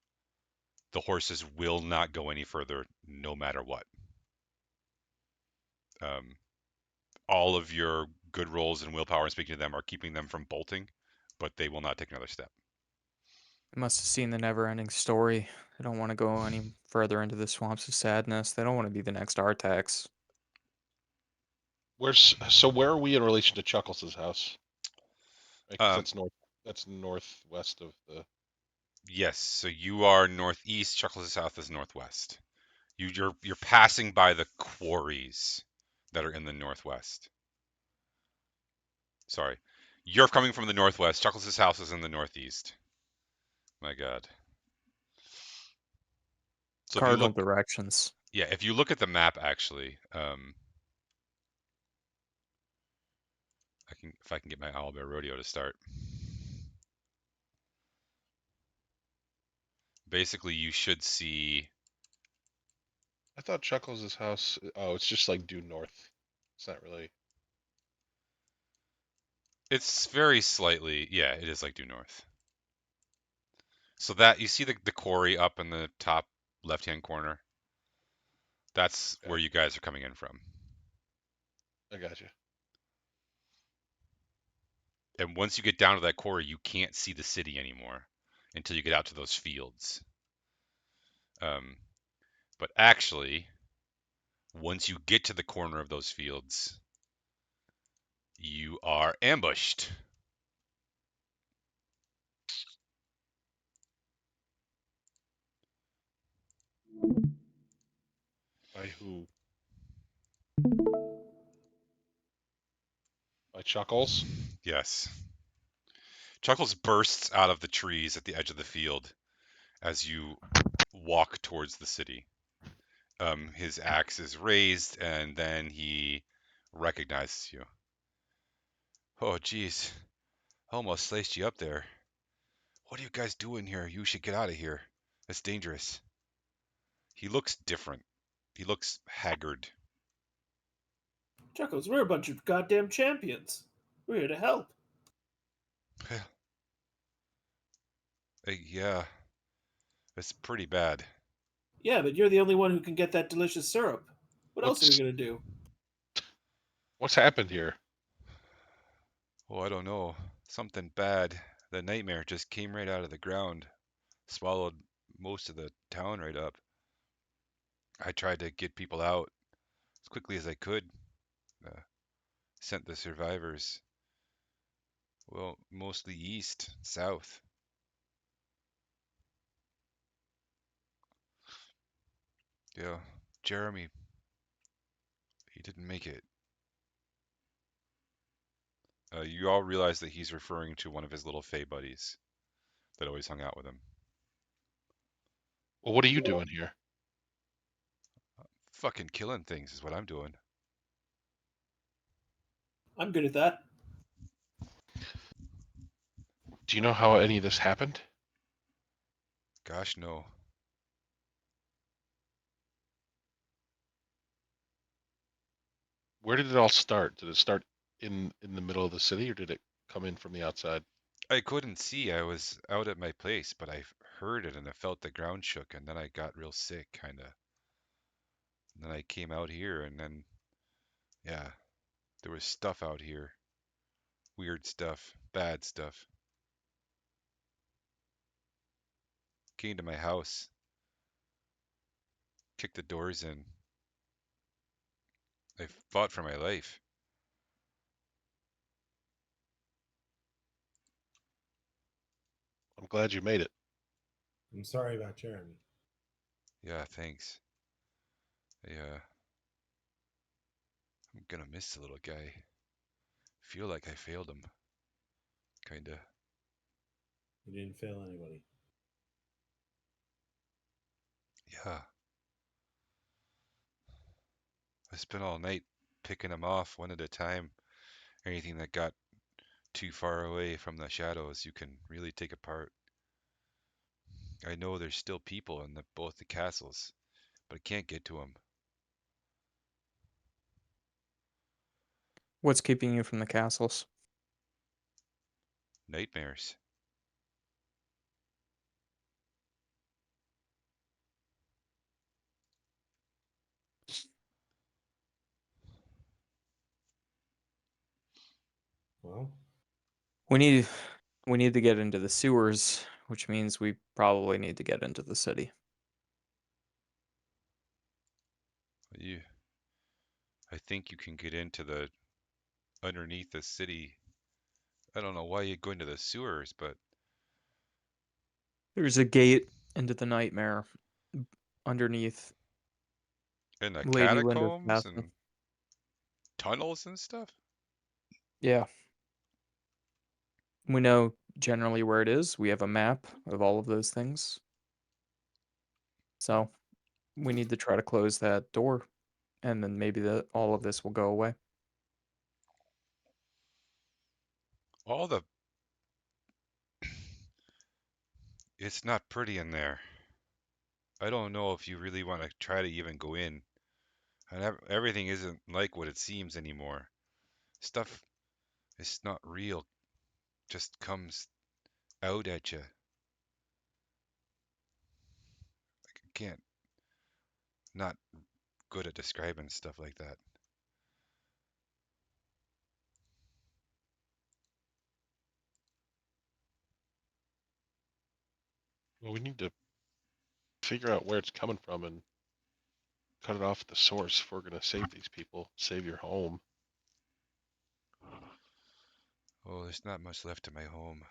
the horses will not go any further no matter what. All of your good rolls and willpower and speaking to them are keeping them from bolting, but they will not take another step. They must have seen the never-ending story. They don't want to go any further into the swamps of sadness. They don't want to be the next Artax. Where are we in relation to Chuckles' house? Because Um, that's north. That's northwest of the. yes, so you are northeast. Chuckles' south is northwest. You're passing by the quarries that are in the northwest. Sorry, you're coming from the northwest. Chuckles' house is in the northeast. My God. So if you Cardinal look, directions. yeah, if you look at the map, actually, if I can get my Owlbear Rodeo to start. Basically, you should see. I thought Chuckles' house. Oh, it's just due north. It's not really. It's very slightly, yeah, it is due north. So that you see the quarry up in the top left-hand corner. That's Okay. where you guys are coming in from. I got you. And once you get down to that quarry, you can't see the city anymore until you get out to those fields. But actually, once you get to the corner of those fields, you are ambushed. By who? By Chuckles? Yes. Chuckles bursts out of the trees at the edge of the field as you walk towards the city. His axe is raised, and then he recognizes you. Oh, geez. Almost sliced you up there. What are you guys doing here? You should get out of here. It's dangerous. He looks different. He looks haggard. Chuckles, we're a bunch of goddamn champions. We're here to help. Yeah, it's pretty bad. Yeah, but you're the only one who can get that delicious syrup. What else are we What's gonna do? what's happened here? Oh, I don't know. Something bad. The nightmare just came right out of the ground. Swallowed most of the town right up. I tried to get people out as quickly as I could. Uh, Sent the survivors. Well, mostly east, south. Yeah, Jeremy, he didn't make it. You all realize that he's referring to one of his little Fey buddies that always hung out with him. Well, what are you doing here? Fucking killing things is what I'm doing. I'm good at that. Do you know how any of this happened? Gosh, no. Where did it all start? Did it start in the middle of the city, or did it come in from the outside? I couldn't see. I was out at my place, but I heard it and I felt the ground shook, and then I got real sick, kind of. And then I came out here, and then, yeah, there was stuff out here. Weird stuff, bad stuff. Came to my house, kicked the doors in. I fought for my life. I'm glad you made it. I'm sorry about Jeremy. Yeah, thanks. I'm gonna miss the little guy. Feel like I failed him. Kinda. You didn't fail anybody. Yeah. I spent all night picking him off one at a time. Anything that got too far away from the shadows, you can really take apart. I know there's still people in both the castles, but I can't get to them. What's keeping you from the castles? Nightmares. Well, We need we need to get into the sewers, which means we probably need to get into the city. You, I think you can get into the underneath the city. I don't know why you'd go into the sewers, but There's a gate into the nightmare underneath in the Lady Linda's catacombs castle. and tunnels and stuff. Yeah. We know generally where it is. We have a map of all of those things. So we need to try to close that door, and then maybe all of this will go away. All the It's not pretty in there. I don't know if you really want to try to even go in. And everything isn't like what it seems anymore. Stuff is not real. Just comes out at you. I can't. Not good at describing stuff like that. Well, we need to figure out where it's coming from and cut it off at the source if we're going to save these people, save your home. Oh, there's not much left of my home.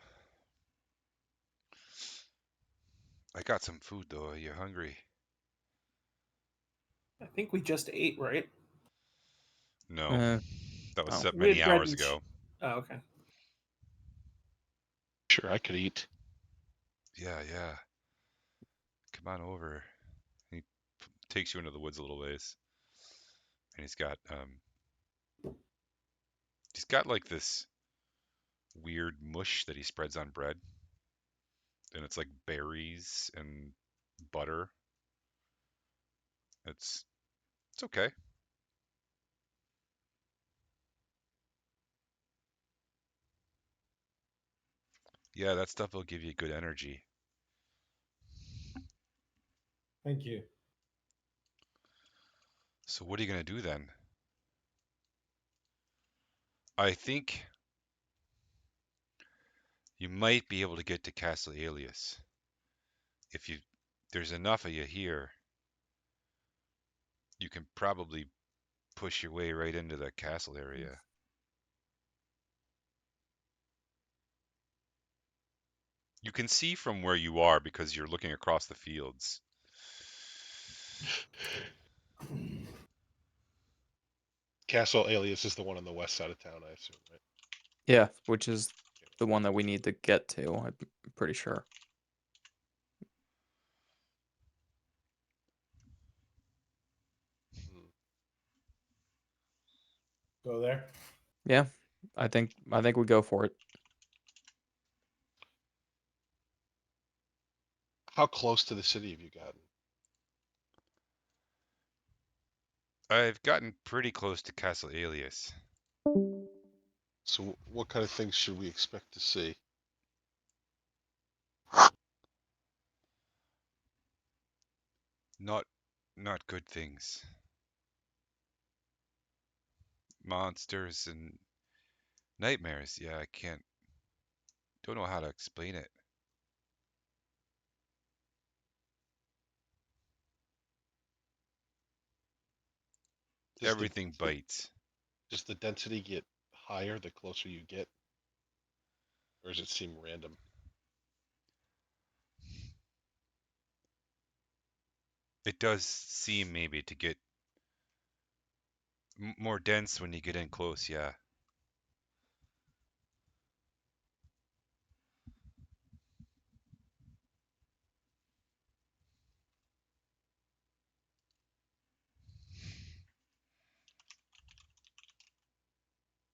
I got some food though. Are you hungry? I think we just ate, right? No. That was Oh. set We many had bread hours and ago. Oh, okay. Sure, I could eat. Yeah, yeah. Come on over. He takes you into the woods a little ways. And he's got like this weird mush that he spreads on bread. And it's like berries and butter. It's okay. Yeah, that stuff will give you good energy. thank you. So what are you gonna do then? I think you might be able to get to Castle Alias. If there's enough of you here, you can probably push your way right into the castle area. You can see from where you are because you're looking across the fields. Castle Alias is the one on the west side of town, I assume, right? Yeah, which is the one that we need to get to, I'm pretty sure. Hmm. Go there. Yeah, I think we go for it. How close to the city have you gotten? I've gotten pretty close to Castle Alias. So what kind of things should we expect to see? Not good things. Monsters and nightmares. Yeah, don't know how to explain it. Does the Everything bites. does the density get higher the closer you get, or does it seem random? It does seem maybe to get more dense when you get in close, yeah.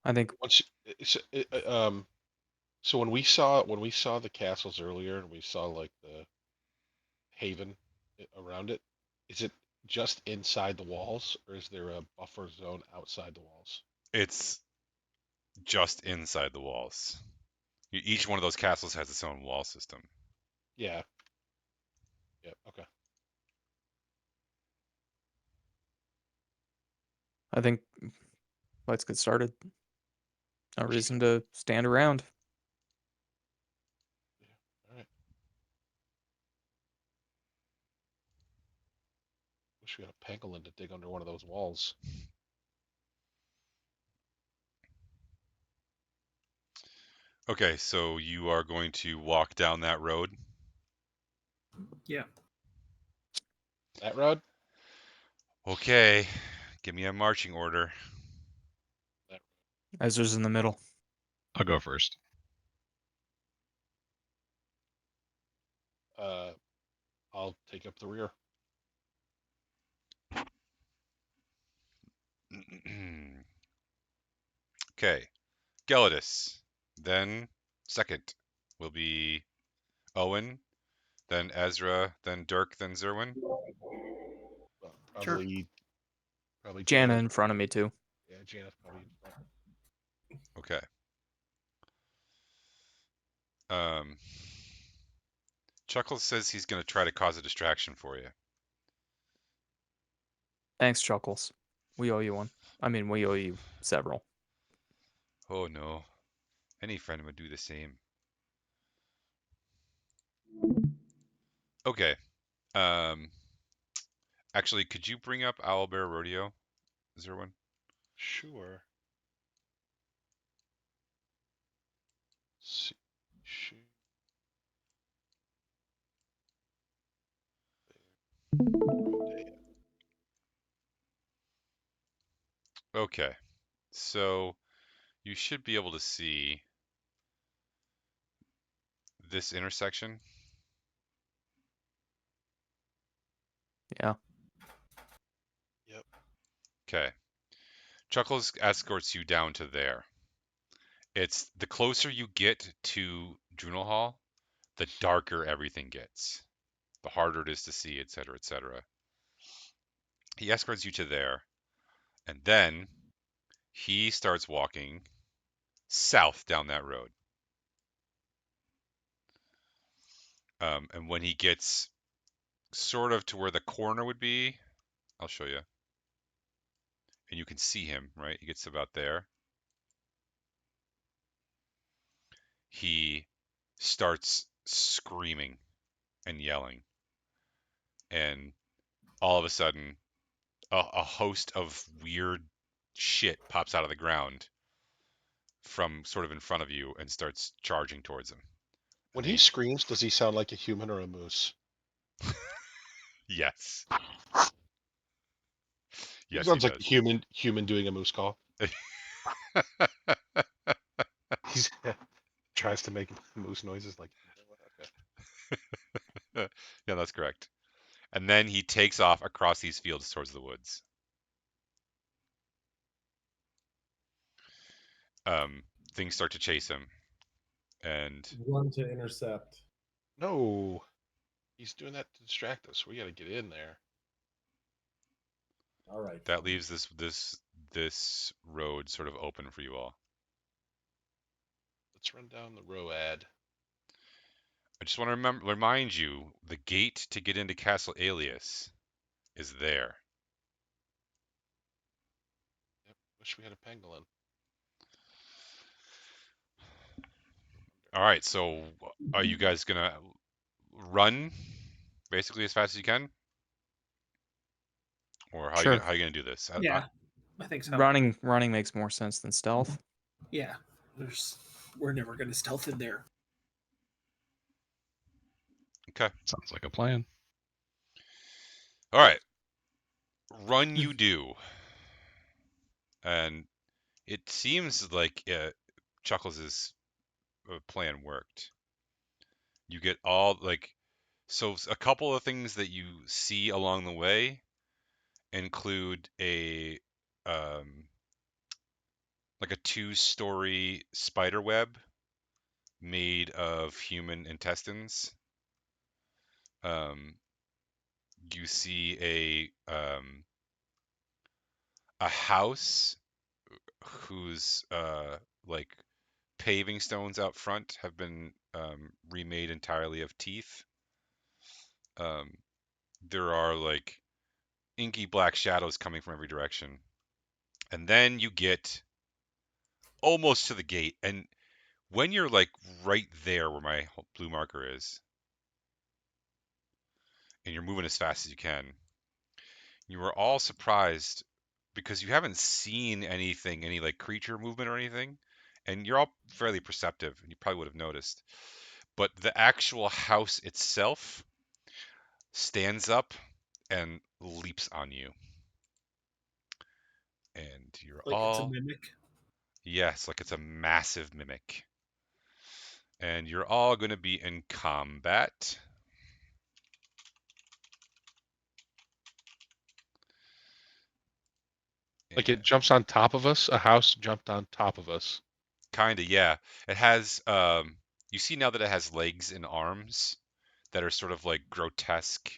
I think Once, so when we saw the castles earlier, and we saw like the haven around it, is it just inside the walls, or is there a buffer zone outside the walls? It's just inside the walls. Each one of those castles has its own wall system. Yeah. Yeah. Okay. I think let's get started. No Let's reason just- to stand around. All right. Wish we had a pangolin to dig under one of those walls. Okay, so you are going to walk down that road. Yeah. That road? Okay, give me a marching order. Ezra's in the middle. I'll go first. Uh, I'll take up the rear. Okay, Gelidus. Then second will be Owen, then Ezra, then Dirk, then Zerwin. Sure. Probably Jana Janet. in front of me too. Yeah, Janet's probably in front. Okay. Um, Chuckles says he's going to try to cause a distraction for you. Thanks, Chuckles. We owe you one. I mean, we owe you several. Oh no. Any friend would do the same. Okay. Um, actually, could you bring up Owlbear Rodeo, Zerwin? Sure. See, shoot. Okay. So you should be able to see this intersection. Yeah. Yep. Okay. Chuckles escorts you down to there. It's the closer you get to Drunel Hall, the darker everything gets. The harder it is to see, etc., etc. He escorts you to there, and then he starts walking south down that road. And when he gets sort of to where the corner would be, I'll show you. And you can see him, right? He gets about there. He starts screaming and yelling. And all of a sudden, a host of weird shit pops out of the ground from sort of in front of you and starts charging towards him. When And he screams, does he sound like a human or a moose? yes, He yes, he sounds like does. a human doing a moose call. He tries to make moose noises like. Okay. Yeah, that's correct. And then he takes off across these fields towards the woods. Things start to chase him, and Run to intercept. No, he's doing that to distract us. We got to get in there. All right. that fine. leaves this road sort of open for you all. Let's run down the road. I just want to remind you, the gate to get into Castle Alias is there. Yep. Wish we had a pangolin. All right, so are you guys gonna run basically as fast as you can, or Sure. how you gonna do this? Yeah, I think so. Running makes more sense than stealth. Yeah, we're never going to stealth in there. Okay. Sounds like a plan. All right. Run you do. And it seems like Chuckles' plan worked. You get all so a couple of things that you see along the way include a like a 2-story spider web made of human intestines. You see a house whose like paving stones out front have been remade entirely of teeth. There are like inky black shadows coming from every direction. And then you get almost to the gate. And when you're like right there where my blue marker is, and you're moving as fast as you can, you are all surprised because you haven't seen anything, any like creature movement or anything. And you're all fairly perceptive, and you probably would have noticed. But the actual house itself stands up and leaps on you. And you're Like it's a all, mimic. yes, like it's a massive mimic. And you're all going to be in combat. Like it jumps on top of us. A house jumped on top of us. Kinda, yeah. It has you see now that it has legs and arms that are sort of like grotesque.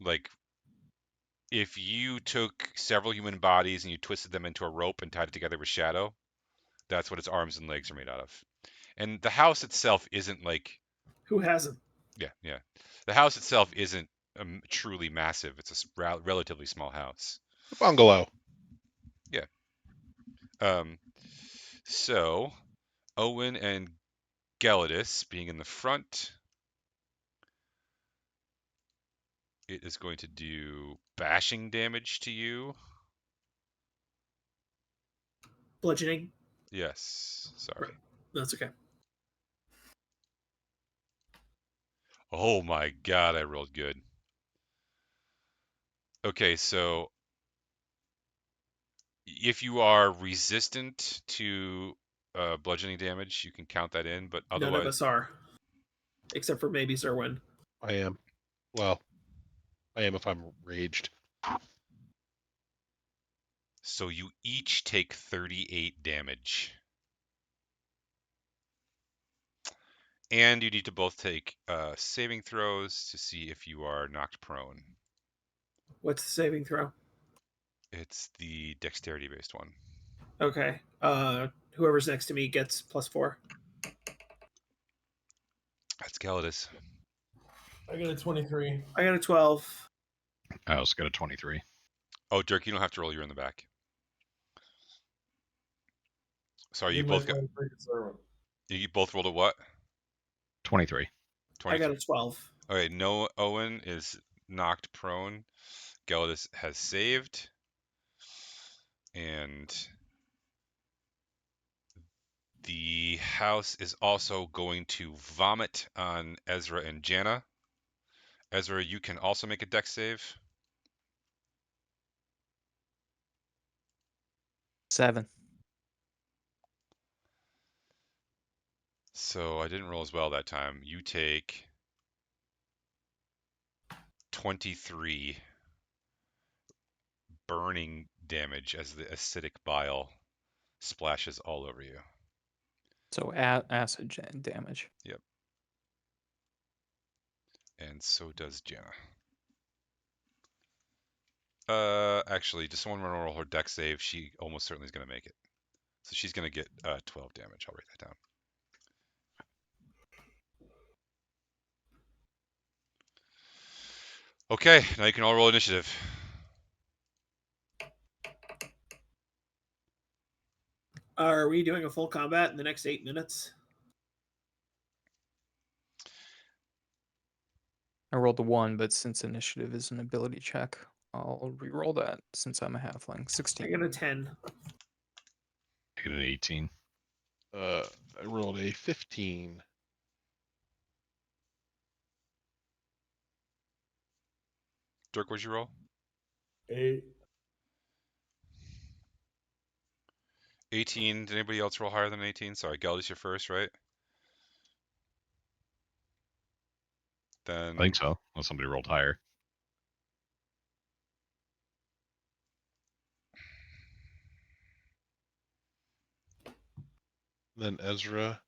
Like if you took several human bodies and you twisted them into a rope and tied it together with shadow, that's what its arms and legs are made out of. And the house itself isn't like, Who hasn't? yeah. The house itself isn't truly massive. It's a relatively small house. A bungalow. Yeah. So Owen and Gelidus being in the front, it is going to do bashing damage to you. Bludgeoning. Yes, sorry. Right. That's okay. Oh my god, I rolled good. Okay, so if you are resistant to bludgeoning damage, you can count that in, but None of otherwise, us are, except for maybe Zerwin. I am. Well, I am if I'm raged. so you each take 38 damage. And you need to both take saving throws to see if you are knocked prone. What's the saving throw? It's the dexterity based one. Okay. Whoever's next to me gets +4. That's Gelidus. I got a 23. I got a 12. I also got a 23. Oh, Dirk, you don't have to roll. You're in the back. Sorry, you Give my both got. 23 to Zerwin. You both rolled a what? 23. 23. I got a 12. Okay, no, Owen is knocked prone. Gelidus has saved. And the house is also going to vomit on Ezra and Jana. Ezra, you can also make a dex save. 7. So I didn't roll as well that time. You take 23 burning damage as the acidic bile splashes all over you. So acid damage. Yep. And so does Jana. Actually, just someone roll her dex save. She almost certainly is going to make it. So she's going to get 12 damage. I'll write that down. Okay, now you can all roll initiative. Are we doing a full combat in the next 8 minutes? I rolled a 1, but since initiative is an ability check, I'll re-roll that since I'm a halfling. I 16. got a 10. I get an 18. I rolled a 15. Dirk, what'd you roll? 8. 18. Did anybody else roll higher than 18? Sorry, Geldy's your first, right? Then I think so, unless somebody rolled higher. Then Ezra.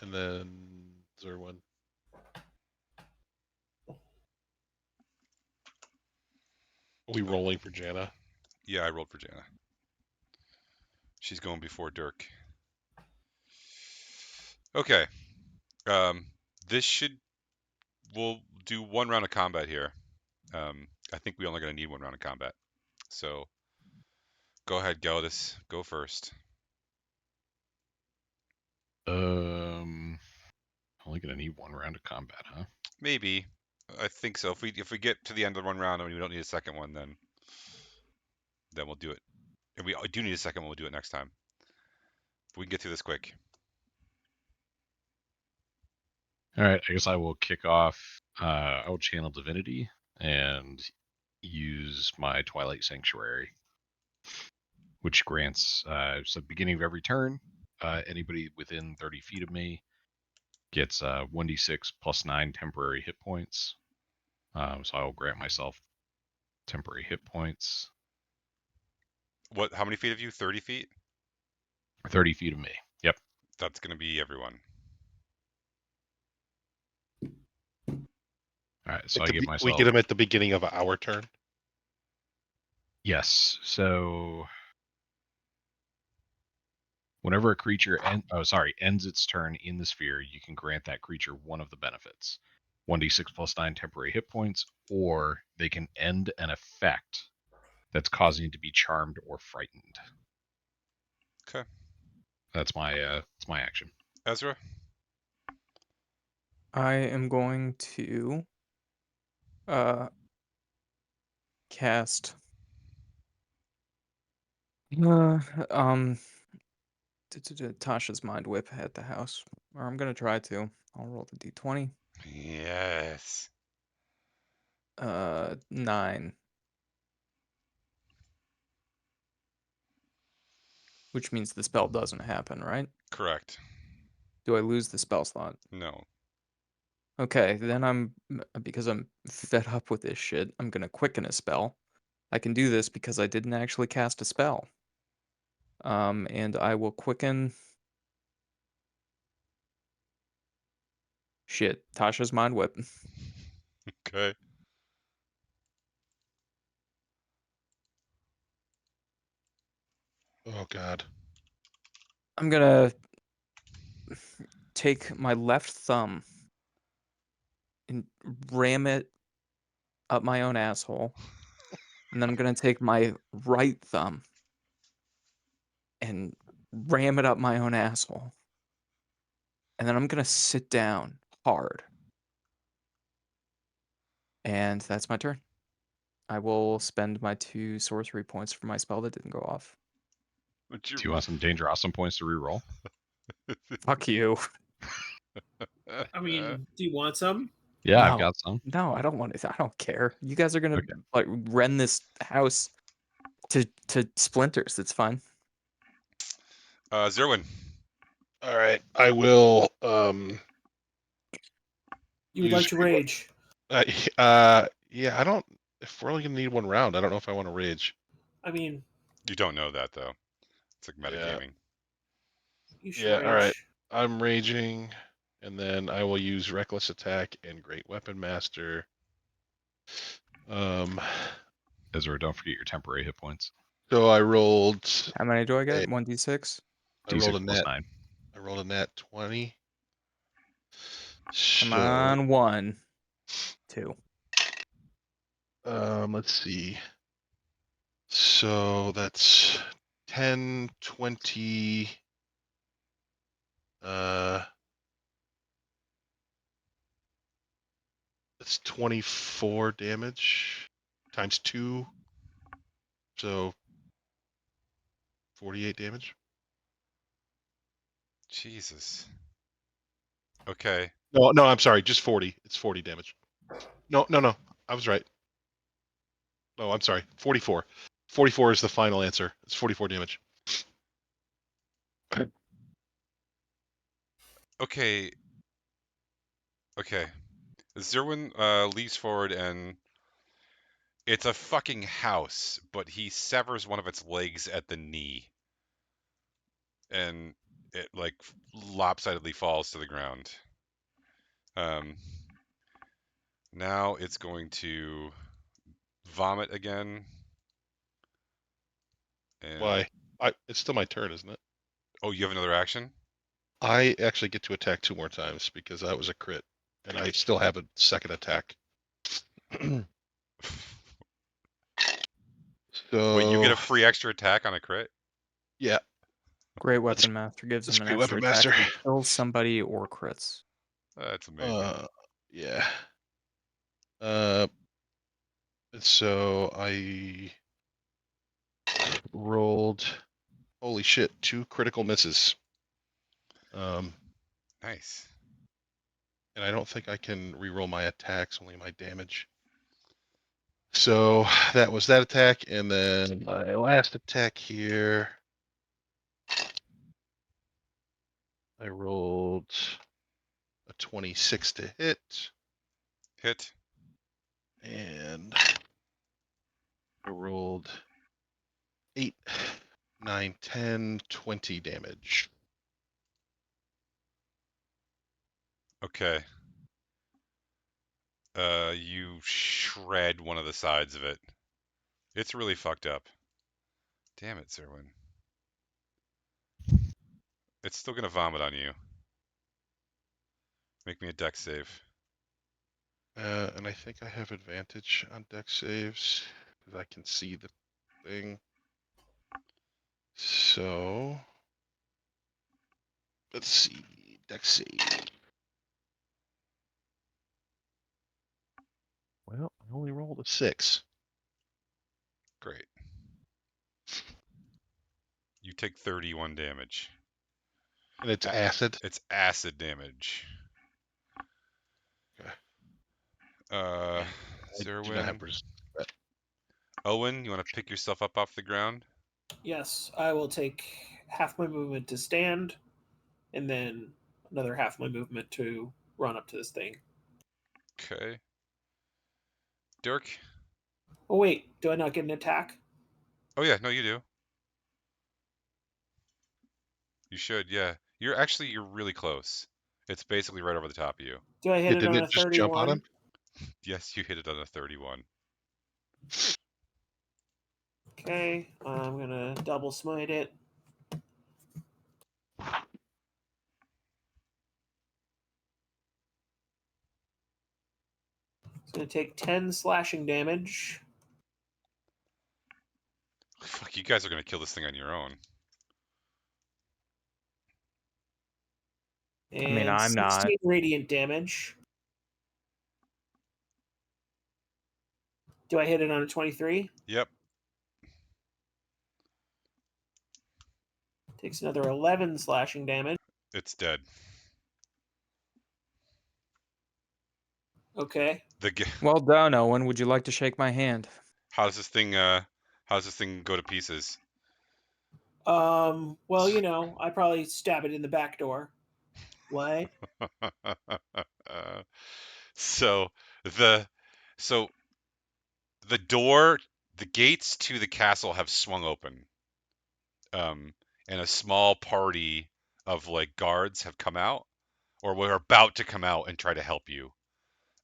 And then Zerwin. Are we rolling for Jana? Yeah, I rolled for Jana. She's going before Dirk. Okay. This should... We'll do one round of combat here. I think we're only going to need one round of combat. So, go ahead, Geldis. Go first. Only gonna need one round of combat, huh? Maybe. I think so. If we get to the end of one round and we don't need a second one, then we'll do it. If we do need a second one, we'll do it next time. If we can get through this quick. All right, I guess I will kick off. I will channel divinity and use my Twilight Sanctuary, which grants so beginning of every turn, anybody within 30 feet of me gets 1d6 plus 9 temporary hit points. So I will grant myself temporary hit points. What? How many feet of you? 30 feet? 30 feet of me. Yep. That's going to be everyone. All right, so Like I give we myself. get them at the beginning of our turn. Yes. So whenever a creature ends its turn in the sphere, you can grant that creature one of the benefits: 1d6 plus 9 temporary hit points, or they can end an effect that's causing it to be charmed or frightened. Okay. That's my action. Ezra? I am going to cast Tasha's Mind Whip at the house. Or I'm gonna try to. I'll roll the d20. Yes. 9. Which means the spell doesn't happen, right? Correct. Do I lose the spell slot? No. Okay, then because I'm fed up with this shit, I'm gonna quicken a spell. I can do this because I didn't actually cast a spell. And I will quicken... Shit, Tasha's Mind Whip. Okay. Oh God. I'm gonna take my left thumb and ram it up my own asshole. And then I'm gonna take my right thumb and ram it up my own asshole. And then I'm gonna sit down hard. And that's my turn. I will spend my 2 sorcery points for my spell that didn't go off. Would Do you want some Danger Awesome points to reroll? Fuck you. I mean, do you want some? Yeah, I've No. got some. No, I don't want it. I don't care. You guys are gonna Okay. like rend this house to splinters. It's fine. Zerwin. All right, I will. You would like Use to rage. Yeah, I don't. If we're only gonna need one round, I don't know if I want to rage. I mean, You don't know that though. It's like Yeah. metagaming. you should Yeah, rage. all right. I'm raging, and then I will use reckless attack and great weapon master. Ezra, don't forget your temporary hit points. So I rolled. How many do I get? Hey. 1d6. I rolled a D6 plus net. 9. I rolled a net 20. Come So, on, 1, 2. let's see. So that's 10, 20. That's 24 damage times 2. So 48 damage. Jesus. Okay. No, I'm sorry. Just 40. It's 40 damage. No. I was right. No, I'm sorry. 44. 44 is the final answer. It's 44 damage. Okay. Okay. Zerwin leaps forward and it's a fucking house, but he severs one of its legs at the knee. And it like lopsidedly falls to the ground. Now it's going to vomit again. And Why? It's still my turn, isn't it? oh, you have another action? I actually get to attack 2 more times because that was a crit, and I still have a second attack. So Wait, you get a free extra attack on a crit? yeah, Great That's- Weapon Master gives that's him an Great extra Weapon attack Master. if he kills somebody or crits. That's amazing. Yeah. So I rolled. Holy shit! 2 critical misses. Nice. And I don't think I can re-roll my attacks, only my damage. So that was that attack, and then my last attack here. I rolled a 26 to hit, Hit. and I rolled 8, 9, 10, 20 damage. Okay. You shred one of the sides of it. It's really fucked up. Damn it, Zerwin. It's still gonna vomit on you. Make me a dex save. And I think I have advantage on dex saves because I can see the thing. So let's see, dex save. Well, I only rolled a 6. Great. You take 31 damage. And it's acid. It's acid damage. Okay. Uh, I do not have Zerwin. resist. Owen, you want to pick yourself up off the ground? Yes, I will take half my movement to stand, and then another half my movement to run up to this thing. Okay. Dirk? Oh wait, do I not get an attack? Oh yeah, no, you do. You should, yeah. You're really close. It's basically right over the top of you. Do I hit it Didn't on it a just jump on 31? him? Yes, you hit it on a 31. Okay, I'm gonna double smite it. It's gonna take 10 slashing damage. Fuck, you guys are gonna kill this thing on your own. And I mean, I'm not. 16 radiant damage. Do I hit it on a 23? Yep. Takes another 11 slashing damage. It's dead. Okay. Well done, Owen. Would you like to shake my hand? How does this thing go to pieces? Well, I probably stab it in the back door. What? so the so the door, the gates to the castle have swung open, and a small party of like guards have come out, or we're about to come out and try to help you,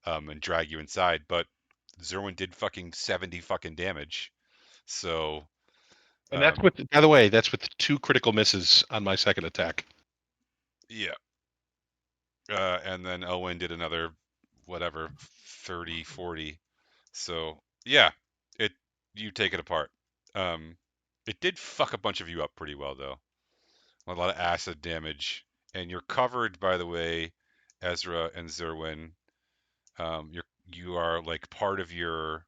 and drag you inside. But Zerwin did fucking 70 fucking damage, so And that's with, by the way, that's with 2 critical misses on my second attack. yeah. And then Owen did another whatever 30, 40. So yeah, it you take it apart. It did fuck a bunch of you up pretty well though. A lot of acid damage, and you're covered, by the way, Ezra and Zerwin. You are like part of your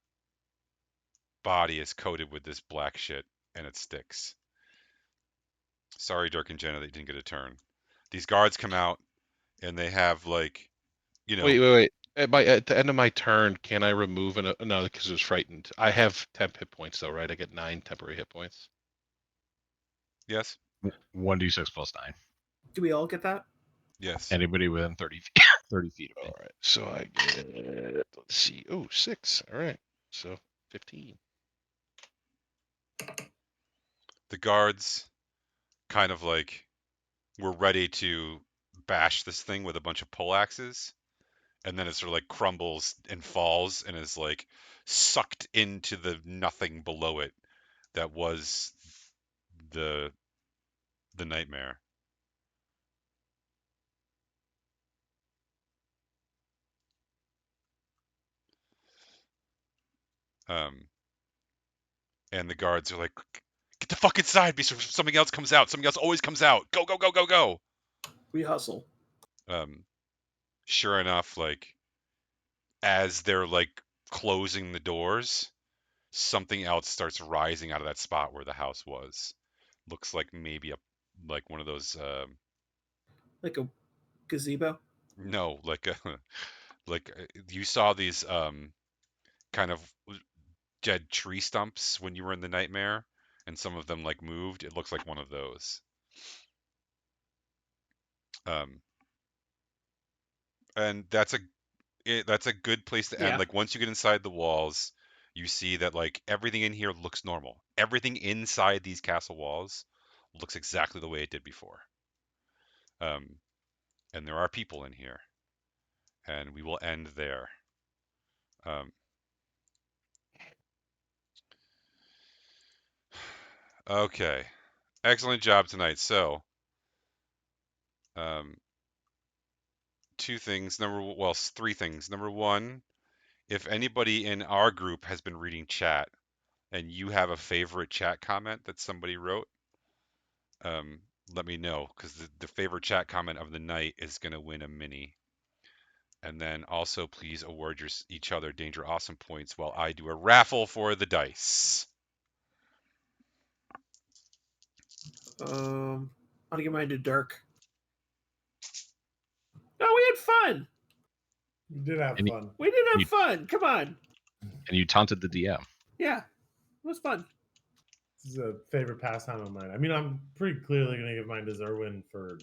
body is coated with this black shit, and it sticks. Sorry, Dirk and Jenna, that you didn't get a turn. These guards come out, and they have like, Wait. At the end of my turn, can I remove no, because it was frightened. I have 10 hit points though, right? I get 9 temporary hit points. Yes, 1d6 plus 9. Do we all get that? yes. Anybody within 30 feet, 30 feet of me. All right, so I get, let's see, 6. All right, so 15. The guards kind of like were ready to bash this thing with a bunch of poleaxes, and then it sort of like crumbles and falls and is like sucked into the nothing below it that was the nightmare. And the guards are like, "Get the fuck inside before something else comes out. Something else always comes out. Go, go, go, go, go." We hustle. Sure enough, like as they're like closing the doors, something else starts rising out of that spot where the house was. Looks like maybe like one of those Like a gazebo? no, like you saw these kind of dead tree stumps when you were in the nightmare, and some of them like moved. It looks like one of those. And that's a good place to end. Yeah. Like once you get inside the walls, you see that like everything in here looks normal. Everything inside these castle walls looks exactly the way it did before. And there are people in here, and we will end there. Okay, excellent job tonight. So, three things. Number one, if anybody in our group has been reading chat and you have a favorite chat comment that somebody wrote, let me know, because the favorite chat comment of the night is going to win a mini. And then also please award each other Danger Awesome points while I do a raffle for the dice. I'll give mine to Dirk. No, we had fun. You did have fun. We did have fun. Come on. And you taunted the DM. Yeah, it was fun. This is a favorite pastime of mine. I mean, I'm pretty clearly going to give mine to Zerwin for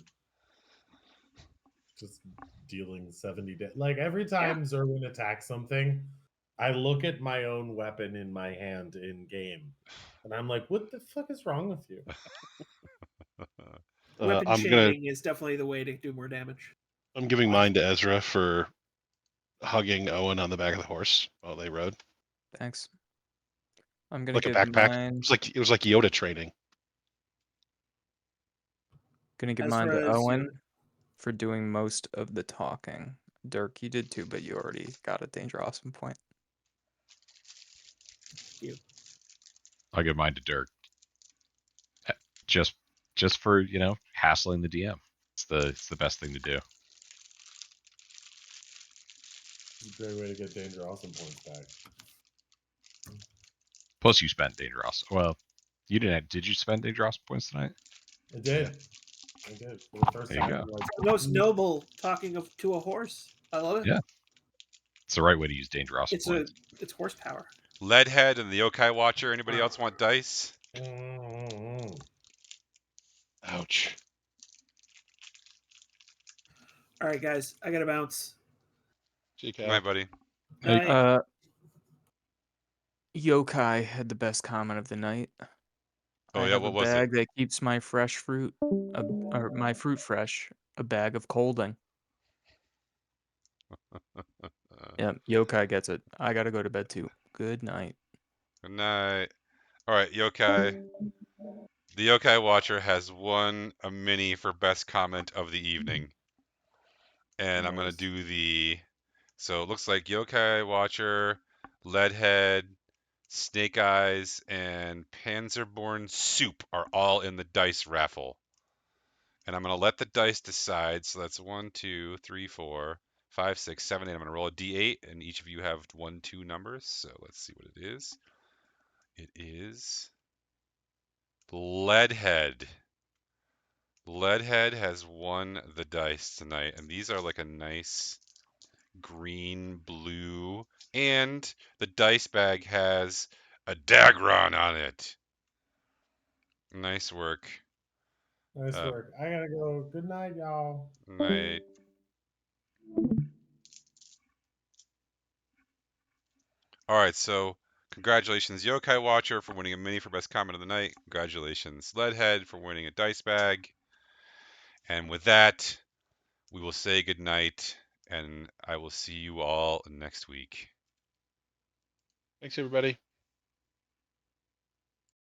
just dealing 70 damage. Like every time Zerwin attacks something, I look at my own weapon in my hand in game, and I'm like, "What the fuck is wrong with you?" Weapon shaming is definitely the way to do more damage. I'm giving mine to Ezra for hugging Owen on the back of the horse while they rode. Thanks. I'm gonna Like a give backpack. mine. It was like Yoda training. Gonna give mine to Owen for doing most of the talking. Dirk, you did too, but you already got a Danger Awesome point. I'll give mine to Dirk. Just for hassling the DM. It's the best thing to do. It's a great way to get Danger Awesome points back. Plus, you spent Danger Awesome. Well, you didn't. Did you spend Danger Awesome points tonight? I did. I did for the first There you time. go. in, like, The most noble talking to a horse. I love it. Yeah. It's the right way to use dangerosity It's points. it's horsepower. Leadhead and the Yokai Watcher. Anybody else want dice? mm. Ouch. All right, guys, I gotta bounce. See you, Good Cal. night, buddy. Hey. Night. Yokai had the best comment of the night. Oh I yeah, have what a was it? bag that keeps my fresh fruit, or my fruit fresh. A bag of colding. Yeah, Yokai gets it. I gotta go to bed too. Good night. Good night. All right, Yokai. The Yokai Watcher has won a mini for best comment of the evening. And I'm going to Nice. do the. So it looks like Yokai Watcher, Leadhead, Snake Eyes, and Panzerborn Soup are all in the dice raffle. And I'm going to let the dice decide. So that's 1, 2, 3, 4, 5, 6, 7, 8. I'm going to roll a d8, and each of you have 1, 2 numbers. So let's see what it is. It is Leadhead. Leadhead has won the dice tonight, and these are like a nice green, blue, and the dice bag has a Dagron on it. Nice work. Nice work. I gotta go. Good night, y'all. Night. All right, so congratulations, Yokai Watcher, for winning a mini for best comment of the night. Congratulations, Leadhead, for winning a dice bag. And with that, we will say goodnight, and I will see you all next week. Thanks, everybody.